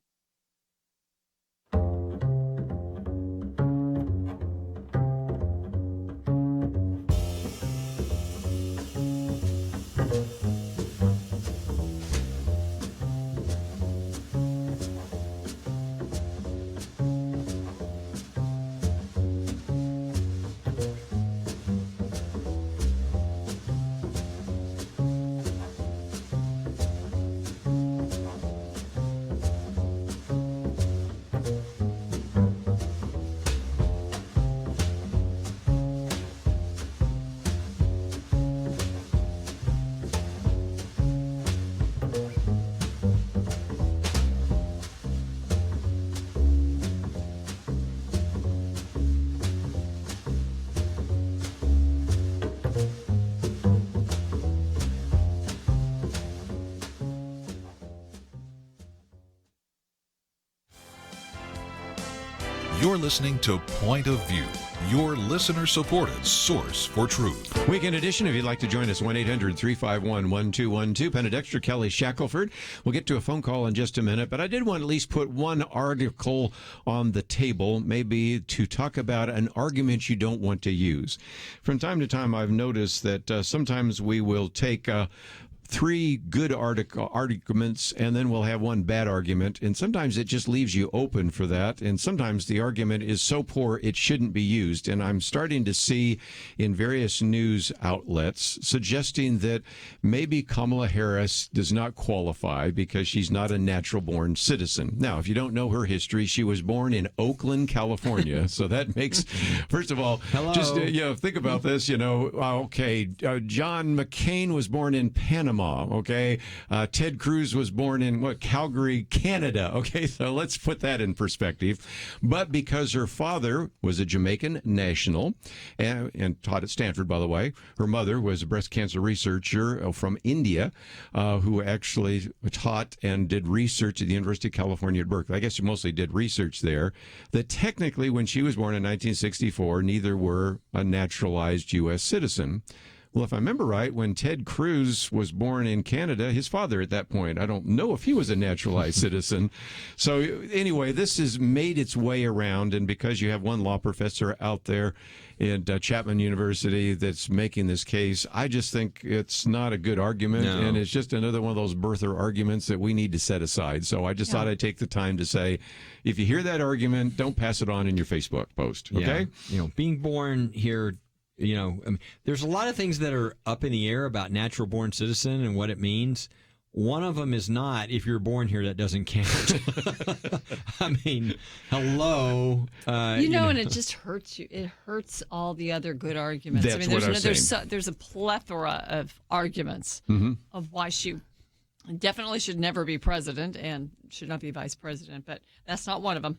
You're listening to Point of View, your listener-supported source for truth. Weekend edition, if you'd like to join us, 1-800-351-1212. Penna Dexter, Kelly Shackelford. We'll get to a phone call in just a minute, but I did want to at least put one article on the table, maybe to talk about an argument you don't want to use. From time to time, I've noticed that sometimes we will take 3 good arguments, and then we'll have 1 bad argument. And sometimes it just leaves you open for that. And sometimes the argument is so poor it shouldn't be used. And I'm starting to see in various news outlets suggesting that maybe Kamala Harris does not qualify because she's not a natural-born citizen. Now, if you don't know her history, she was born in Oakland, California. So that makes, first of all, just think about this. John McCain was born in Panama. Okay, Ted Cruz was born in Calgary, Canada. Okay, so let's put that in perspective. But because her father was a Jamaican national and taught at Stanford, by the way, her mother was a breast cancer researcher from India who actually taught and did research at the University of California at Berkeley. I guess she mostly did research there. That technically, when she was born in 1964, neither were a naturalized U.S. citizen. Well, if I remember right, when Ted Cruz was born in Canada, his father at that point, I don't know if he was a naturalized citizen. So anyway, this has made its way around, and because you have one law professor out there at Chapman University that's making this case, I just think it's not a good argument, and it's just another one of those birther arguments that we need to set aside. So I just thought I'd take the time to say, if you hear that argument, don't pass it on in your Facebook post, okay? Yeah. Being born here, there's a lot of things that are up in the air about natural-born citizen and what it means. One of them is not. If you're born here, that doesn't count. I mean, hello. And it just hurts you. It hurts all the other good arguments. That's what I was saying. There's a plethora of arguments of why she definitely should never be president and should not be vice president, but that's not one of them.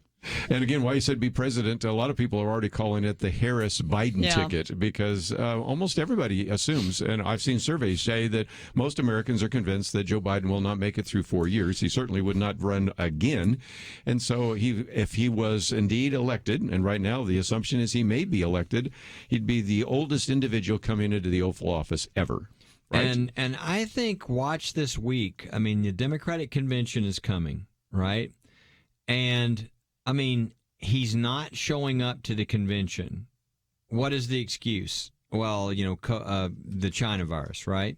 And again, why you said be president, a lot of people are already calling it the Harris-Biden ticket because almost everybody assumes, and I've seen surveys say that most Americans are convinced that Joe Biden will not make it through 4 years. He certainly would not run again. And so if he was indeed elected, and right now the assumption is he may be elected, he'd be the oldest individual coming into the Oval Office ever. Right? And I think watch this week. I mean, the Democratic convention is coming, right? And I mean, he's not showing up to the convention. What is the excuse? Well, the China virus, right?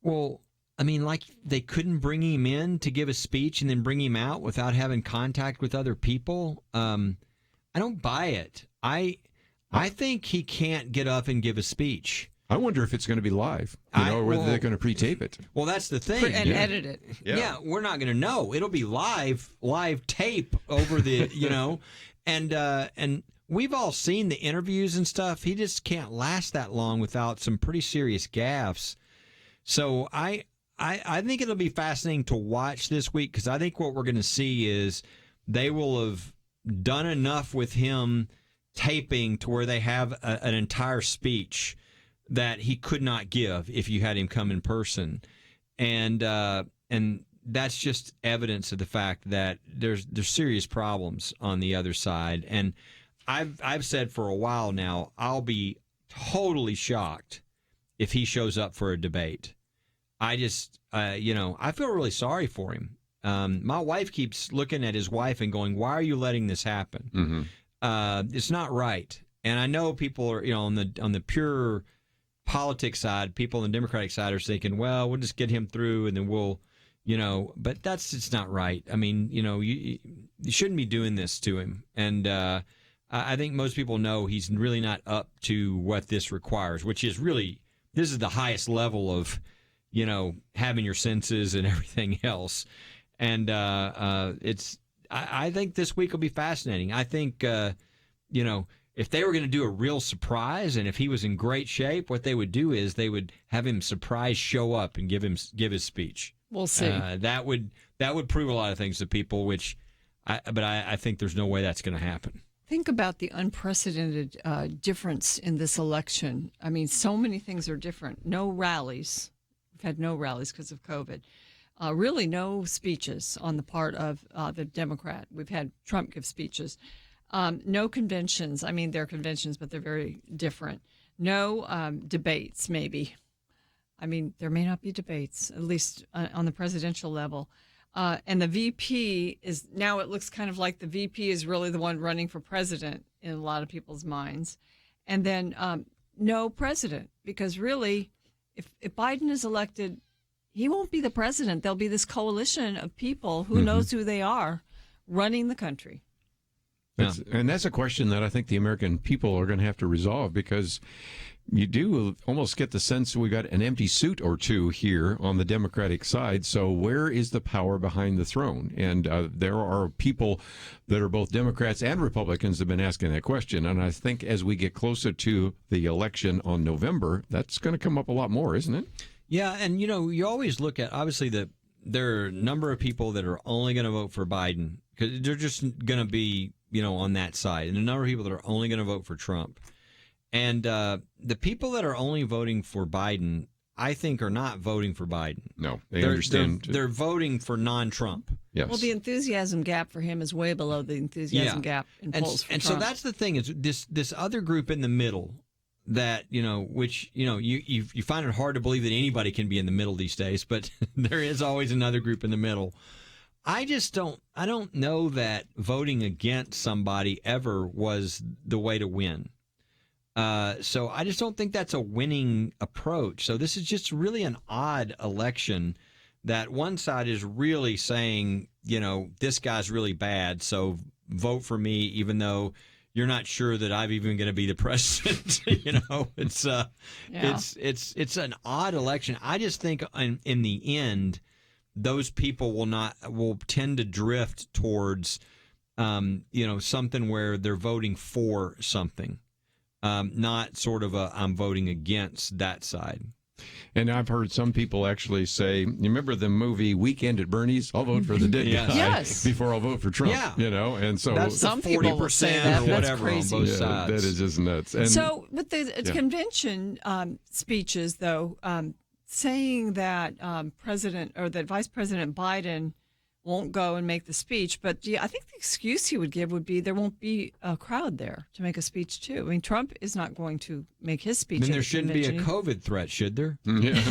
Well, I mean, like they couldn't bring him in to give a speech and then bring him out without having contact with other people. I don't buy it. I think he can't get up and give a speech. I wonder if it's going to be live, or whether they're going to pre-tape it. Well, that's the thing. And edit it. Yeah, we're not going to know. It'll be live tape over the, and we've all seen the interviews and stuff. He just can't last that long without some pretty serious gaffes. So I think it'll be fascinating to watch this week because I think what we're going to see is they will have done enough with him taping to where they have an entire speech that he could not give if you had him come in person, and that's just evidence of the fact that there's serious problems on the other side. And I've said for a while now, I'll be totally shocked if he shows up for a debate. I just I feel really sorry for him. My wife keeps looking at his wife and going, "Why are you letting this happen? It's not right." And I know people are on the pure politics side, people on the Democratic side are thinking, well, we'll just get him through and then we'll, but that's just not right. I mean, you shouldn't be doing this to him. And I think most people know he's really not up to what this requires, which is really, this is the highest level of, having your senses and everything else. And I think this week will be fascinating. I think, if they were going to do a real surprise and if he was in great shape, what they would do is they would have him surprise show up and give his speech. We'll see. That would prove a lot of things to people, but I think there's no way that's going to happen. Think about the unprecedented difference in this election. I mean, so many things are different. No rallies. We've had no rallies because of COVID. Really no speeches on the part of the Democrat. We've had Trump give speeches. No conventions. I mean, they're conventions, but they're very different. No debates, maybe. I mean, there may not be debates, at least on the presidential level. And the VP is, now it looks kind of like the VP is really the one running for president in a lot of people's minds. And then no president, because really, if Biden is elected, he won't be the president. There'll be this coalition of people who knows who they are running the country. And that's a question that I think the American people are going to have to resolve, because you do almost get the sense we've got an empty suit or two here on the Democratic side. So where is the power behind the throne? And there are people that are both Democrats and Republicans that have been asking that question. And I think as we get closer to the election on November, that's going to come up a lot more, isn't it? Yeah, and you always look at, obviously, there are a number of people that are only going to vote for Biden because they're just going to be on that side, and a number of people that are only going to vote for Trump. And the people that are only voting for Biden, I think, are not voting for Biden. No, they understand. They're voting for non-Trump. Yes. Well, the enthusiasm gap for him is way below the enthusiasm gap in polls for Trump. So that's the thing, is this other group in the middle that, which, you find it hard to believe that anybody can be in the middle these days, but there is always another group in the middle. I don't know that voting against somebody ever was the way to win. So I just don't think that's a winning approach. So this is just really an odd election that one side is really saying, this guy's really bad, so vote for me, even though you're not sure that I'm even going to be the president. It's an odd election. I just think in the end, those people will tend to drift towards, something where they're voting for something, not sort of I'm voting against that side. And I've heard some people actually say, you remember the movie Weekend at Bernie's? I'll vote for the dead guy before I'll vote for Trump. Yeah. And so that's some people will say that. or That's whatever crazy. on both sides. That is just nuts. And, so with the convention speeches, though, saying that that Vice President Biden won't go and make the speech, but I think the excuse he would give would be there won't be a crowd there to make a speech too. I mean, Trump is not going to make his speech. Then there shouldn't be a COVID threat, should there? Yeah.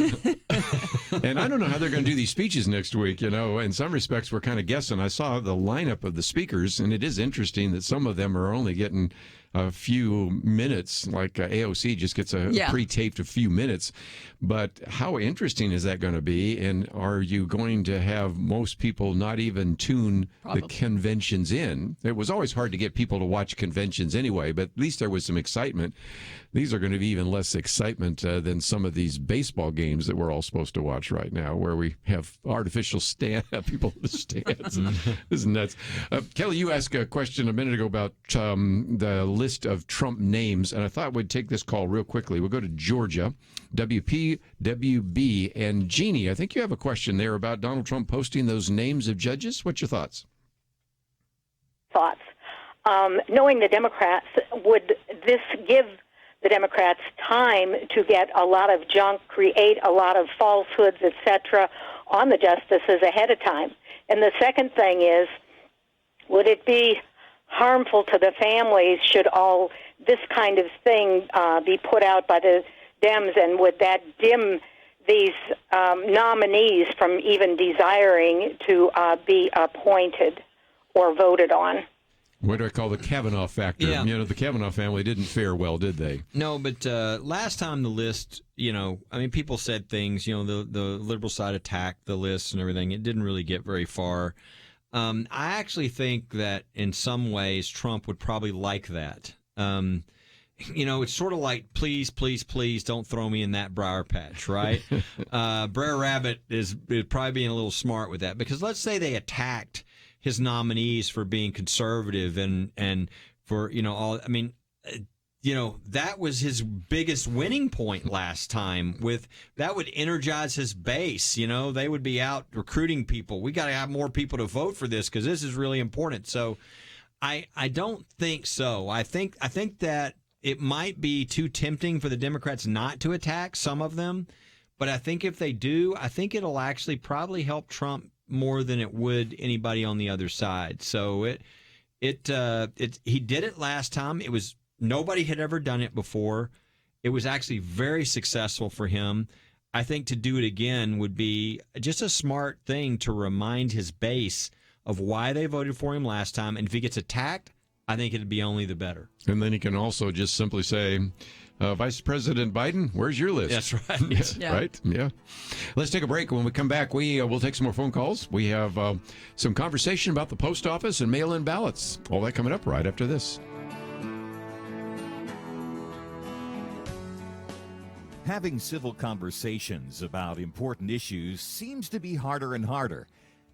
And I don't know how they're going to do these speeches next week. In some respects, we're kind of guessing. I saw the lineup of the speakers, and it is interesting that some of them are only getting a few minutes, like AOC just gets a pre-taped a few minutes. But how interesting is that going to be? And are you going to have most people not even tune the conventions in? It was always hard to get people to watch conventions anyway, but at least there was some excitement. These are going to be even less excitement than some of these baseball games that we're all supposed to watch right now, where we have artificial people in the stands. This is nuts. Kelly, you asked a question a minute ago about the list of Trump names, and I thought we'd take this call real quickly. We'll go to Georgia, WPWB, and Jeannie, I think you have a question there about Donald Trump posting those names of judges. What's your thoughts? Knowing the Democrats, would this give the Democrats time to get a lot of junk, create a lot of falsehoods, etc., on the justices ahead of time? And the second thing is, would it be harmful to the families should all this kind of thing be put out by the Dems, and would that dim these nominees from even desiring to be appointed or voted on? What do I call the Kavanaugh factor? Yeah. The Kavanaugh family didn't fare well, did they? No, but last time the list, people said things, the liberal side attacked the list and everything. It didn't really get very far. I actually think that in some ways Trump would probably like that. It's sort of like, please, please, please don't throw me in that briar patch, right? Brer Rabbit is probably being a little smart with that, because let's say they attacked his nominees for being conservative and for, that was his biggest winning point last time. That would energize his base. They would be out recruiting people. We got to have more people to vote for this because this is really important. So I don't think so. I think that it might be too tempting for the Democrats not to attack some of them. But I think if they do, I think it'll actually probably help Trump more than it would anybody on the other side. So he did it last time. It was nobody had ever done it before. It was actually very successful for him. I think to do it again would be just a smart thing to remind his base of why they voted for him last time. And if he gets attacked, I think it'd be only the better. And then he can also just simply say, Vice President Biden, where's your list? That's right. Yeah. Right? Yeah. Let's take a break. When we come back, we'll take some more phone calls. We have some conversation about the post office and mail-in ballots. All that coming up right after this. Having civil conversations about important issues seems to be harder and harder.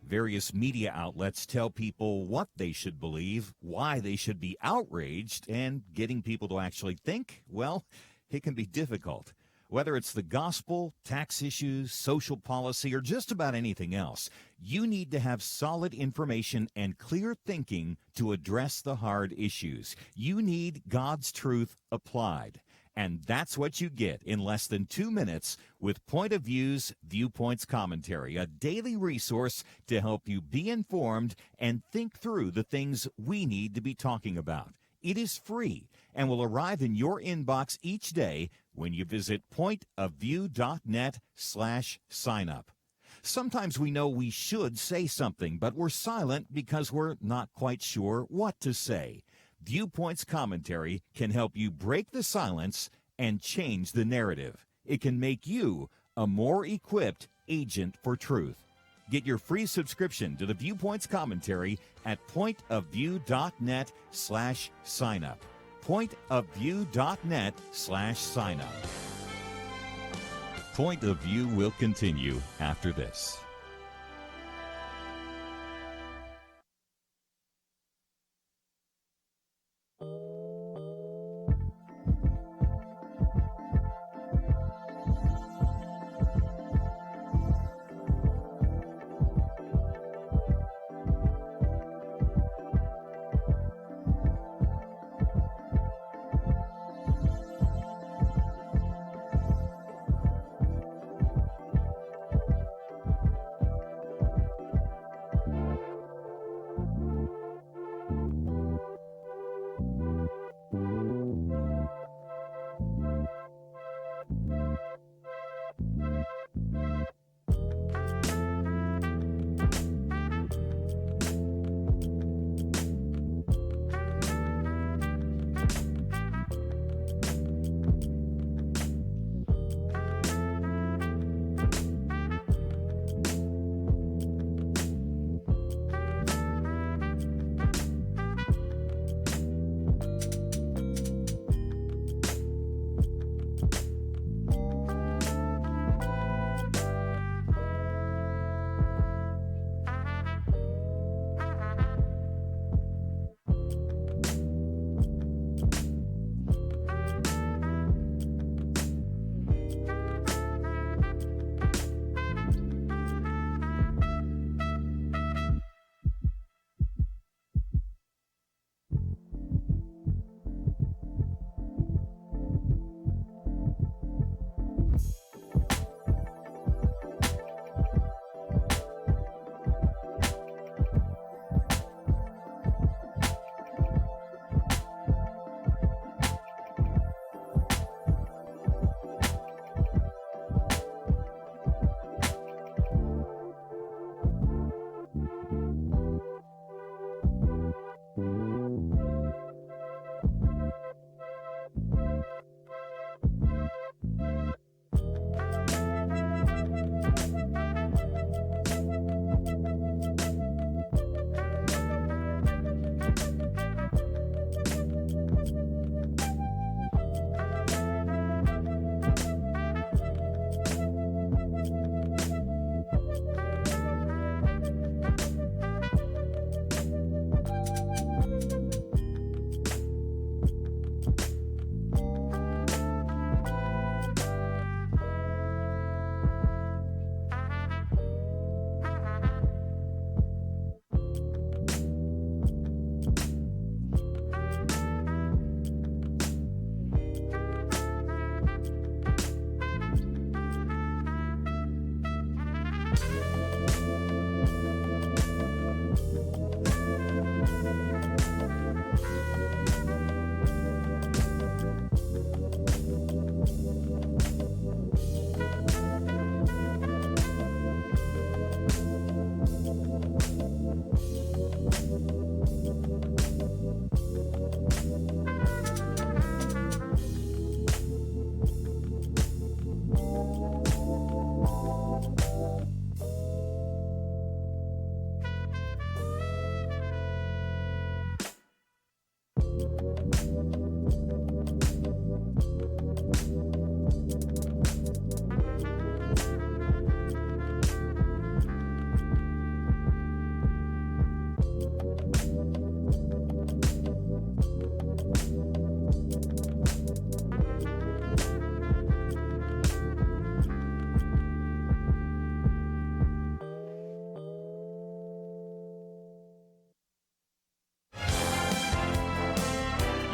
Various media outlets tell people what they should believe, why they should be outraged, and getting people to actually think, well, it can be difficult. Whether it's the gospel, tax issues, social policy, or just about anything else, you need to have solid information and clear thinking to address the hard issues. You need God's truth applied. And that's what you get in less than 2 minutes with Point of View's Viewpoints Commentary, a daily resource to help you be informed and think through the things we need to be talking about. It is free and will arrive in your inbox each day when you visit pointofview.net/signup. Sometimes we know we should say something, but we're silent because we're not quite sure what to say. Viewpoints Commentary can help you break the silence and change the narrative. It can make you a more equipped agent for truth. Get your free subscription to the Viewpoints Commentary at pointofview.net/signup. Pointofview.net/signup. Point of View will continue after this.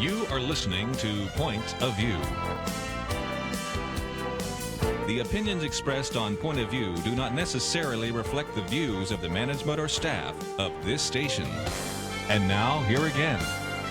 You are listening to Point of View. The opinions expressed on Point of View do not necessarily reflect the views of the management or staff of this station. And now, here again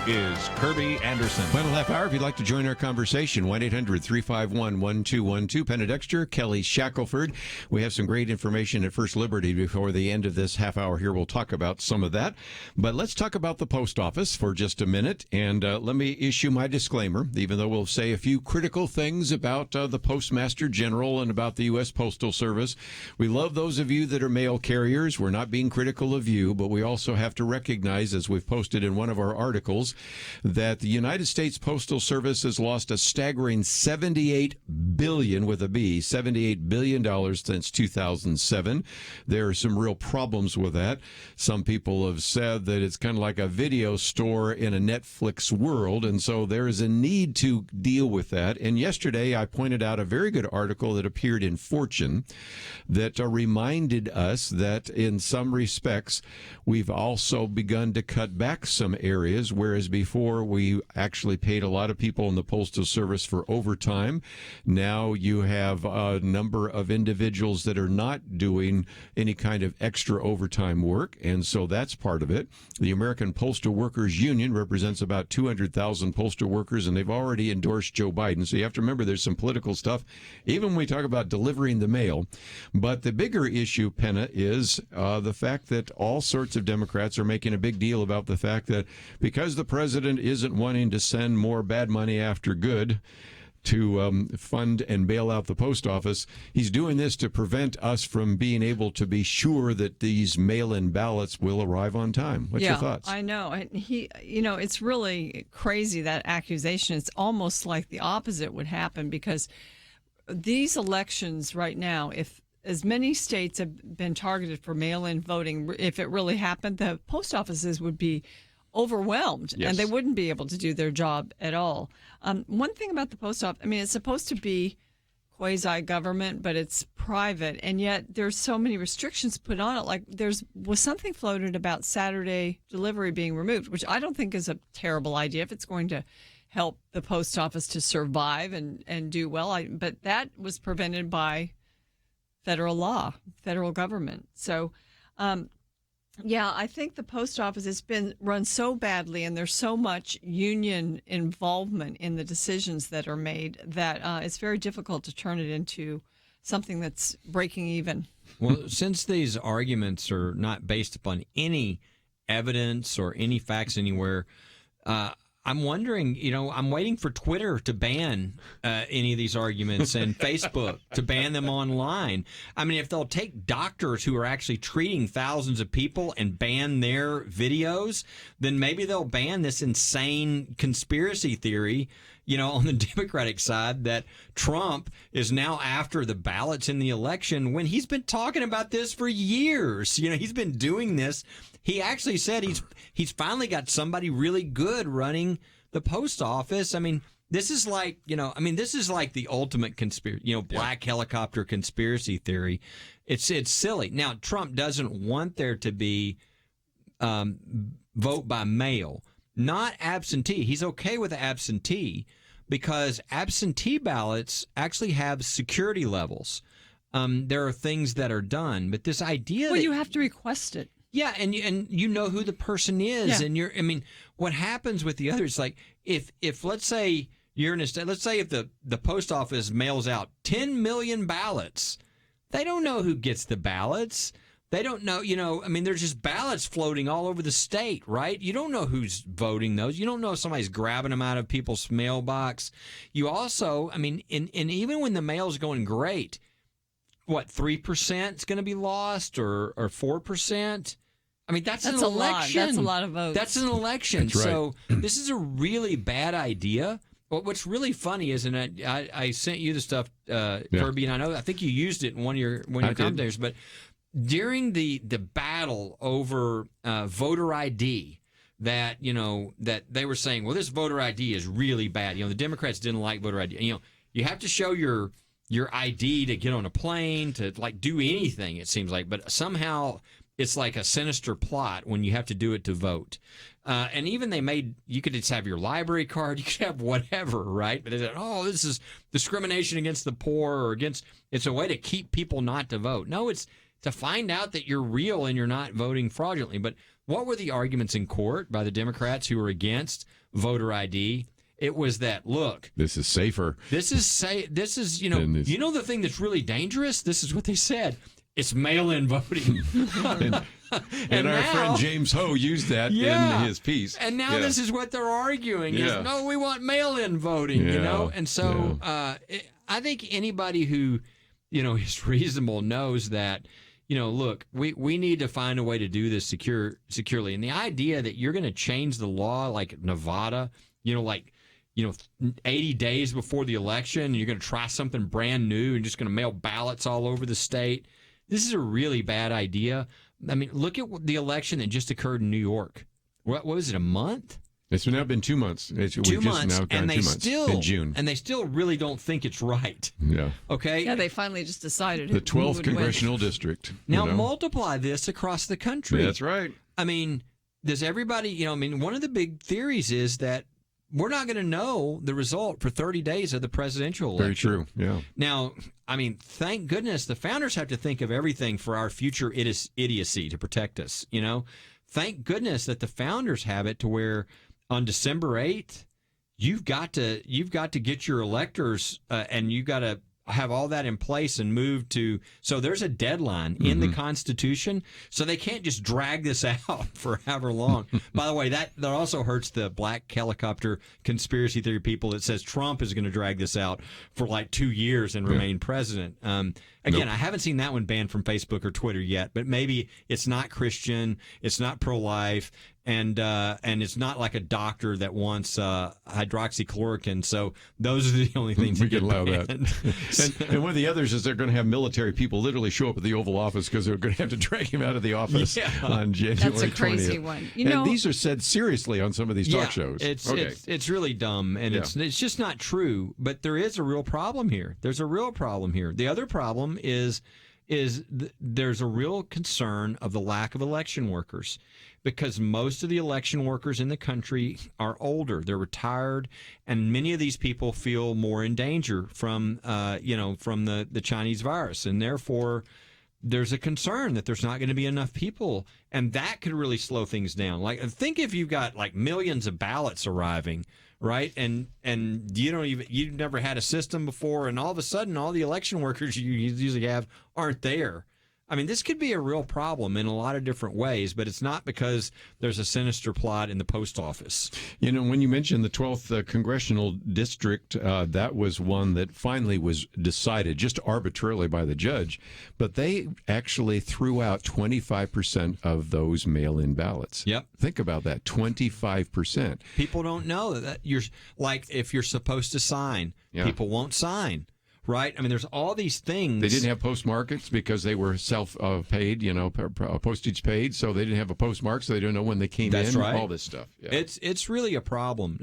is Kerby Anderson. Final half hour, if you'd like to join our conversation, 1-800-351-1212. Penna Dexter, Kelly Shackelford. We have some great information at First Liberty before the end of this half hour here. We'll talk about some of that. But let's talk about the post office for just a minute. And let me issue my disclaimer, even though we'll say a few critical things about the Postmaster General and about the U.S. Postal Service. We love those of you that are mail carriers. We're not being critical of you, but we also have to recognize, as we've posted in one of our articles, that the United States Postal Service has lost a staggering $78 billion with a B, $78 billion since 2007. There are some real problems with that. Some people have said that it's kind of like a video store in a Netflix world, and so there is a need to deal with that. And yesterday I pointed out a very good article that appeared in Fortune that reminded us that in some respects we've also begun to cut back some areas, whereas before we actually paid a lot of people in the Postal Service for overtime. Now you have a number of individuals that are not doing any kind of extra overtime work, and so that's part of it. The American Postal Workers Union represents about 200,000 postal workers, and they've already endorsed Joe Biden. So you have to remember there's some political stuff, even when we talk about delivering the mail. But the bigger issue, Penna, is the fact that all sorts of Democrats are making a big deal about the fact that because the president isn't wanting to send more bad money after good to fund and bail out the post office, he's doing this to prevent us from being able to be sure that these mail-in ballots will arrive on time. What's your thoughts? I know. And it's really crazy, that accusation. It's almost like the opposite would happen, because these elections right now, if as many states have been targeted for mail-in voting, if it really happened, the post offices would be overwhelmed, yes, and they wouldn't be able to do their job at all. One thing about the post office, it's supposed to be quasi-government, but it's private, and yet there's so many restrictions put on it. Like was something floated about Saturday delivery being removed, which I don't think is a terrible idea if it's going to help the post office to survive and do well. But that was prevented by federal law, federal government. So, I think the post office has been run so badly, and there's so much union involvement in the decisions that are made that it's very difficult to turn it into something that's breaking even. Well, since these arguments are not based upon any evidence or any facts anywhere, I'm wondering, I'm waiting for Twitter to ban any of these arguments and Facebook to ban them online. If they'll take doctors who are actually treating thousands of people and ban their videos, then maybe they'll ban this insane conspiracy theory, on the Democratic side, that Trump is now after the ballots in the election, when he's been talking about this for years. He's been doing this. He actually said he's finally got somebody really good running the post office. This is like, this is like the ultimate conspiracy, black helicopter conspiracy theory. It's silly. Now, Trump doesn't want there to be vote by mail, not absentee. He's okay with absentee because absentee ballots actually have security levels. There are things that are done, but this idea Well, that you have to request it. yeah, and you know who the person is, Yeah. and what happens with the others? Like if let's say you're in a state, let's say if the post office mails out 10 million ballots, they don't know who gets the ballots. They don't know, there's just ballots floating all over the state, right? You don't know who's voting those. You don't know if somebody's grabbing them out of people's mailbox. You also, and even when the mail's going great, what, 3% is going to be lost or 4%? That's an a lot. election. That's a lot of votes. That's an election. That's right. So this is a really bad idea. What's really funny is, and I sent you the stuff, Kerby, and I think you used it in one of your commentators, but during the battle over voter ID, that they were saying, well, this voter ID is really bad. The Democrats didn't like voter ID. You have to show your ID to get on a plane, to do anything, it seems like, but somehow it's like a sinister plot when you have to do it to vote. And even you could just have your library card, you could have whatever, right? But they said, oh, this is discrimination against the poor, or it's a way to keep people not to vote. No, it's to find out that you're real and you're not voting fraudulently. But what were the arguments in court by the Democrats who were against voter ID? It was that, look, this is safer. This is the thing that's really dangerous? This is what they said. It's mail-in voting. and our friend James Ho used that in his piece. And now this is what they're arguing. Is, no, we want mail-in voting, And so I think anybody who, is reasonable knows that, look, we need to find a way to do this securely. And the idea that you're going to change the law like Nevada, 80 days before the election, and you're going to try something brand new and just going to mail ballots all over the state. This is a really bad idea. Look at the election that just occurred in New York. What was it, a month? It's now been 2 months. 2 months, and they still in June, and they still really don't think it's right. Yeah. Okay. Yeah, they finally just decided the 12th congressional district. Now multiply this across the country. That's right. Does everybody? One of the big theories is that we're not going to know the result for 30 days of the presidential election. Very true, yeah. Now, thank goodness the founders have to think of everything for our future idiocy to protect us, Thank goodness that the founders have it to where on December 8th, you've got to get your electors and you've got to have all that in place and move to. So there's a deadline in the Constitution, so they can't just drag this out for however long. By the way, that also hurts the black helicopter conspiracy theory people that says Trump is going to drag this out for 2 years and remain president. Again, I haven't seen that one banned from Facebook or Twitter yet, but maybe it's not Christian, it's not pro-life, and it's not like a doctor that wants hydroxychloroquine. So those are the only things we can allow that. and one of the others is they're going to have military people literally show up at the Oval Office because they're going to have to drag him out of the office on January 20th. That's a crazy one. And these are said seriously on some of these talk shows. It's really dumb, and it's just not true. But there is a real problem here. There's a real problem here. The other problem is there's a real concern of the lack of election workers, because most of the election workers in the country are older. They're retired, and many of these people feel more in danger from the Chinese virus, and therefore there's a concern that there's not going to be enough people, and that could really slow things down. Think if you've got millions of ballots arriving, right? And you've never had a system before, and all of a sudden all the election workers you usually have aren't there. This could be a real problem in a lot of different ways, but it's not because there's a sinister plot in the post office. When you mentioned the 12th congressional district, that was one that finally was decided just arbitrarily by the judge, but they actually threw out 25% of those mail-in ballots. Yep. Think about that, 25%. People don't know that if you're supposed to sign, people won't sign. Right? There's all these things. They didn't have postmarks because they were self-paid, postage paid, so they didn't have a postmark, so they don't know when they came in. That's right. All this stuff. Yeah. It's really a problem.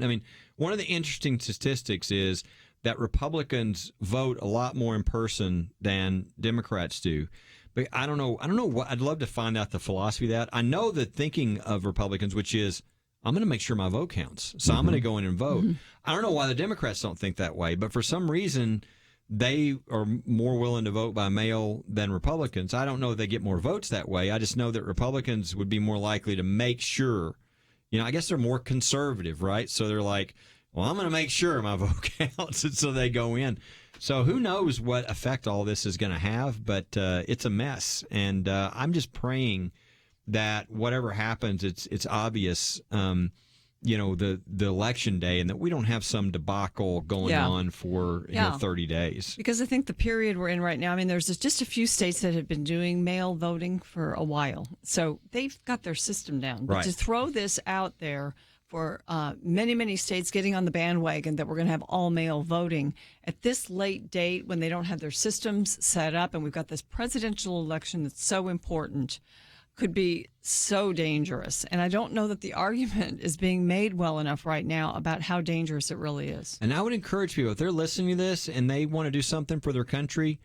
One of the interesting statistics is that Republicans vote a lot more in person than Democrats do. But I don't know what. I'd love to find out the philosophy of that. I know the thinking of Republicans, which is, I'm going to make sure my vote counts, so I'm going to go in and vote. I don't know why the Democrats don't think that way, but for some reason they are more willing to vote by mail than Republicans. I don't know if they get more votes that way. I just know that Republicans would be more likely to make sure, I guess they're more conservative, right? So they're like, well, I'm going to make sure my vote counts, and so they go in. So who knows what effect all this is going to have, but it's a mess. And I'm just praying that whatever happens, it's obvious, the election day, and that we don't have some debacle going on for 30 days. Because I think the period we're in right now, there's just a few states that have been doing mail voting for a while. So they've got their system down. But to throw this out there for many, many states getting on the bandwagon that we're going to have all mail voting at this late date when they don't have their systems set up, and we've got this presidential election that's so important, could be so dangerous. And I don't know that the argument is being made well enough right now about how dangerous it really is. And I would encourage people, if they're listening to this and they want to do something for their country,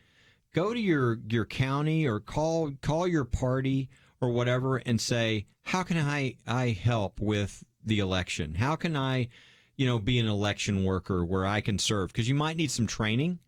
go to your county or call your party or whatever and say, how can I help with the election? How can I, be an election worker where I can serve? Because you might need some training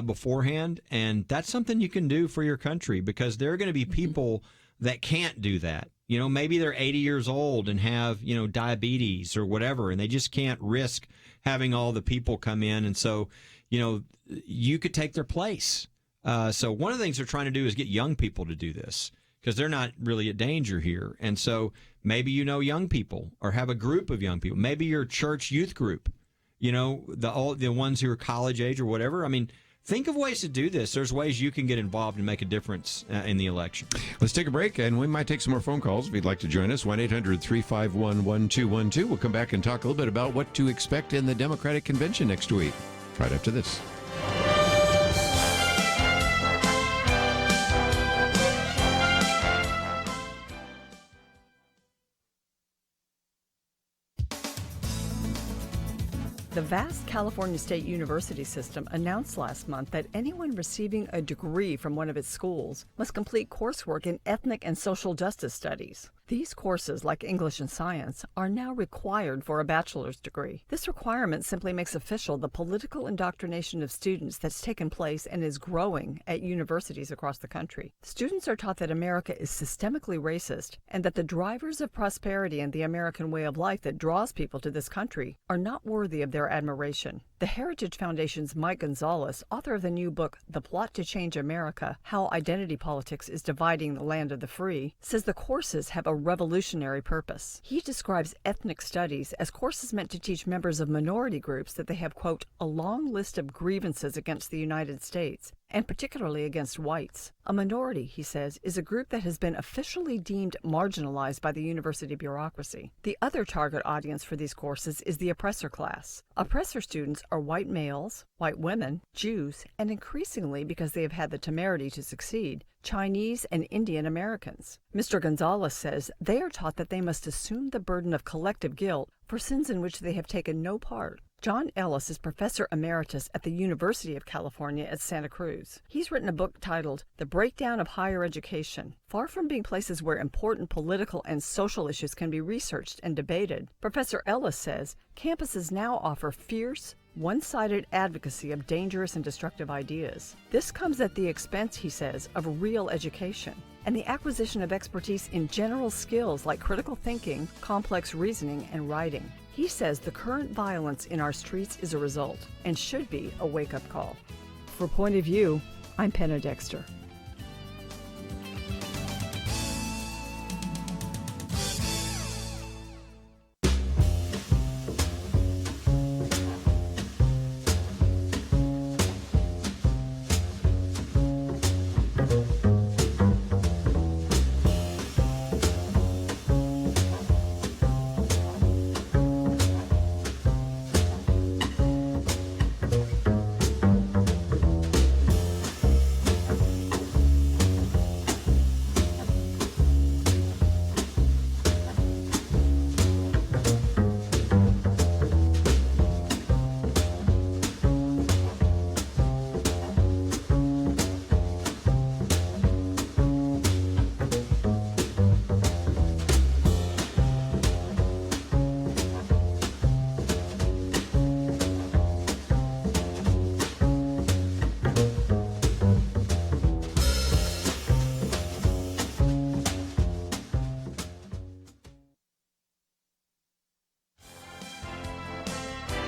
beforehand, and that's something you can do for your country, because there are going to be people that can't do that. Maybe they're 80 years old and have, diabetes or whatever, and they just can't risk having all the people come in. And so, you could take their place. So one of the things they're trying to do is get young people to do this, because they're not really at danger here. And so maybe young people, or have a group of young people. Maybe your church youth group, the ones who are college age or whatever. Think of ways to do this. There's ways you can get involved and make a difference in the election. Let's take a break, and we might take some more phone calls if you'd like to join us. 1-800-351-1212. We'll come back and talk a little bit about what to expect in the Democratic Convention next week, right after this. The vast California State University system announced last month that anyone receiving a degree from one of its schools must complete coursework in ethnic and social justice studies. These courses, like English and science, are now required for a bachelor's degree. This requirement simply makes official the political indoctrination of students that's taken place and is growing at universities across the country. Students are taught that America is systemically racist, and that the drivers of prosperity and the American way of life that draws people to this country are not worthy of their admiration. The Heritage Foundation's Mike Gonzalez, author of the new book, The Plot to Change America, How Identity Politics is Dividing the Land of the Free, says the courses have a revolutionary purpose. He describes ethnic studies as courses meant to teach members of minority groups that they have, quote, a long list of grievances against the United States, and particularly against whites. A minority, he says, is a group that has been officially deemed marginalized by the university bureaucracy. The other target audience for these courses is the oppressor class. Oppressor students are white males, white women, Jews, and increasingly, because they have had the temerity to succeed, Chinese and Indian Americans. Mr. Gonzalez says they are taught that they must assume the burden of collective guilt for sins in which they have taken no part. John Ellis is professor emeritus at the University of California at Santa Cruz. He's written a book titled The Breakdown of Higher Education. Far from being places where important political and social issues can be researched and debated, Professor Ellis says campuses now offer fierce, one-sided advocacy of dangerous and destructive ideas. This comes at the expense, he says, of real education and the acquisition of expertise in general skills like critical thinking, complex reasoning, and writing. He says the current violence in our streets is a result and should be a wake-up call. For Point of View, I'm Penna Dexter.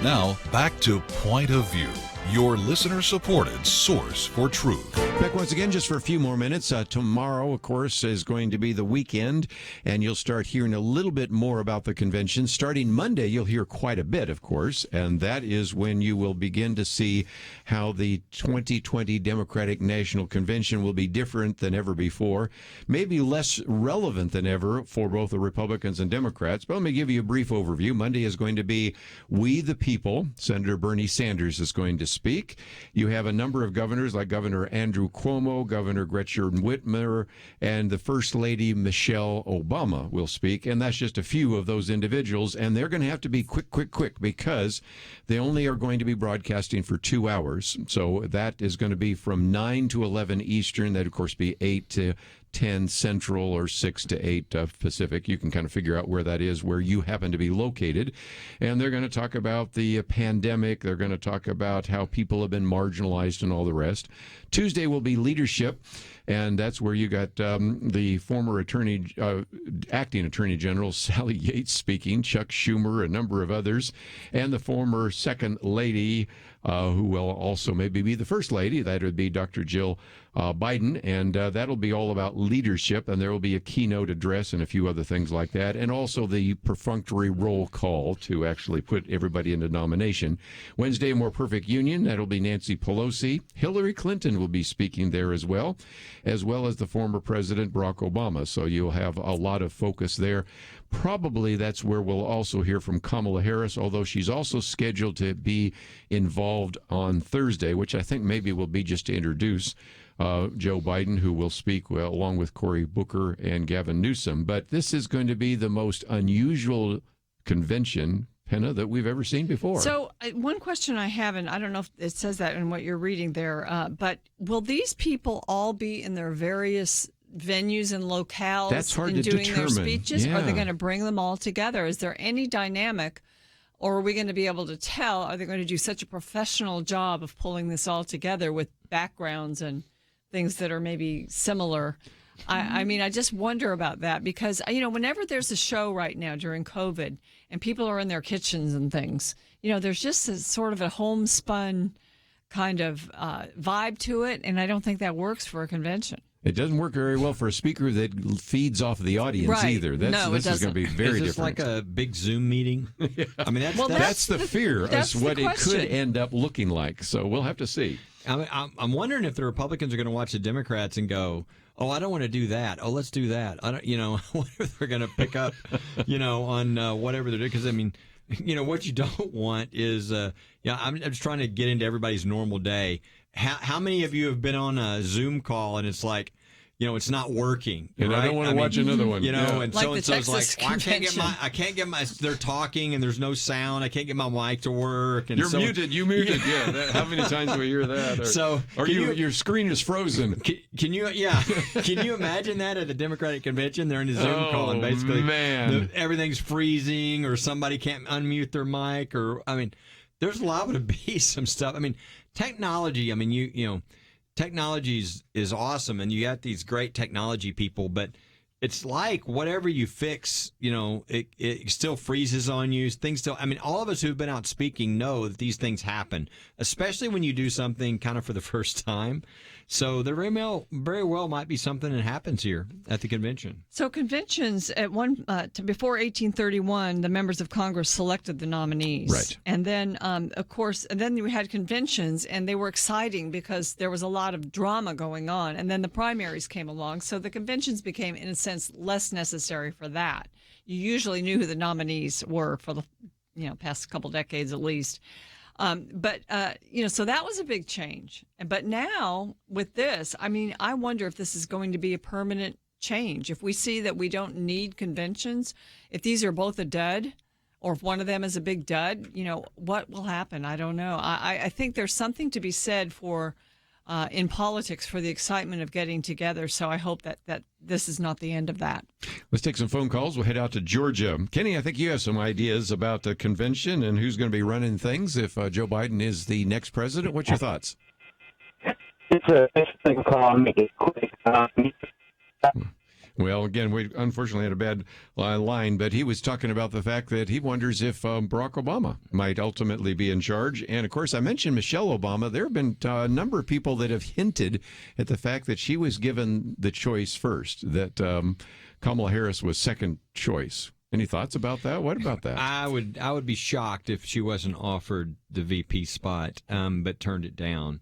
Now, back to Point of View, your listener-supported source for truth. Back once again, just for a few more minutes. Tomorrow, of course, is going to be the weekend, and you'll start hearing a little bit more about the convention. Starting Monday, you'll hear quite a bit, of course, and that is when you will begin to see how the 2020 Democratic National Convention will be different than ever before, maybe less relevant than ever for both the Republicans and Democrats. But let me give you a brief overview. Monday is going to be We the People. Senator Bernie Sanders is going to speak. You have a number of governors like Governor Andrew Cuomo, Governor Gretchen Whitmer, and the First Lady Michelle Obama will speak. And that's just a few of those individuals. And they're going to have to be quick, because they only are going to be broadcasting for 2 hours. So that is going to be from 9 to 11 Eastern. That, of course, be 8 to 10 Central or 6 to 8 Pacific. You can kind of figure out where that is, where you happen to be located. And they're going to talk about the pandemic. They're going to talk about how people have been marginalized and all the rest. Tuesday will be leadership, and that's where you got the former acting Attorney General Sally Yates speaking, Chuck Schumer, a number of others, and the former Second Lady, who will also maybe be the First Lady. That would be Dr. Jill Biden, and that'll be all about leadership, and there will be a keynote address and a few other things like that, and also the perfunctory roll call to actually put everybody into nomination. Wednesday, a More Perfect Union. That'll be Nancy Pelosi. Hillary Clinton will be speaking there as well as the former President Barack Obama. So you'll have a lot of focus there. Probably that's where we'll also hear from Kamala Harris, although she's also scheduled to be involved on Thursday, which I think maybe will be just to introduce Joe Biden, who will speak along with Cory Booker and Gavin Newsom. But this is going to be the most unusual convention, Penna, that we've ever seen before. So one question I have, and I don't know if it says that in what you're reading there, but will these people all be in their various venues and locales That's hard to doing determine. their speeches? Yeah. Are they going to bring them all together? Is there any dynamic, or are we going to be able to tell? Are they going to do such a professional job of pulling this all together with backgrounds and things that are maybe similar? I mean, I just wonder about that because, whenever there's a show right now during COVID and people are in their kitchens and things, there's just a sort of a homespun kind of vibe to it, and I don't think that works for a convention. It doesn't work very well for a speaker that feeds off the audience either. This is going to be very different. Is this like a big Zoom meeting? Yeah. I mean, that's the fear. That's what the it could question. end up looking like. So we'll have to see. I'm wondering if the Republicans are going to watch the Democrats and go, "Oh, I don't want to do that. Oh, let's do that." I don't, I wonder if they're going to pick up, on whatever they're doing. Because I mean, what you don't want is, I'm just trying to get into everybody's normal day. How many of you have been on a Zoom call and it's like, it's not working, and right? I don't want to watch another one. And like so and so's like, Convention. I can't get my. They're talking and there's no sound. I can't get my mic to work. And You're muted. You muted. Yeah. How many times do we hear that? Or your screen is frozen. Can you? Yeah. Can you imagine that at a Democratic convention? They're in a Zoom call and basically everything's freezing, or somebody can't unmute their mic, or there's liable to be some stuff. Technology. Technology is awesome, and you got these great technology people, but it's like whatever you fix, it still freezes on you. Things still, all of us who've been out speaking know that these things happen, especially when you do something kind of for the first time. So there very well might be something that happens here at the convention. So conventions before 1831, the members of Congress selected the nominees, right? And then, of course, we had conventions, and they were exciting because there was a lot of drama going on. And then the primaries came along, so the conventions became, in a sense, less necessary for that. You usually knew who the nominees were for the past couple decades at least. So that was a big change. But now with this, I wonder if this is going to be a permanent change. If we see that we don't need conventions, if these are both a dud, or if one of them is a big dud, what will happen? I don't know. I think there's something to be said for in politics for the excitement of getting together. So I hope that this is not the end of that. Let's take some phone calls. We'll head out to Georgia. Kenny, I think you have some ideas about the convention and who's going to be running things if Joe Biden is the next president. What's your thoughts? It's a thing call. Make it quick. Well, again, we unfortunately had a bad line, but he was talking about the fact that he wonders if Barack Obama might ultimately be in charge. And, of course, I mentioned Michelle Obama. There have been a number of people that have hinted at the fact that she was given the choice first, that Kamala Harris was second choice. Any thoughts about that? What about that? I would be shocked if she wasn't offered the VP spot, but turned it down.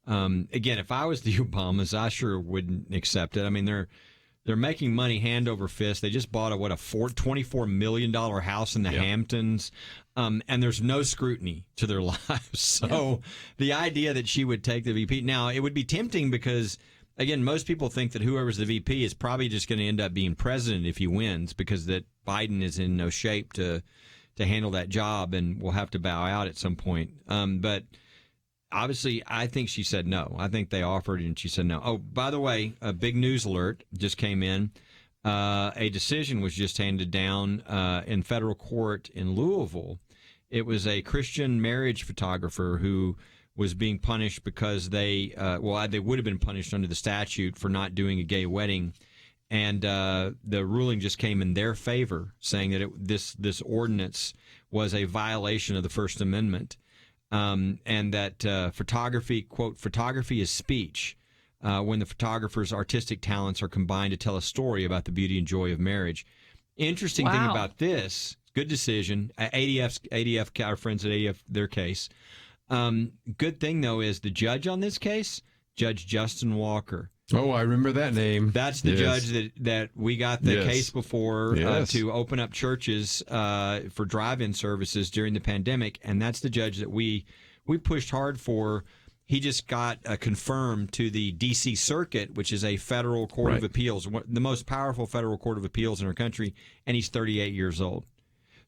Again, if I was the Obamas, I sure wouldn't accept it. I mean, they're making money hand over fist. They just bought a $24 million house in the Hamptons, and there's no scrutiny to their lives. So the idea that she would take the VP, now it would be tempting because, again, most people think that whoever's the VP is probably just going to end up being president if he wins, because that Biden is in no shape to handle that job and will have to bow out at some point. But obviously, I think she said no. I think they offered and she said no. Oh, by the way, a big news alert just came in. A decision was just handed down in federal court in Louisville. It was a Christian marriage photographer who was being punished because they would have been punished under the statute for not doing a gay wedding. And the ruling just came in their favor, saying that this ordinance was a violation of the First Amendment. And that photography, quote, photography is speech when the photographer's artistic talents are combined to tell a story about the beauty and joy of marriage. Interesting thing about this, good decision. ADF, our friends at ADF, their case. Good thing, though, is the judge on this case, Judge Justin Walker. Oh, I remember that name. That's the judge that we got the case before to open up churches for drive-in services during the pandemic, and that's the judge that we pushed hard for. He just got confirmed to the D.C. Circuit, which is a federal court of appeals, the most powerful federal court of appeals in our country, and he's 38 years old.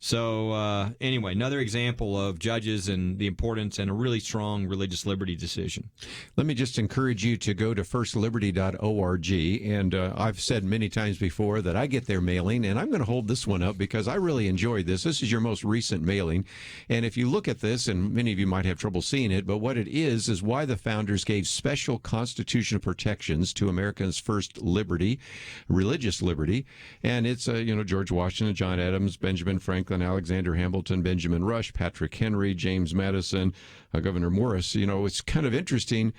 So anyway, another example of judges and the importance and a really strong religious liberty decision. Let me just encourage you to go to firstliberty.org. And I've said many times before that I get their mailing, and I'm going to hold this one up because I really enjoyed this. This is your most recent mailing. And if you look at this, and many of you might have trouble seeing it, but what it is why the founders gave special constitutional protections to Americans' first liberty, religious liberty. And it's, George Washington, John Adams, Benjamin Franklin, Alexander Hamilton, Benjamin Rush, Patrick Henry, James Madison, Governor Morris. It's kind of interesting.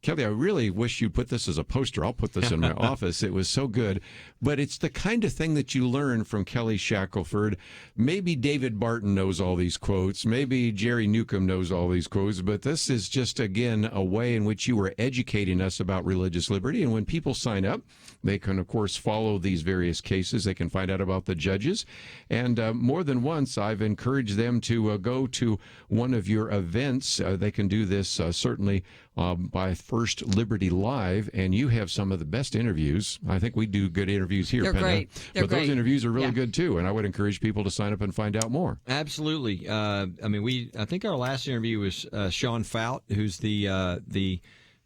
Kelly, I really wish you'd put this as a poster. I'll put this in my office. It was so good. But it's the kind of thing that you learn from Kelly Shackelford. Maybe David Barton knows all these quotes. Maybe Jerry Newcomb knows all these quotes. But this is just, again, a way in which you were educating us about religious liberty. And when people sign up, they can, of course, follow these various cases. They can find out about the judges. And more than once, I've encouraged them to go to one of your events. They can do this certainly by First Liberty Live, and you have some of the best interviews. I think we do good interviews here, They're Penna. great. They're Those great. interviews are really good, too, and I would encourage people to sign up and find out more. Absolutely. I think our last interview was Sean Fout, who's the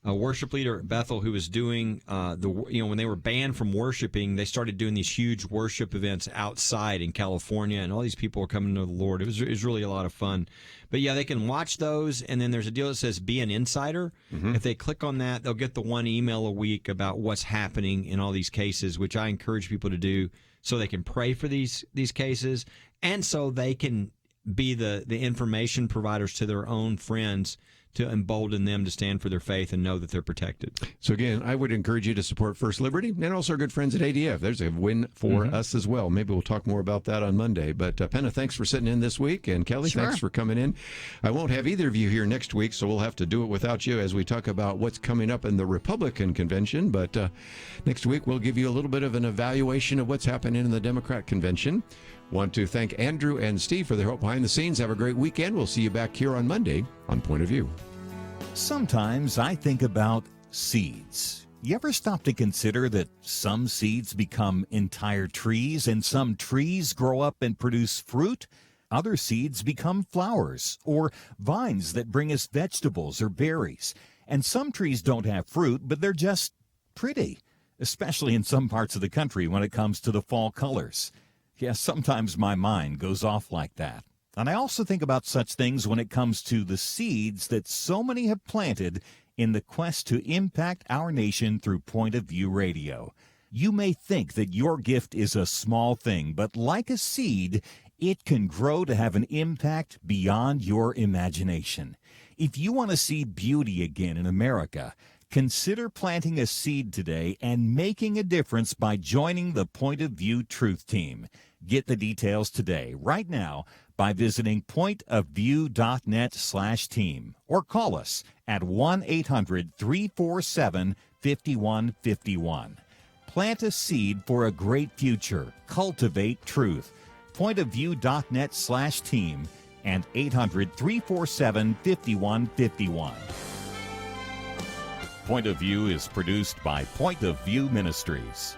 worship leader at Bethel, who was doing when they were banned from worshiping, they started doing these huge worship events outside in California, and all these people were coming to the Lord. It was really a lot of fun. But yeah, they can watch those, and then there's a deal that says "Be an Insider." Mm-hmm. If they click on that, they'll get the one email a week about what's happening in all these cases, which I encourage people to do so they can pray for these cases, and so they can be the information providers to their own friends to embolden them to stand for their faith and know that they're protected. So again, I would encourage you to support First Liberty and also our good friends at ADF. There's a win for us as well. Maybe we'll talk more about that on Monday. But Penna, thanks for sitting in this week. And Kelly, thanks for coming in. I won't have either of you here next week, so we'll have to do it without you as we talk about what's coming up in the Republican convention. But next week, we'll give you a little bit of an evaluation of what's happening in the Democrat convention. Want to thank Andrew and Steve for their help behind the scenes. Have a great weekend. We'll see you back here on Monday on Point of View. Sometimes I think about seeds. You ever stop to consider that some seeds become entire trees and some trees grow up and produce fruit? Other seeds become flowers or vines that bring us vegetables or berries. And some trees don't have fruit, but they're just pretty, especially in some parts of the country when it comes to the fall colors. Yes, sometimes my mind goes off like that. And I also think about such things when it comes to the seeds that so many have planted in the quest to impact our nation through Point of View Radio. You may think that your gift is a small thing, but like a seed, it can grow to have an impact beyond your imagination. If you want to see beauty again in America, consider planting a seed today and making a difference by joining the Point of View Truth Team. Get the details today, right now, by visiting pointofview.net/team or call us at 1-800-347-5151. Plant a seed for a great future. Cultivate truth. Pointofview.net/team and 800-347-5151. Point of View is produced by Point of View Ministries.